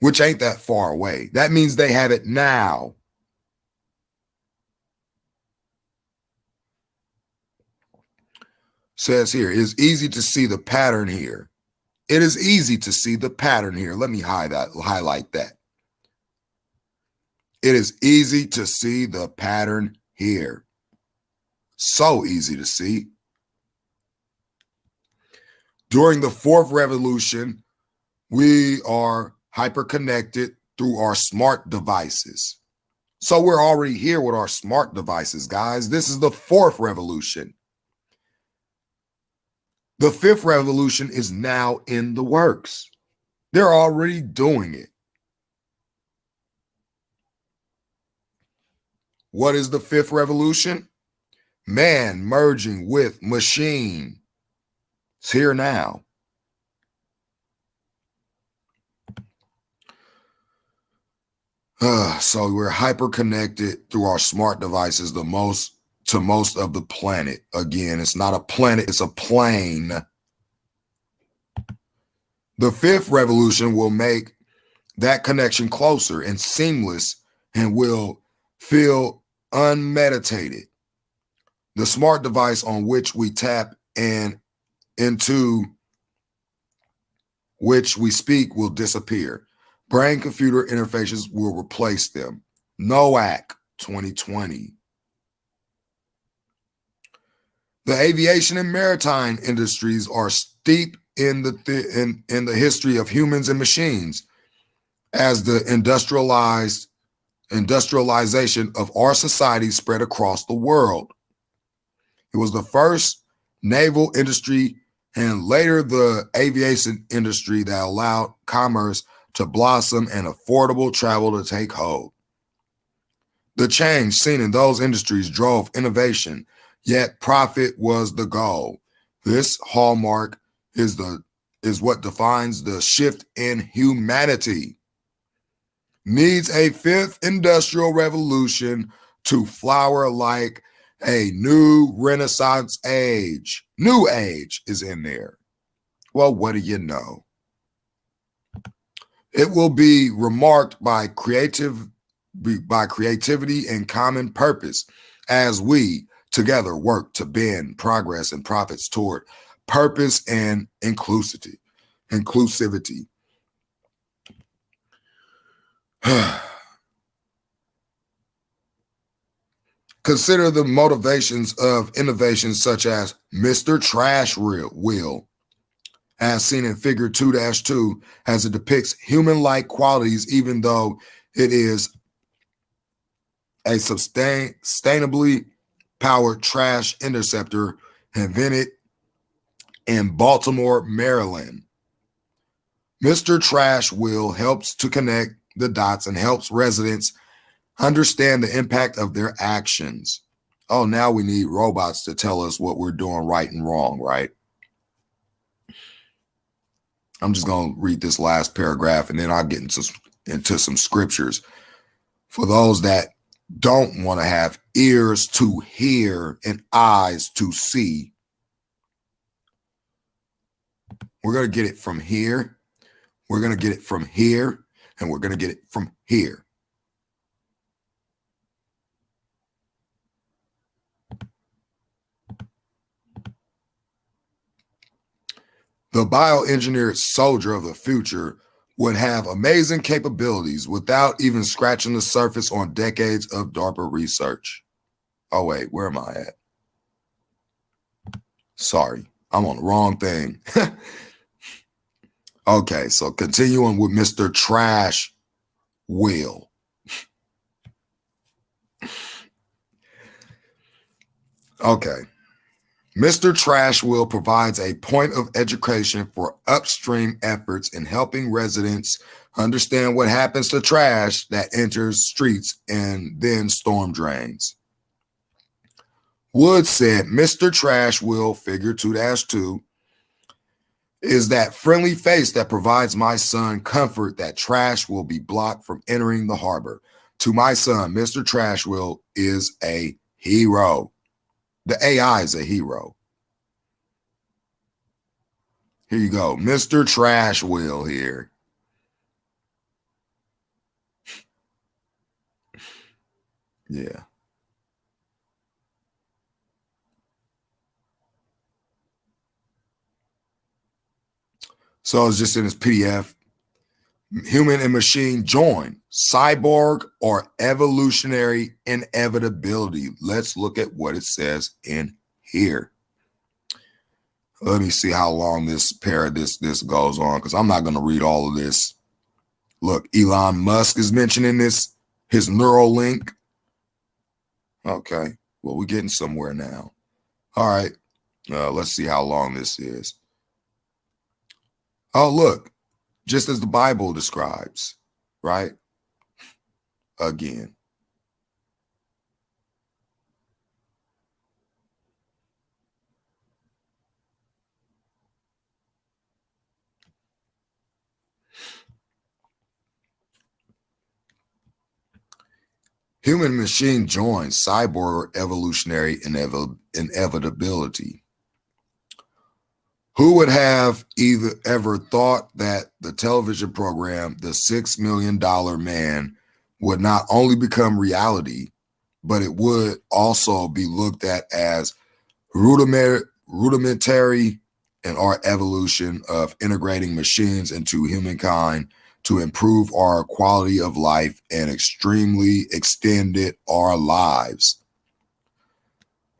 which ain't that far away. That means they have it now. Says here, it is easy to see the pattern here. It is easy to see the pattern here. Let me highlight that. It is easy to see the pattern here. So easy to see. During the fourth revolution, We are hyper-connected through our smart devices. So we're already here with our smart devices, guys. This is the fourth revolution. The fifth revolution is now in the works. They're already doing it. What is the fifth revolution? Man merging with machine. It's here now. So we're hyper connected through our smart devices to most of the planet. Again, it's not a planet, it's a plane. The fifth revolution will make that connection closer and seamless and will feel unmeditated. The smart device on which we tap and into which we speak will disappear. Brain-computer interfaces will replace them. NOAC 2020. The aviation and maritime industries are steep in the history of humans and machines, as the industrialization of our society spread across the world. It was the first naval industry and later the aviation industry that allowed commerce to blossom and affordable travel to take hold. The change seen in those industries drove innovation, yet profit was the goal. This hallmark is what defines the shift in humanity. Needs a fifth industrial revolution to flower like a new Renaissance age. New age is in there. Well, what do you know? It will be remarked by creativity and common purpose as we together work to bend progress and profits toward purpose and inclusivity. Consider the motivations of innovations such as Mr. Trash Wheel, as seen in Figure 2-2, as it depicts human-like qualities, even though it is a sustainably powered trash interceptor invented in Baltimore, Maryland. Mr. Trash Wheel helps to connect the dots and helps residents understand the impact of their actions. Oh, now we need robots to tell us what we're doing right and wrong, right? I'm just going to read this last paragraph and then I'll get into some scriptures. For those that don't want to have ears to hear and eyes to see, we're going to get it from here. We're going to get it from here. And we're going to get it from here. The bioengineered soldier of the future would have amazing capabilities without even scratching the surface on decades of DARPA research. Oh, wait, where am I at? Sorry, I'm on the wrong thing. Okay, so continuing with Mr. Trash Wheel. Okay. Mr. Trash Wheel provides a point of education for upstream efforts in helping residents understand what happens to trash that enters streets and then storm drains. Wood said, Mr. Trash Wheel, Figure 2-2, is that friendly face that provides my son comfort that trash will be blocked from entering the harbor. To my son, Mr. Trash Wheel is a hero. The AI is a hero. Here you go. Mr. Trash Wheel here. Yeah. So it's just in this PDF. Human and machine join. Cyborg or evolutionary inevitability. Let's look at what it says in here. Let me see how long this goes on, because I'm not going to read all of this. Look, Elon Musk is mentioning this, his Neuralink. Okay, well, we're getting somewhere now. All right, let's see how long this is. Oh, look, just as the Bible describes, right? Again. Human machine joins cyborg evolutionary inevitability. Who would have ever thought that the television program, The $6 Million Man, would not only become reality, but it would also be looked at as rudimentary in our evolution of integrating machines into humankind to improve our quality of life and extremely extended our lives.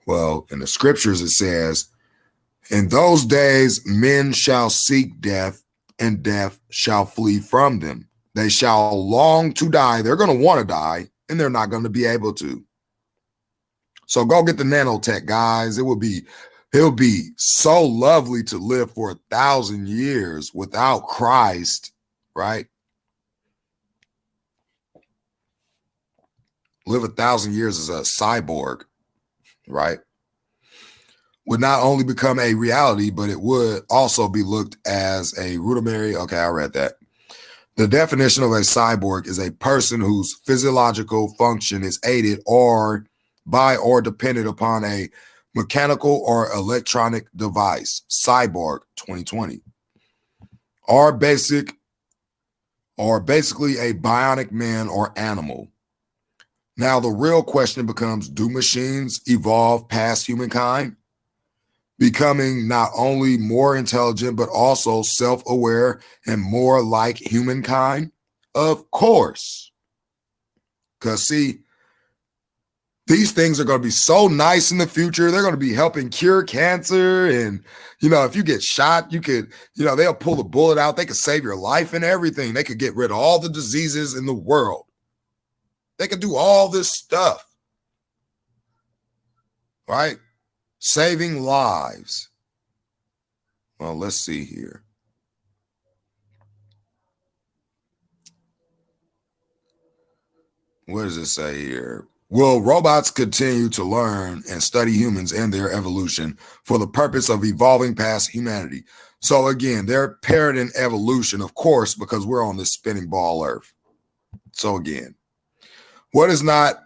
Well, in the scriptures it says, in those days men shall seek death, and death shall flee from them. They shall long to die. They're going to want to die, and they're not going to be able to. So go get the nanotech, guys. It'll be so lovely to live for 1,000 years without Christ, right? Live 1,000 years as a cyborg, right? Would not only become a reality, but it would also be looked as a rudimentary. Okay, I read that. The definition of a cyborg is a person whose physiological function is aided by or dependent upon a mechanical or electronic device. Cyborg 2020. Or basically a bionic man or animal. Now, the real question becomes, do machines evolve past humankind, becoming not only more intelligent, but also self-aware and more like humankind? Of course. Because, see, these things are going to be so nice in the future. They're going to be helping cure cancer. And, if you get shot, you could, they'll pull the bullet out. They could save your life and everything. They could get rid of all the diseases in the world. They could do all this stuff, right? Saving lives. Well, let's see here. What does it say here? Will robots continue to learn and study humans and their evolution for the purpose of evolving past humanity? So again, they're parroting evolution, of course, because we're on this spinning ball Earth. So again, what is not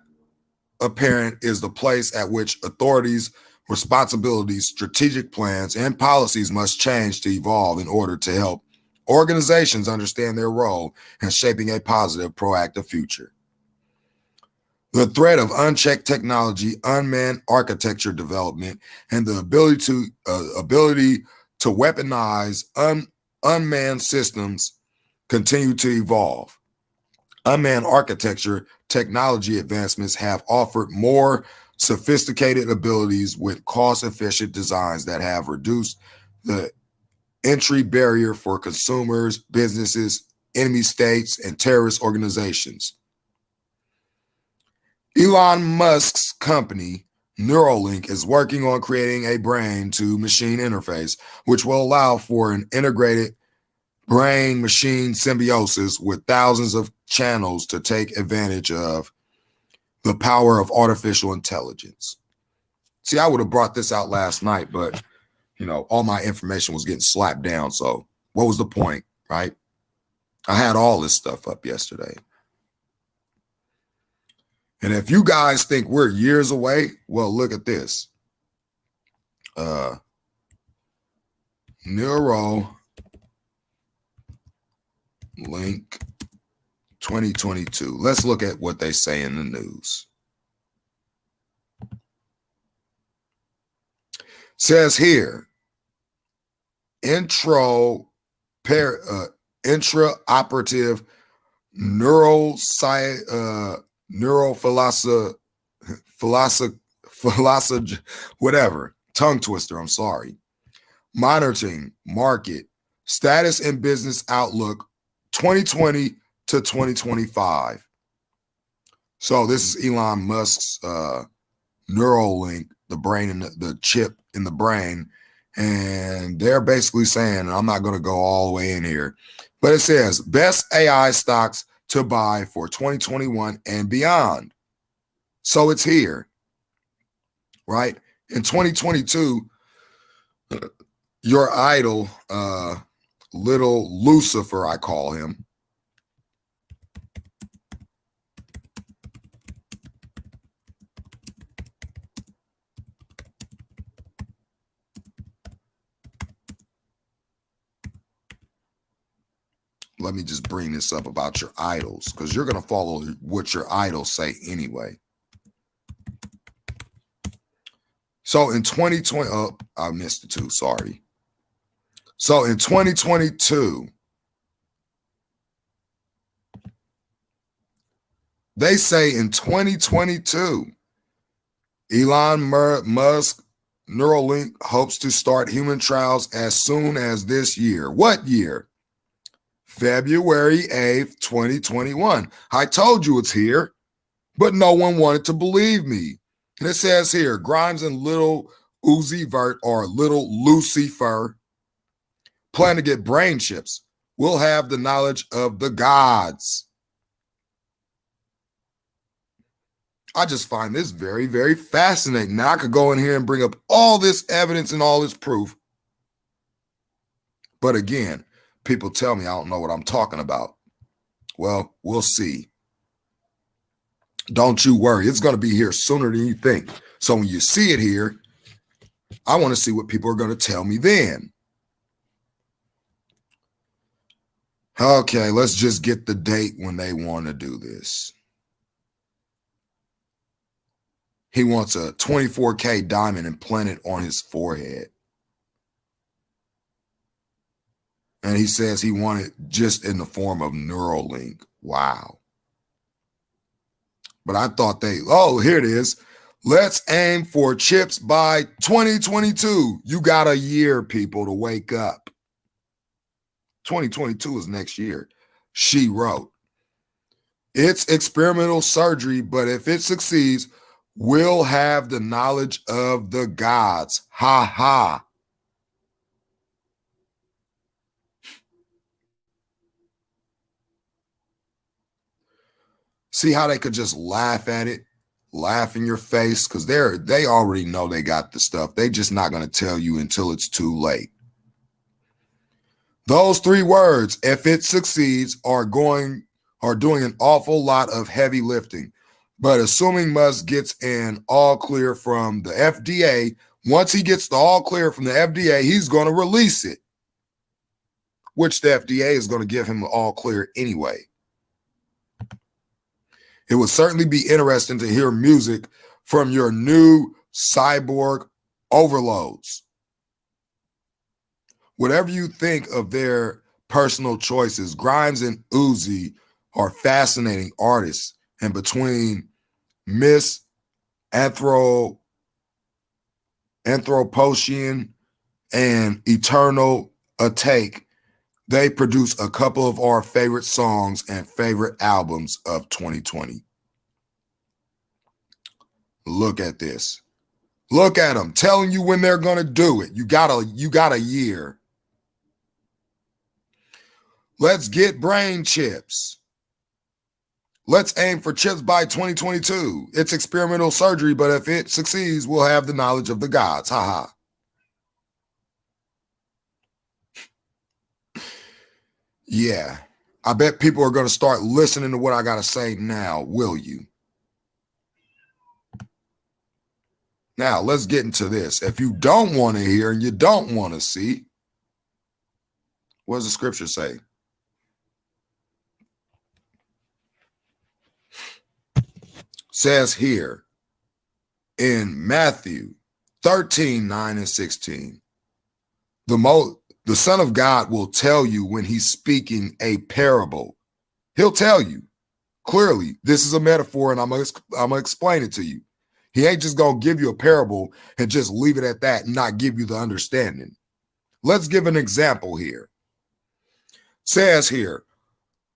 apparent is the place at which authorities, responsibilities, strategic plans, and policies must change to evolve in order to help organizations understand their role in shaping a positive, proactive future. The threat of unchecked technology, unmanned architecture development, and the ability to weaponize unmanned systems continue to evolve. Unmanned architecture technology advancements have offered more sophisticated abilities with cost-efficient designs that have reduced the entry barrier for consumers, businesses, enemy states, and terrorist organizations. Elon Musk's company, Neuralink, is working on creating a brain-to-machine interface, which will allow for an integrated brain-machine symbiosis with thousands of channels to take advantage of the power of artificial intelligence. See, I would have brought this out last night, but, all my information was getting slapped down. So what was the point, right? I had all this stuff up yesterday. And if you guys think we're years away, well, look at this. Neuralink 2022. Let's look at what they say in the news. Says here, intraoperative whatever, tongue twister, I'm sorry. monitoring market status and business outlook 2020 to 2025. So this is Elon Musk's Neuralink, the brain and the chip in the brain. And they're basically saying, and I'm not going to go all the way in here, but it says best AI stocks to buy for 2021 and beyond. So it's here, right? In 2022, your idol, little Lucifer, I call him, let me just bring this up about your idols, because you're going to follow what your idols say anyway. So in 2020, oh, I missed it too, sorry. So in 2022, they say in 2022, Elon Musk Neuralink hopes to start human trials as soon as this year. What year? February 8th, 2021. I told you it's here, but no one wanted to believe me. And it says here, Grimes and little Uzi Vert, or little Lucifer, plan to get brain chips. We'll have the knowledge of the gods. I just find this very, very fascinating. Now I could go in here and bring up all this evidence and all this proof. But again, people tell me I don't know what I'm talking about. Well, we'll see. Don't you worry. It's going to be here sooner than you think. So when you see it here, I want to see what people are going to tell me then. Okay, let's just get the date when they want to do this. He wants a 24K diamond implanted on his forehead. And he says he wanted just in the form of Neuralink. Wow. But I thought here it is. Let's aim for chips by 2022. You got a year, people, to wake up. 2022 is next year. She wrote, it's experimental surgery, but if it succeeds, we'll have the knowledge of the gods. Ha ha. See how they could just laugh at it, laugh in your face, because they already know they got the stuff. They just not going to tell you until it's too late. Those three words, if it succeeds, are doing an awful lot of heavy lifting. But assuming Musk gets an all clear from the FDA, once he gets the all clear from the FDA, he's going to release it, which the FDA is going to give him the all clear anyway. It would certainly be interesting to hear music from your new cyborg overloads. Whatever you think of their personal choices, Grimes and Uzi are fascinating artists, and between Miss Anthropocene and Eternal Atake, they produce a couple of our favorite songs and favorite albums of 2020. Look at this. Look at them telling you when they're going to do it. You got a year. Let's get brain chips. Let's aim for chips by 2022. It's experimental surgery, but if it succeeds, we'll have the knowledge of the gods. Ha ha. Yeah, I bet people are going to start listening to what I got to say now. Will you? Now, let's get into this. If you don't want to hear and you don't want to see, what does the scripture say? Says here in Matthew 13:9-16, the Son of God will tell you when he's speaking a parable. He'll tell you clearly, this is a metaphor, and I'm gonna explain it to you. He ain't just gonna give you a parable and just leave it at that and not give you the understanding. Let's give an example here. Says here,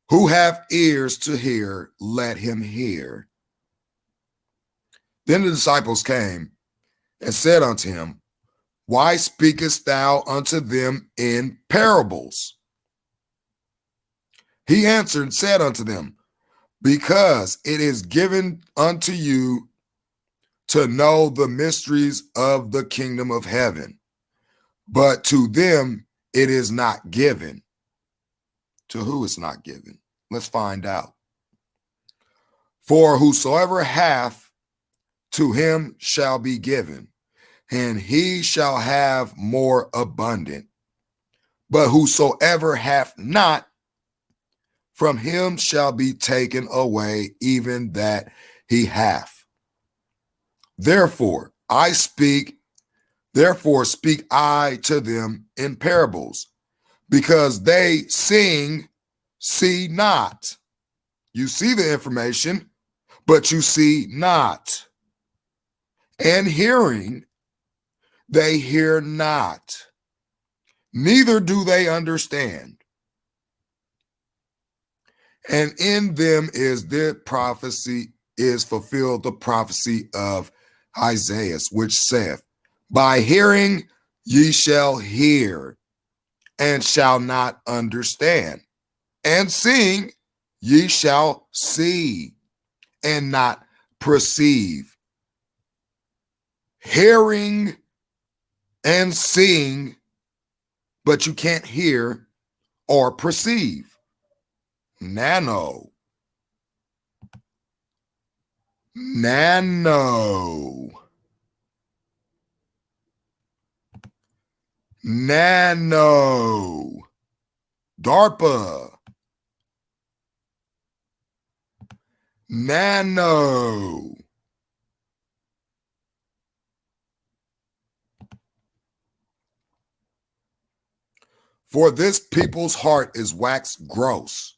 who have ears to hear, let him hear. Then the disciples came and said unto him, why speakest thou unto them in parables? He answered and said unto them, because it is given unto you to know the mysteries of the kingdom of heaven, but to them it is not given. To who is not given? Let's find out. For whosoever hath, to him shall be given, and he shall have more abundant. But whosoever hath not, from him shall be taken away even that he hath. Therefore speak I to them in parables, because they seeing, see not. You see the information, but you see not. And hearing, they hear not, neither do they understand. And in them is fulfilled the prophecy of Isaiah, which saith, by hearing ye shall hear, and shall not understand. And seeing ye shall see, and not perceive. Hearing and seeing, but you can't hear or perceive. Nano. DARPA. Nano. For this people's heart is waxed gross,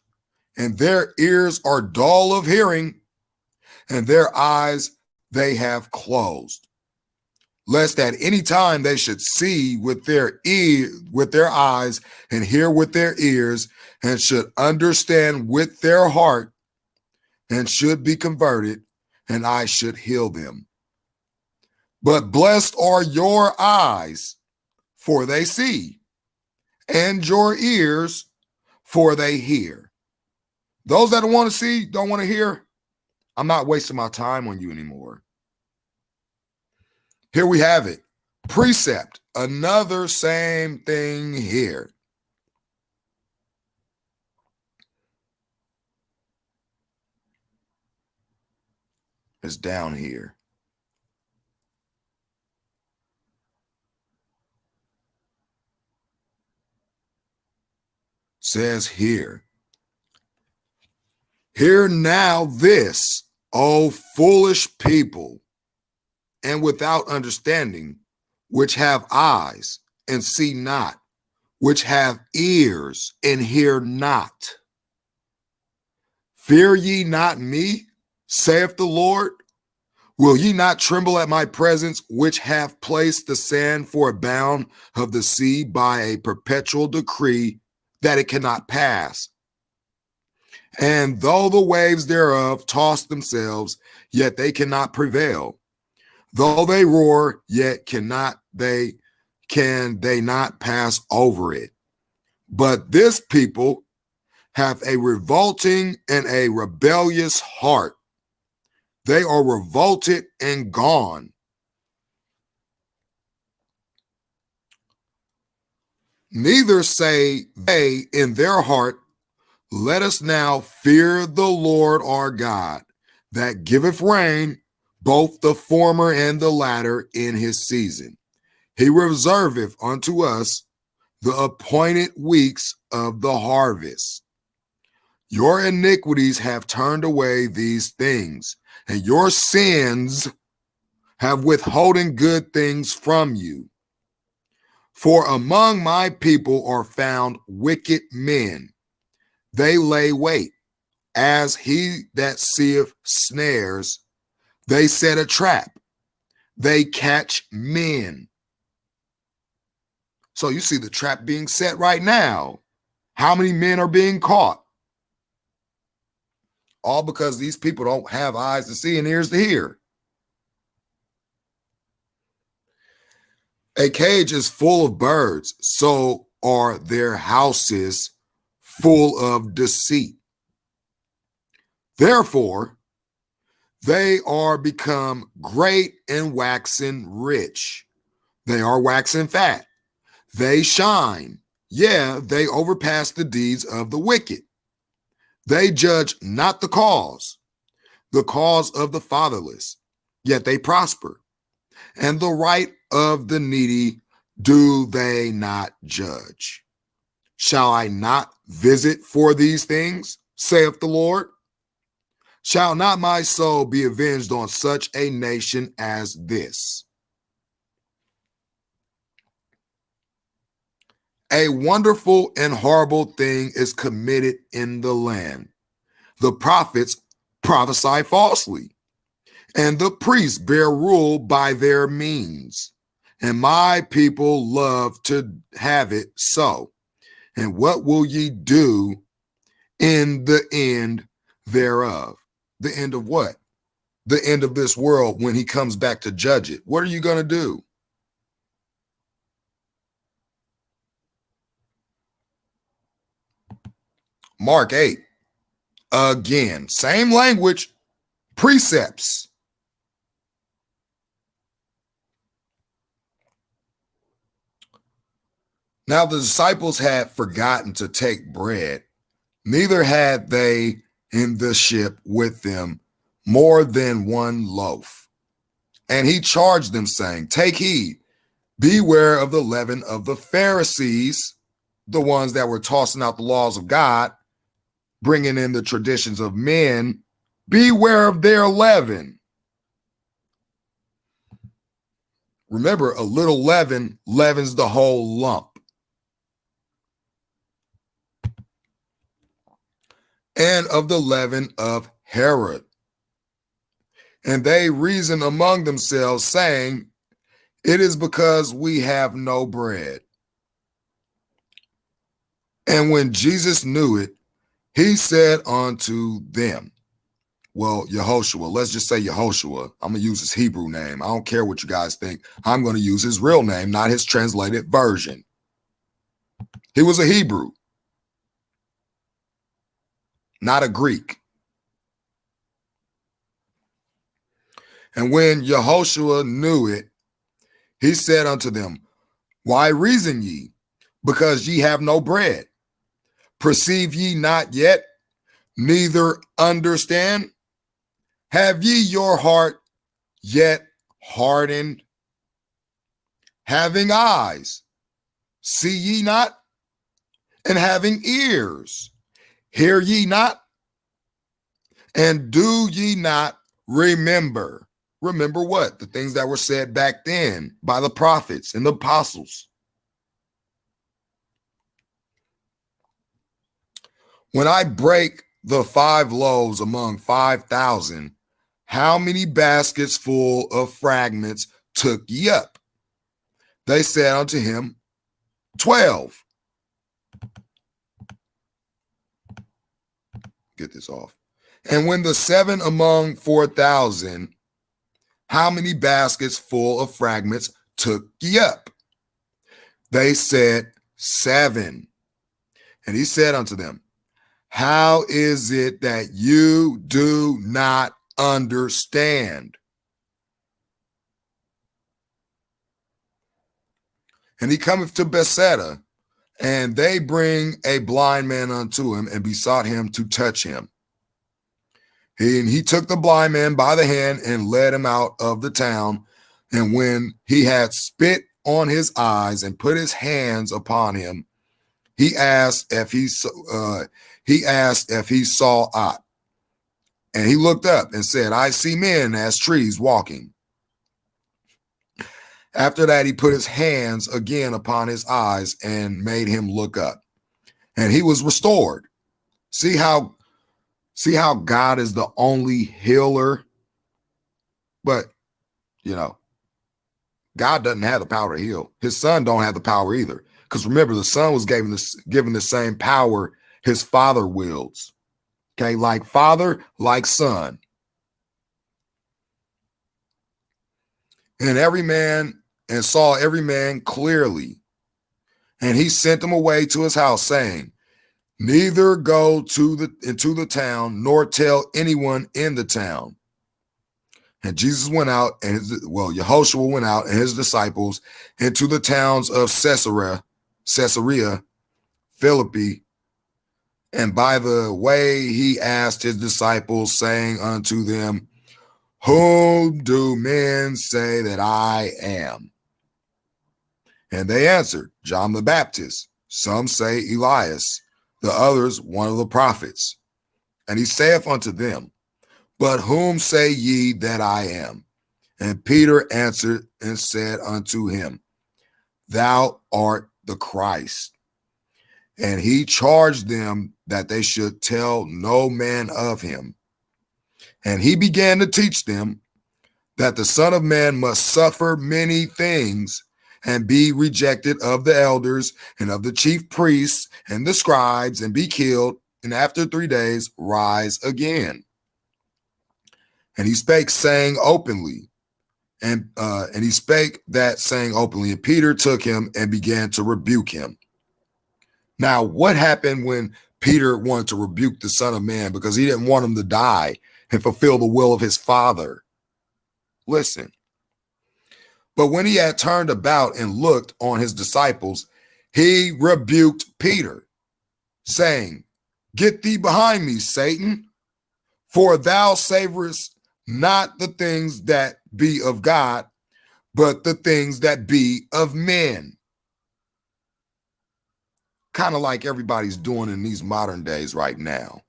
and their ears are dull of hearing, and their eyes they have closed, lest at any time they should see with their eyes, and hear with their ears, and should understand with their heart, and should be converted, and I should heal them. But blessed are your eyes, for they see, and your ears, for they hear. Those that don't want to see, don't want to hear, I'm not wasting my time on you anymore. Here we have it. Precept, another same thing here. It's down here. Says here, hear now this, O foolish people, and without understanding, which have eyes and see not, which have ears and hear not. Fear ye not me, saith the Lord? Will ye not tremble at my presence, which have placed the sand for a bound of the sea by a perpetual decree, that it cannot pass? And though the waves thereof toss themselves, yet they cannot prevail. Though they roar, yet can they not pass over it. But this people have a revolting and a rebellious heart. They are revolted and gone. Neither say they in their heart, let us now fear the Lord our God, that giveth rain, both the former and the latter, in his season. He reserveth unto us the appointed weeks of the harvest. Your iniquities have turned away these things, and your sins have withholden good things from you. For among my people are found wicked men. They lay wait, as he that seeth snares. They set a trap. They catch men. So you see the trap being set right now. How many men are being caught? All because these people don't have eyes to see and ears to hear. A cage is full of birds, so are their houses full of deceit. Therefore, they are become great and waxen rich. They are waxen fat. They shine. Yeah, they overpass the deeds of the wicked. They judge not the cause of the fatherless, yet they prosper. And the right of the needy do they not judge. Shall I not visit for these things, saith the Lord? Shall not my soul be avenged on such a nation as this? A wonderful and horrible thing is committed in the land. The prophets prophesy falsely, and the priests bear rule by their means. And my people love to have it so. And what will ye do in the end thereof? The end of what? The end of this world when he comes back to judge it. What are you going to do? Mark 8. Again, same language, precepts. Now the disciples had forgotten to take bread, neither had they in the ship with them more than one loaf. And he charged them, saying, take heed, beware of the leaven of the Pharisees, the ones that were tossing out the laws of God, bringing in the traditions of men. Beware of their leaven. Remember, a little leaven leavens the whole lump. And of the leaven of Herod. And they reasoned among themselves, saying, it is because we have no bread. And when Jesus knew it, he said unto them, well, Yehoshua, let's just say Yehoshua. I'm going to use his Hebrew name. I don't care what you guys think. I'm going to use his real name, not his translated version. He was a Hebrew, not a Greek. And when Yehoshua knew it, he said unto them, why reason ye? Because ye have no bread. Perceive ye not yet, neither understand? Have ye your heart yet hardened? Having eyes, see ye not? And having ears, hear ye not? And do ye not remember? Remember what? The things that were said back then by the prophets and the apostles. When I break the 5 loaves among 5,000, how many baskets full of fragments took ye up? They said unto him, 12. Get this off. And when the 7 among 4,000, how many baskets full of fragments took ye up? They said, 7. And he said unto them, how is it that you do not understand? And he cometh to Bethsaida, and they bring a blind man unto him, and besought him to touch him. And he took the blind man by the hand and led him out of the town. And when he had spit on his eyes and put his hands upon him, he asked if he saw aught. And he looked up and said, I see men as trees walking. After that, he put his hands again upon his eyes and made him look up. And he was restored. See how God is the only healer? But, God doesn't have the power to heal. His son don't have the power either. Because remember, the son was given the same power his father wields. Okay, like father, like son. And saw every man clearly. And he sent them away to his house, saying, neither go into the town, nor tell anyone in the town. And Jesus went out, and Yehoshua went out and his disciples into the towns of Caesarea Philippi. And by the way, he asked his disciples, saying unto them, whom do men say that I am? And they answered, John the Baptist. Some say Elias, the others one of the prophets. And he saith unto them, but whom say ye that I am? And Peter answered and said unto him, thou art the Christ. And he charged them that they should tell no man of him. And he began to teach them that the Son of Man must suffer many things and be rejected of the elders and of the chief priests and the scribes, and be killed, and after 3 days rise again. And he spake saying openly, and he spake that saying openly, and Peter took him and began to rebuke him. Now, what happened when Peter wanted to rebuke the Son of Man? Because he didn't want him to die and fulfill the will of his Father. Listen. But when he had turned about and looked on his disciples, he rebuked Peter, saying, get thee behind me, Satan, for thou savorest not the things that be of God, but the things that be of men. Kind of like everybody's doing in these modern days right now.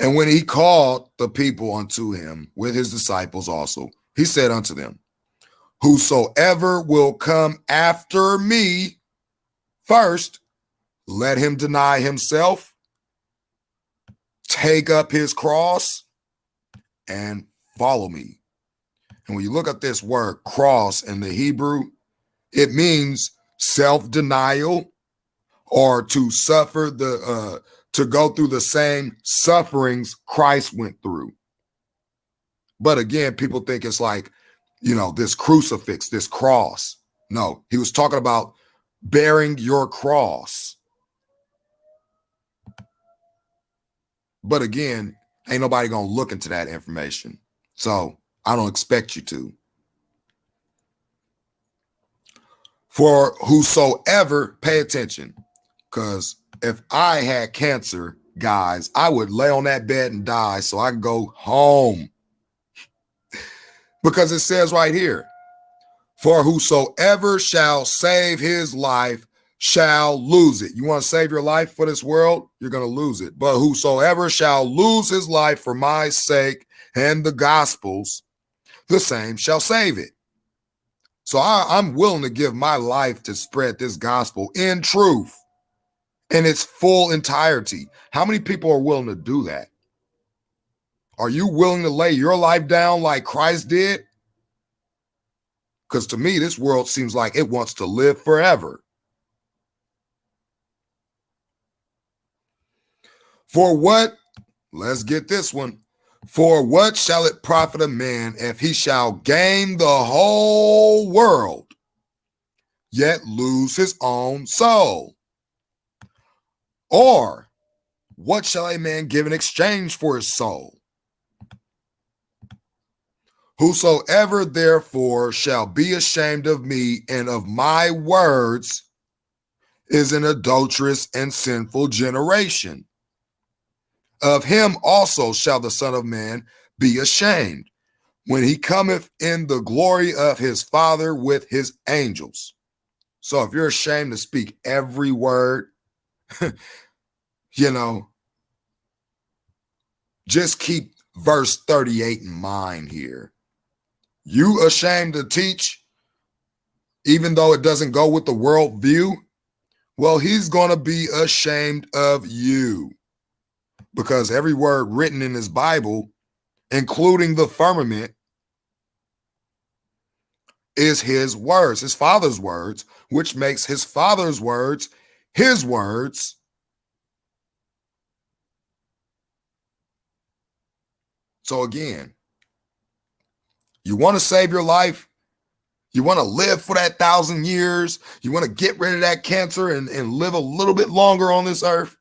And when he called the people unto him with his disciples also, he said unto them, whosoever will come after me first, let him deny himself, take up his cross, and follow me. And when you look at this word cross in the Hebrew, it means self-denial, or to suffer to go through the same sufferings Christ went through. But again, people think it's like, this crucifix, this cross. No, he was talking about bearing your cross. But again, ain't nobody going to look into that information. So I don't expect you to. For whosoever, pay attention, because if I had cancer, guys, I would lay on that bed and die so I can go home. Because it says right here, for whosoever shall save his life shall lose it. You want to save your life for this world? You're going to lose it. But whosoever shall lose his life for my sake and the gospel's, the same shall save it. So I'm willing to give my life to spread this gospel in truth, in its full entirety. How many people are willing to do that? Are you willing to lay your life down like Christ did? Because to me, this world seems like it wants to live forever. For what, let's get this one. For what shall it profit a man if he shall gain the whole world, yet lose his own soul? Or what shall a man give in exchange for his soul? Whosoever therefore shall be ashamed of me and of my words is an adulterous and sinful generation. Of him also shall the Son of Man be ashamed when he cometh in the glory of his Father with his angels. So if you're ashamed to speak every word, just keep verse 38 in mind here. You ashamed to teach, even though it doesn't go with the world view? Well, he's going to be ashamed of you. Because every word written in his Bible, including the firmament, is his words, his father's words, which makes his father's words his words. So again, you want to save your life? You want to live for that 1,000 years? You want to get rid of that cancer and live a little bit longer on this earth?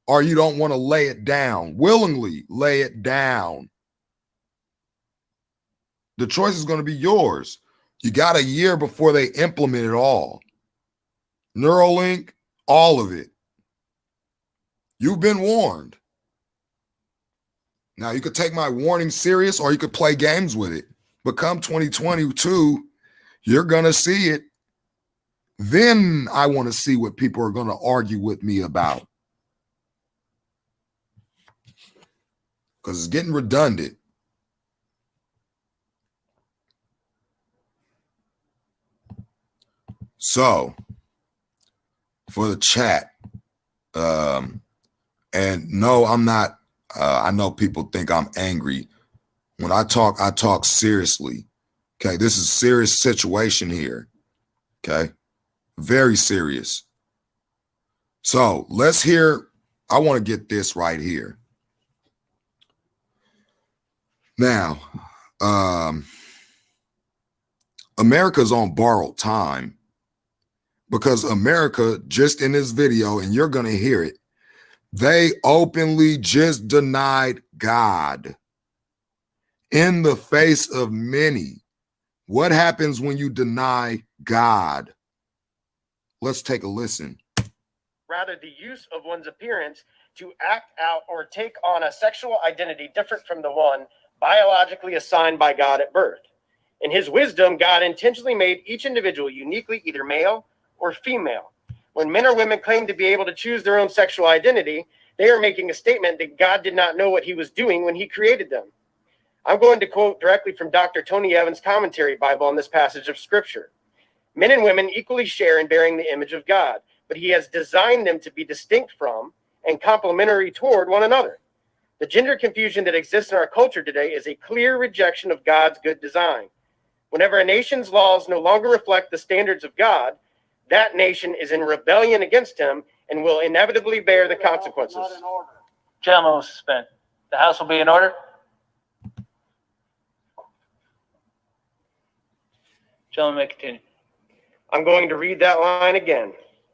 Or you don't want to lay it down, willingly lay it down? The choice is going to be yours. You got a year before they implement it all. Neuralink, all of it. You've been warned. Now, you could take my warning serious or you could play games with it. But come 2022, you're going to see it. Then I want to see what people are going to argue with me about. Because it's getting redundant. So, for the chat, and no, I'm not, I know people think I'm angry. When I talk seriously. Okay, this is a serious situation here. Okay, very serious. So let's hear, I want to get this right here. Now, America's on borrowed time because America, just in this video, and you're going to hear it, they openly just denied God in the face of many. What happens when you deny God? Let's take a listen. Rather, the use of one's appearance to act out or take on a sexual identity different from the one biologically assigned by God at birth. In his wisdom, God intentionally made each individual uniquely either male or female. When men or women claim to be able to choose their own sexual identity, they are making a statement that God did not know what he was doing when he created them. I'm going to quote directly from Dr. Tony Evans' commentary Bible on this passage of scripture. Men and women equally share in bearing the image of God, but he has designed them to be distinct from and complementary toward one another. The gender confusion that exists in our culture today is a clear rejection of God's good design. Whenever a nation's laws no longer reflect the standards of God, that nation is in rebellion against him and will inevitably bear the consequences. Gentlemen will suspend. The House will be in order. Gentlemen may continue. I'm going to read that line again.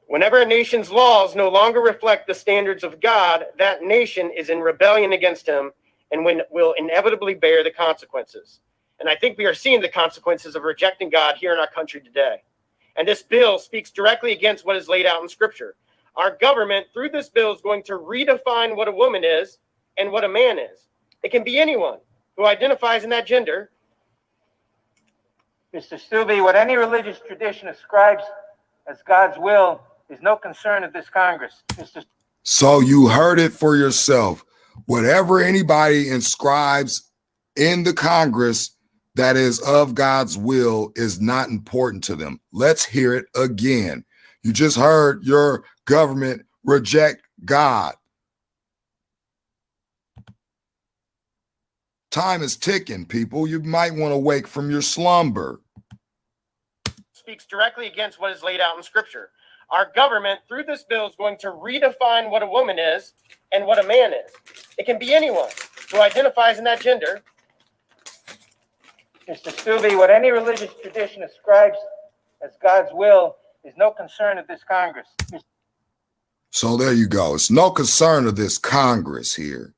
Whenever a nation's laws no longer reflect the standards of God, that nation is in rebellion against him and will inevitably bear the consequences. And I think we are seeing the consequences of rejecting God here in our country today. And this bill speaks directly against what is laid out in Scripture. Our government, through this bill, is going to redefine what a woman is and what a man is. It can be anyone who identifies in that gender. Mr. Stubbe, what any religious tradition ascribes as God's will is no concern of this Congress. So you heard it for yourself. Whatever anybody inscribes in the Congress that is of God's will is not important to them. Let's hear it again. You just heard your government reject God. Time is ticking, people. You might want to wake from your slumber. Speaks directly against what is laid out in Scripture. Our government, through this bill, is going to redefine what a woman is and what a man is. It can be anyone who identifies in that gender. Mr. Stubbe, what any religious tradition ascribes as God's will is no concern of this Congress. So there you go. It's no concern of this Congress here.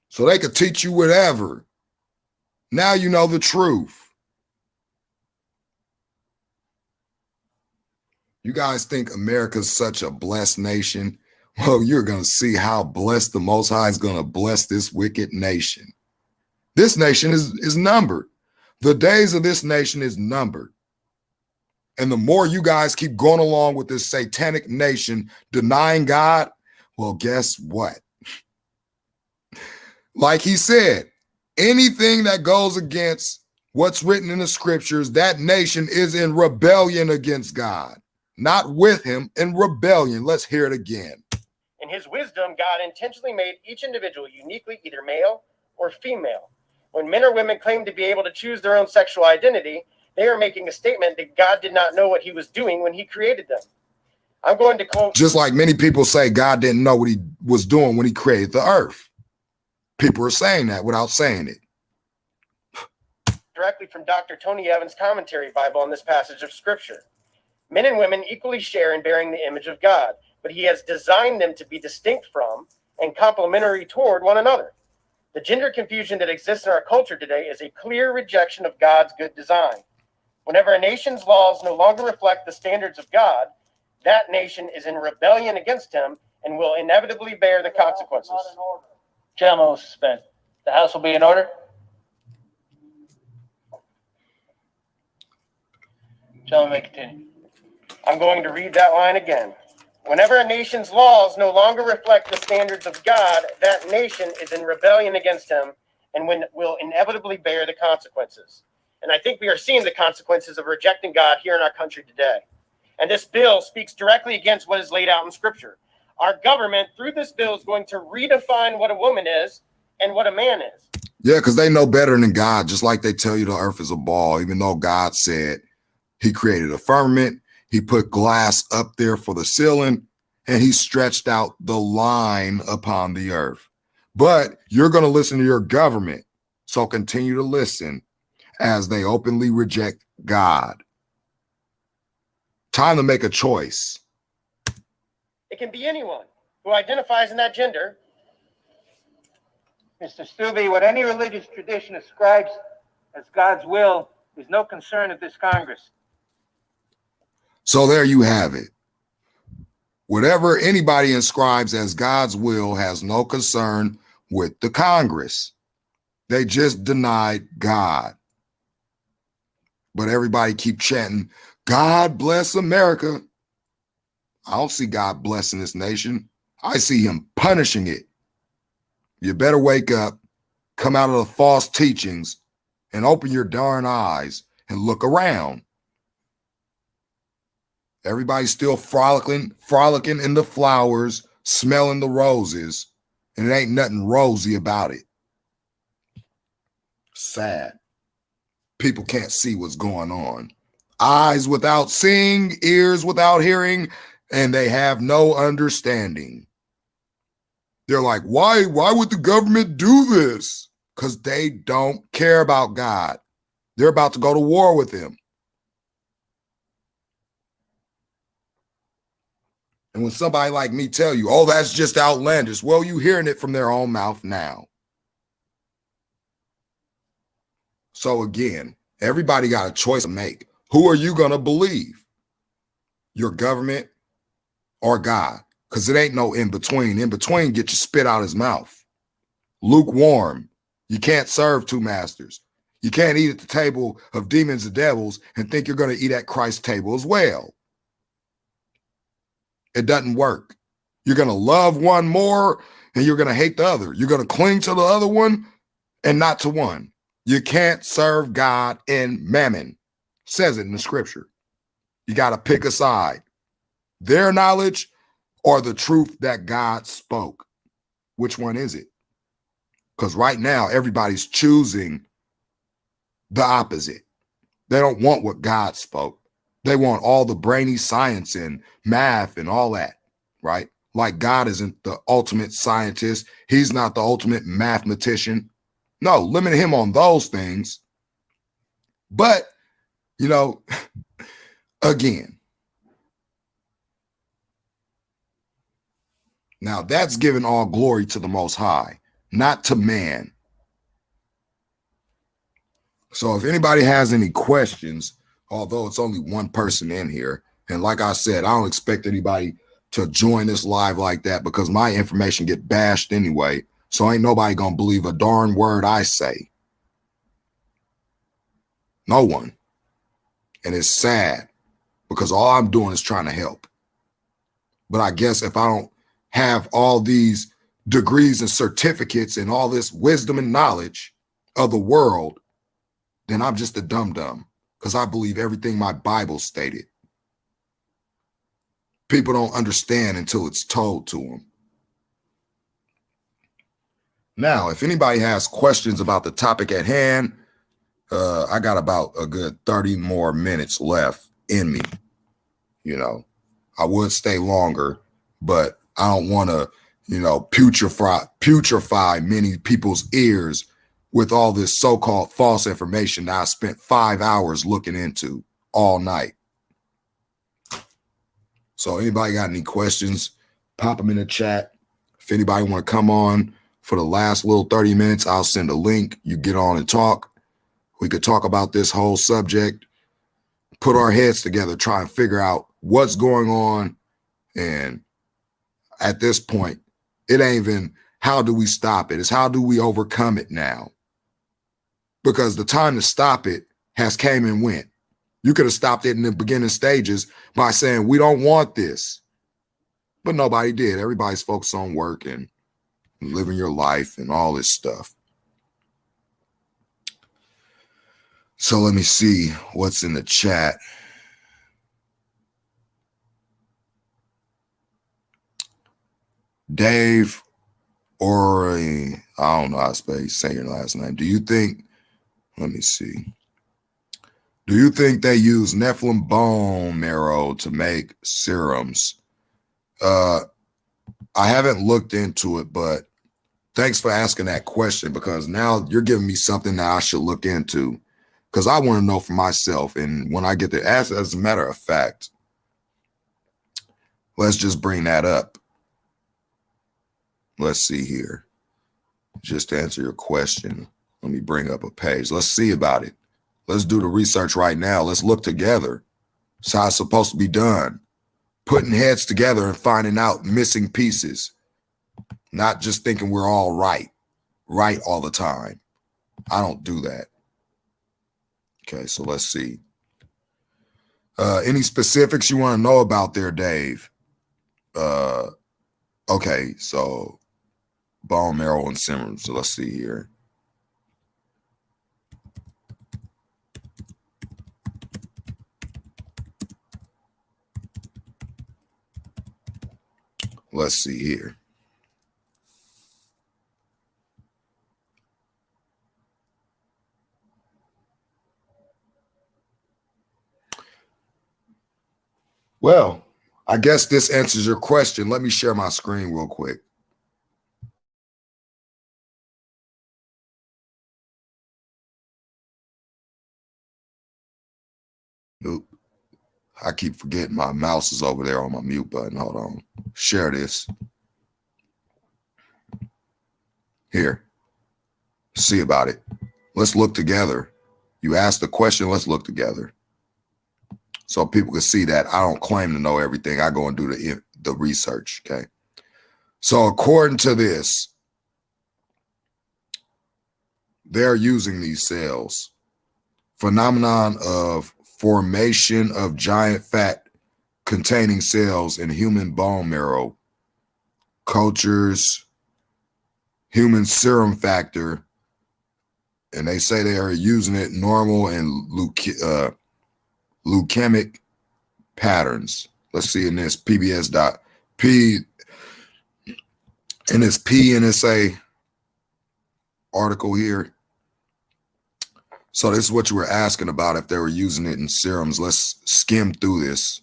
So they could teach you whatever. Now you know the truth. You guys think America's such a blessed nation? Well, you're going to see how blessed the Most High is going to bless this wicked nation. This nation is numbered. The days of this nation is numbered. And the more you guys keep going along with this satanic nation denying God, well, guess what? Like he said, anything that goes against what's written in the scriptures, that nation is in rebellion against God. Not with him, in rebellion. Let's hear it again. In his wisdom, God intentionally made each individual uniquely either male or female. When men or women claim to be able to choose their own sexual identity, they are making a statement that God did not know what he was doing when he created them. I'm going to quote. Just like many people say God didn't know what he was doing when he created the earth. People are saying that without saying it. Directly from Dr. Tony Evans' commentary Bible on this passage of scripture. Men and women equally share in bearing the image of God, but he has designed them to be distinct from and complementary toward one another. The gender confusion that exists in our culture today is a clear rejection of God's good design. Whenever a nation's laws no longer reflect the standards of God, that nation is in rebellion against him and will inevitably bear the consequences. Gentlemen will suspend. The House will be in order. Gentlemen may continue. I'm going to read that line again. Whenever a nation's laws no longer reflect the standards of God, that nation is in rebellion against him and will inevitably bear the consequences. And I think we are seeing the consequences of rejecting God here in our country today. And this bill speaks directly against what is laid out in Scripture. Our government, through this bill, is going to redefine what a woman is and what a man is. Yeah, because they know better than God, just like they tell you the earth is a ball, even though God said he created a firmament, he put glass up there for the ceiling, and he stretched out the line upon the earth. But you're going to listen to your government, so continue to listen as they openly reject God. Time to make a choice. It can be anyone who identifies in that gender. Mr. Stubbe, what any religious tradition ascribes as God's will is no concern of this Congress. So there you have it. Whatever anybody inscribes as God's will has no concern with the Congress. They just denied God. But everybody keep chanting, God bless America. I don't see God blessing this nation. I see him punishing it. You better wake up, come out of the false teachings, and open your darn eyes and look around. Everybody's still frolicking in the flowers, smelling the roses, and it ain't nothing rosy about it. Sad. People can't see what's going on. Eyes without seeing, ears without hearing, and they have no understanding. They're like, why would the government do this? Because they don't care about God. They're about to go to war with him. And when somebody like me tell you, oh, that's just outlandish, well, you're hearing it from their own mouth now. So again, everybody got a choice to make. Who are you going to believe? Your government or God? Because it ain't no in between. In between, get you spit out his mouth. Lukewarm. You can't serve two masters. You can't eat at the table of demons and devils and think you're going to eat at Christ's table as well. It doesn't work. You're going to love one more and you're going to hate the other. You're going to cling to the other one and not to one. You can't serve God and mammon. It says it in the scripture. You got to pick a side. Their knowledge or the truth that God spoke. Which one is it? Because right now, everybody's choosing the opposite. They don't want what God spoke. They want all the brainy science and math and all that, right? Like God isn't the ultimate scientist. He's not the ultimate mathematician. No, limit him on those things. But, you know, again, now that's giving all glory to the Most High, not to man. So if anybody has any questions, although it's only one person in here, and like I said, I don't expect anybody to join this live like that because my information get bashed anyway. So ain't nobody gonna believe a darn word I say. No one. And it's sad because all I'm doing is trying to help. But I guess if I don't have all these degrees and certificates and all this wisdom and knowledge of the world, then I'm just a dum-dum because I believe everything my Bible stated. People don't understand until it's told to them. Now, if anybody has questions about the topic at hand, I got about a good 30 more minutes left in me. You know, I would stay longer, but I don't want to, you know, putrefy many people's ears with all this so-called false information that I spent 5 hours looking into all night. So anybody got any questions, pop them in the chat. If anybody want to come on for the last little 30 minutes, I'll send a link. You get on and talk. We could talk about this whole subject, put our heads together, try and figure out what's going on. And at this point, it ain't even how do we stop it? It's how do we overcome it now? Because the time to stop it has came and went. You could have stopped it in the beginning stages by saying, we don't want this. But nobody did. Everybody's focused on work and living your life and all this stuff. So let me see what's in the chat. Dave, or I don't know how to say your last name. Do you think, let me see. Do you think they use Nephilim bone marrow to make serums? I haven't looked into it, but thanks for asking that question, because now you're giving me something that I should look into, because I want to know for myself. And when I get to ask, as a matter of fact, let's just bring that up. Let's see here. Just to answer your question, let me bring up a page. Let's see about it. Let's do the research right now. Let's look together. That's how it's supposed to be done. Putting heads together and finding out missing pieces. Not just thinking we're all right all the time. I don't do that. Okay, so let's see. Any specifics you want to know about there, Dave? Okay, so bone marrow and serums. So let's see here. Let's see here. Well, I guess this answers your question. Let me share my screen real quick. Oop. I keep forgetting my mouse is over there on my mute button. Hold on. Share this. Here. See about it. Let's look together. You asked the question. Let's look together. So people can see that I don't claim to know everything. I go and do the research. Okay. So according to this, they're using these cells. Phenomenon of formation of giant fat containing cells in human bone marrow, cultures, human serum factor, and they say they are using it normal and leukemic patterns. Let's see in this PBS.P in this PNSA article here. So this is what you were asking about, if they were using it in serums. Let's skim through this.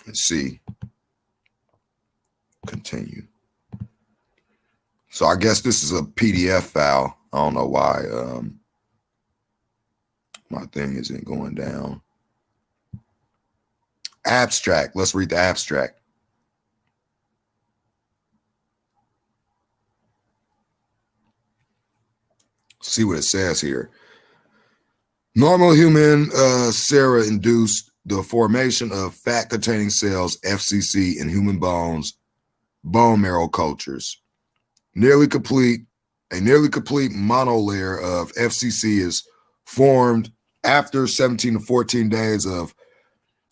Let's see. Continue. So I guess this is a PDF file. I don't know why my thing isn't going down. Abstract. Let's read the abstract. See what it says here. Normal human sera induced the formation of fat-containing cells, FCC, in human bones, bone marrow cultures. A nearly complete monolayer of FCC is formed after 17 to 14 days of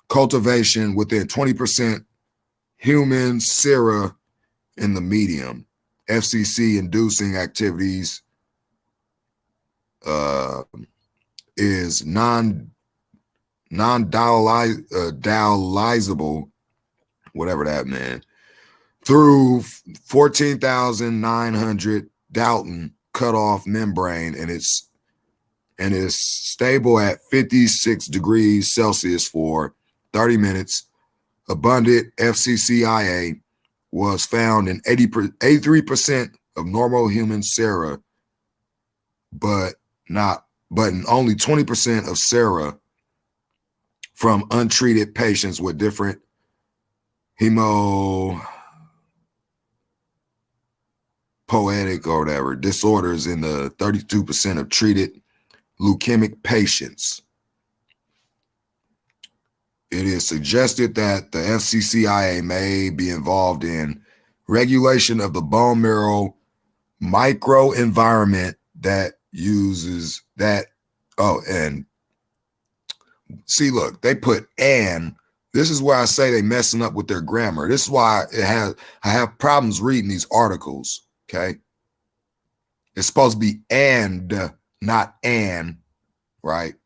cultivation within 20% human sera in the medium. FCC-inducing activities is non-dialyzable, whatever that meant, through 14,900 Dalton cut off membrane, and it's stable at 56 degrees Celsius for 30 minutes. Abundant FCCIA was found in 83% of normal human sera, but in only 20% of sera from untreated patients with different hemopoietic or whatever disorders in the 32% of treated leukemic patients. It is suggested that the FCCIA may be involved in regulation of the bone marrow microenvironment that uses that. Oh, and see, look, they put "and." This is where I say they messing up with their grammar. This is why I have problems reading these articles. Okay, it's supposed to be "and," not "and," right?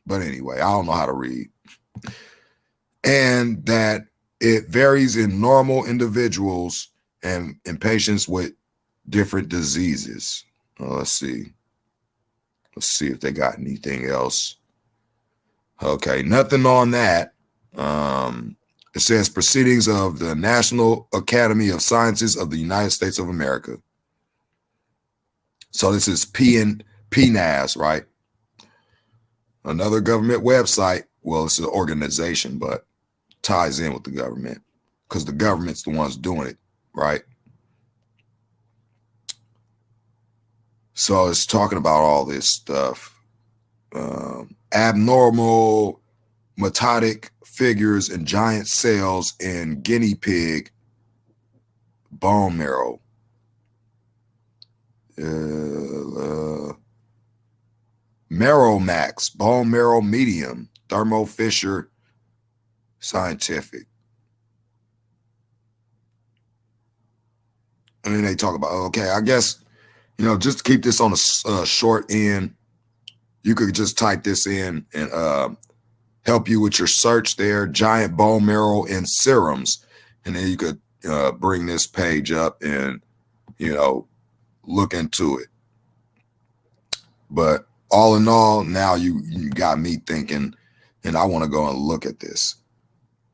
But anyway, I don't know how to read. And that it varies in normal individuals and in patients with different diseases. Let's see. Let's see if they got anything else. Okay, nothing on that. It says Proceedings of the National Academy of Sciences of the United States of America. So this is PNAS, right? Another government website. Well, it's an organization, but ties in with the government because the government's the ones doing it, right? So it's talking about all this stuff. Abnormal mitotic figures and giant cells in guinea pig bone marrow. Marrow Max, bone marrow medium, Thermo Fisher Scientific. And then they talk about, okay, I guess, just to keep this on a short end, you could just type this in and help you with your search there, giant bone marrow and serums. And then you could bring this page up and, look into it. But all in all, now you got me thinking, and I want to go and look at this.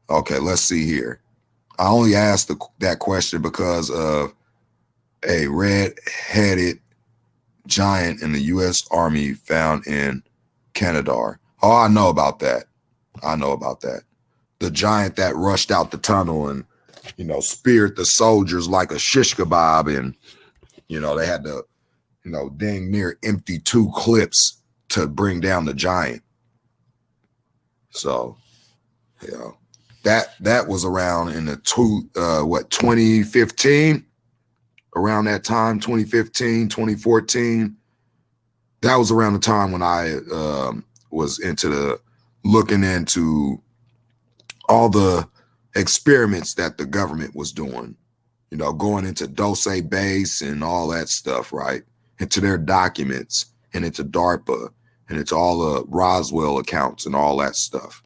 Okay, let's see here. I only asked that question because of a red-headed giant in the U.S. Army found in Canada. Oh, I know about that. The giant that rushed out the tunnel and, speared the soldiers like a shish kebab, and, they had to, dang near empty 2 clips to bring down the giant. So, that was around in the 2015, around that time, 2015, 2014. That was around the time when I was looking into all the experiments that the government was doing, going into Dose Base and all that stuff, right? Into their documents and into DARPA and it's all the Roswell accounts and all that stuff,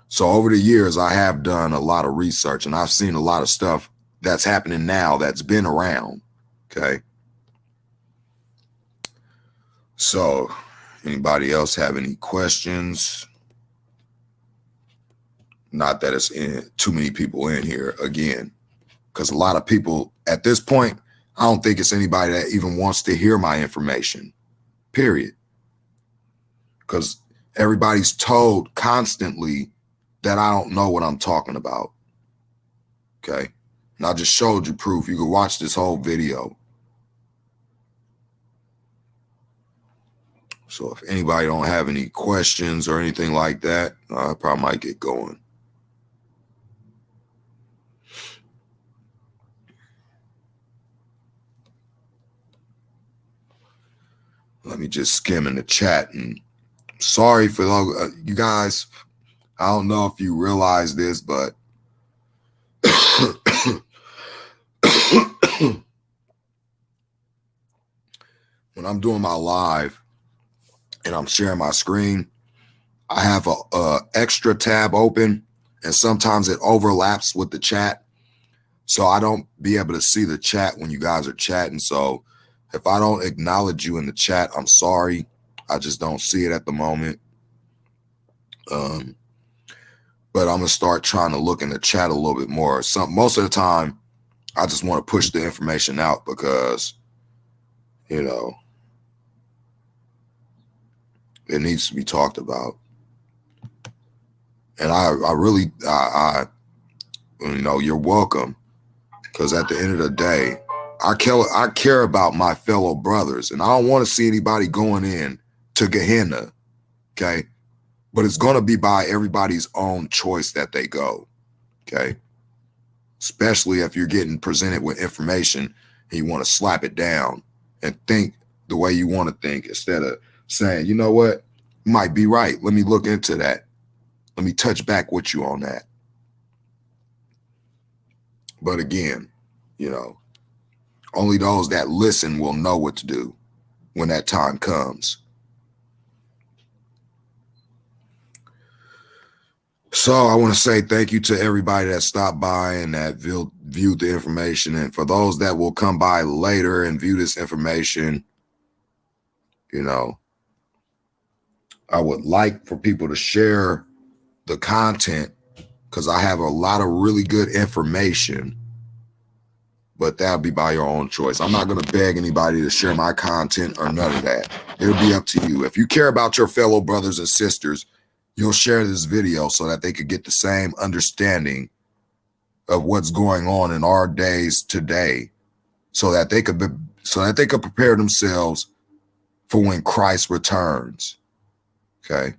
So over the years, I have done a lot of research and I've seen a lot of stuff that's happening now that's been around. Okay. So anybody else have any questions? Not that it's too many people in here again, because a lot of people at this point, I don't think it's anybody that even wants to hear my information, period. Because everybody's told constantly that I don't know what I'm talking about. Okay. And I just showed you proof. You can watch this whole video. So if anybody don't have any questions or anything like that, I probably might get going. Let me just skim in the chat, and sorry for you guys. I don't know if you realize this, but when I'm doing my live and I'm sharing my screen, I have a extra tab open and sometimes it overlaps with the chat. So I don't be able to see the chat when you guys are chatting. So if I don't acknowledge you in the chat, I'm sorry. I just don't see it at the moment. But I'm gonna start trying to look in the chat a little bit more. Most of the time, I just want to push the information out because, you know, it needs to be talked about. And I really, you know, you're welcome. Because at the end of the day, I care about my fellow brothers, and I don't want to see anybody going in to Gehenna, okay? But it's going to be by everybody's own choice that they go, okay? Especially if you're getting presented with information and you want to slap it down and think the way you want to think instead of saying, you know what, you might be right. Let me look into that. Let me touch back with you on that. But again, you know, only those that listen will know what to do when that time comes. So I want to say thank you to everybody that stopped by and that viewed the information. And for those that will come by later and view this information, you know, I would like for people to share the content because I have a lot of really good information. But that'll be by your own choice. I'm not going to beg anybody to share my content or none of that. It'll be up to you. If you care about your fellow brothers and sisters, you'll share this video so that they could get the same understanding of what's going on in our days today, so that they could prepare themselves for when Christ returns. Okay?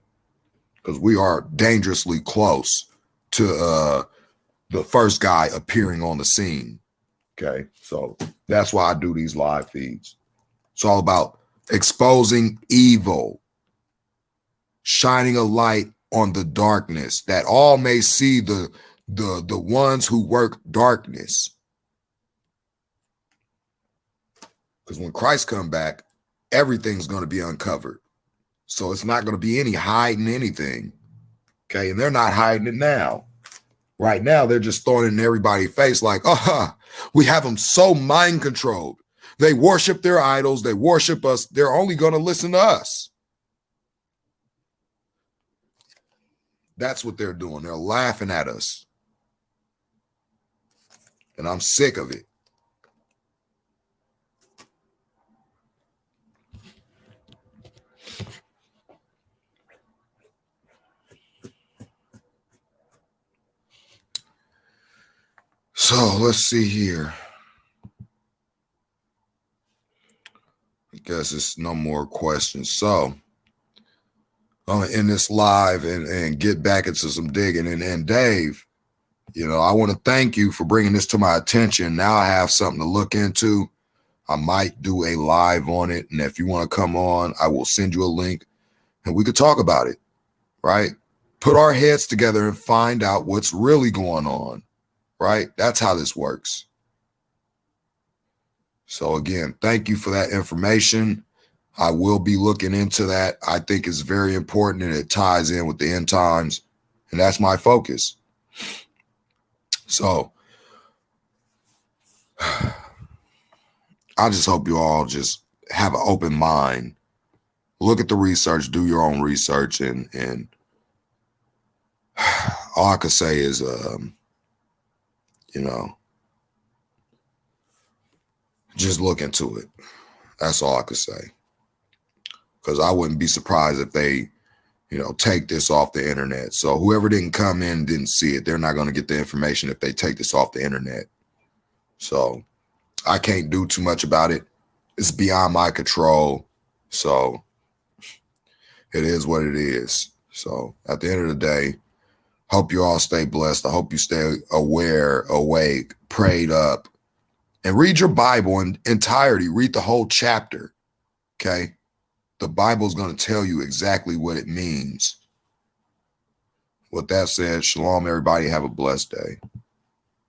Because we are dangerously close to the first guy appearing on the scene. Okay, so that's why I do these live feeds. It's all about exposing evil, shining a light on the darkness, that all may see the ones who work darkness. Because when Christ comes back, everything's going to be uncovered. So it's not going to be any hiding anything. Okay, and they're not hiding it now. Right now, they're just throwing it in everybody's face like, we have them so mind controlled. They worship their idols. They worship us. They're only going to listen to us. That's what they're doing. They're laughing at us. And I'm sick of it. So let's see here. I guess it's no more questions. So I'm going to end this live and get back into some digging. And Dave, you know, I want to thank you for bringing this to my attention. Now I have something to look into. I might do a live on it. And if you want to come on, I will send you a link and we could talk about it, right? Put our heads together and find out what's really going on. Right? That's how this works. So again, thank you for that information. I will be looking into that. I think it's very important and it ties in with the end times. And that's my focus. So I just hope you all just have an open mind. Look at the research, do your own research. And all I could say is, you know, just look into it. That's all I could say. Because I wouldn't be surprised if they, you know, take this off the internet. So whoever didn't come in, didn't see it, they're not going to get the information if they take this off the internet. So I can't do too much about it. It's beyond my control. So it is what it is. So at the end of the day, hope you all stay blessed. I hope you stay aware, awake, prayed up, and read your Bible in entirety. Read the whole chapter, okay? The Bible is going to tell you exactly what it means. With that said, shalom, everybody. Have a blessed day.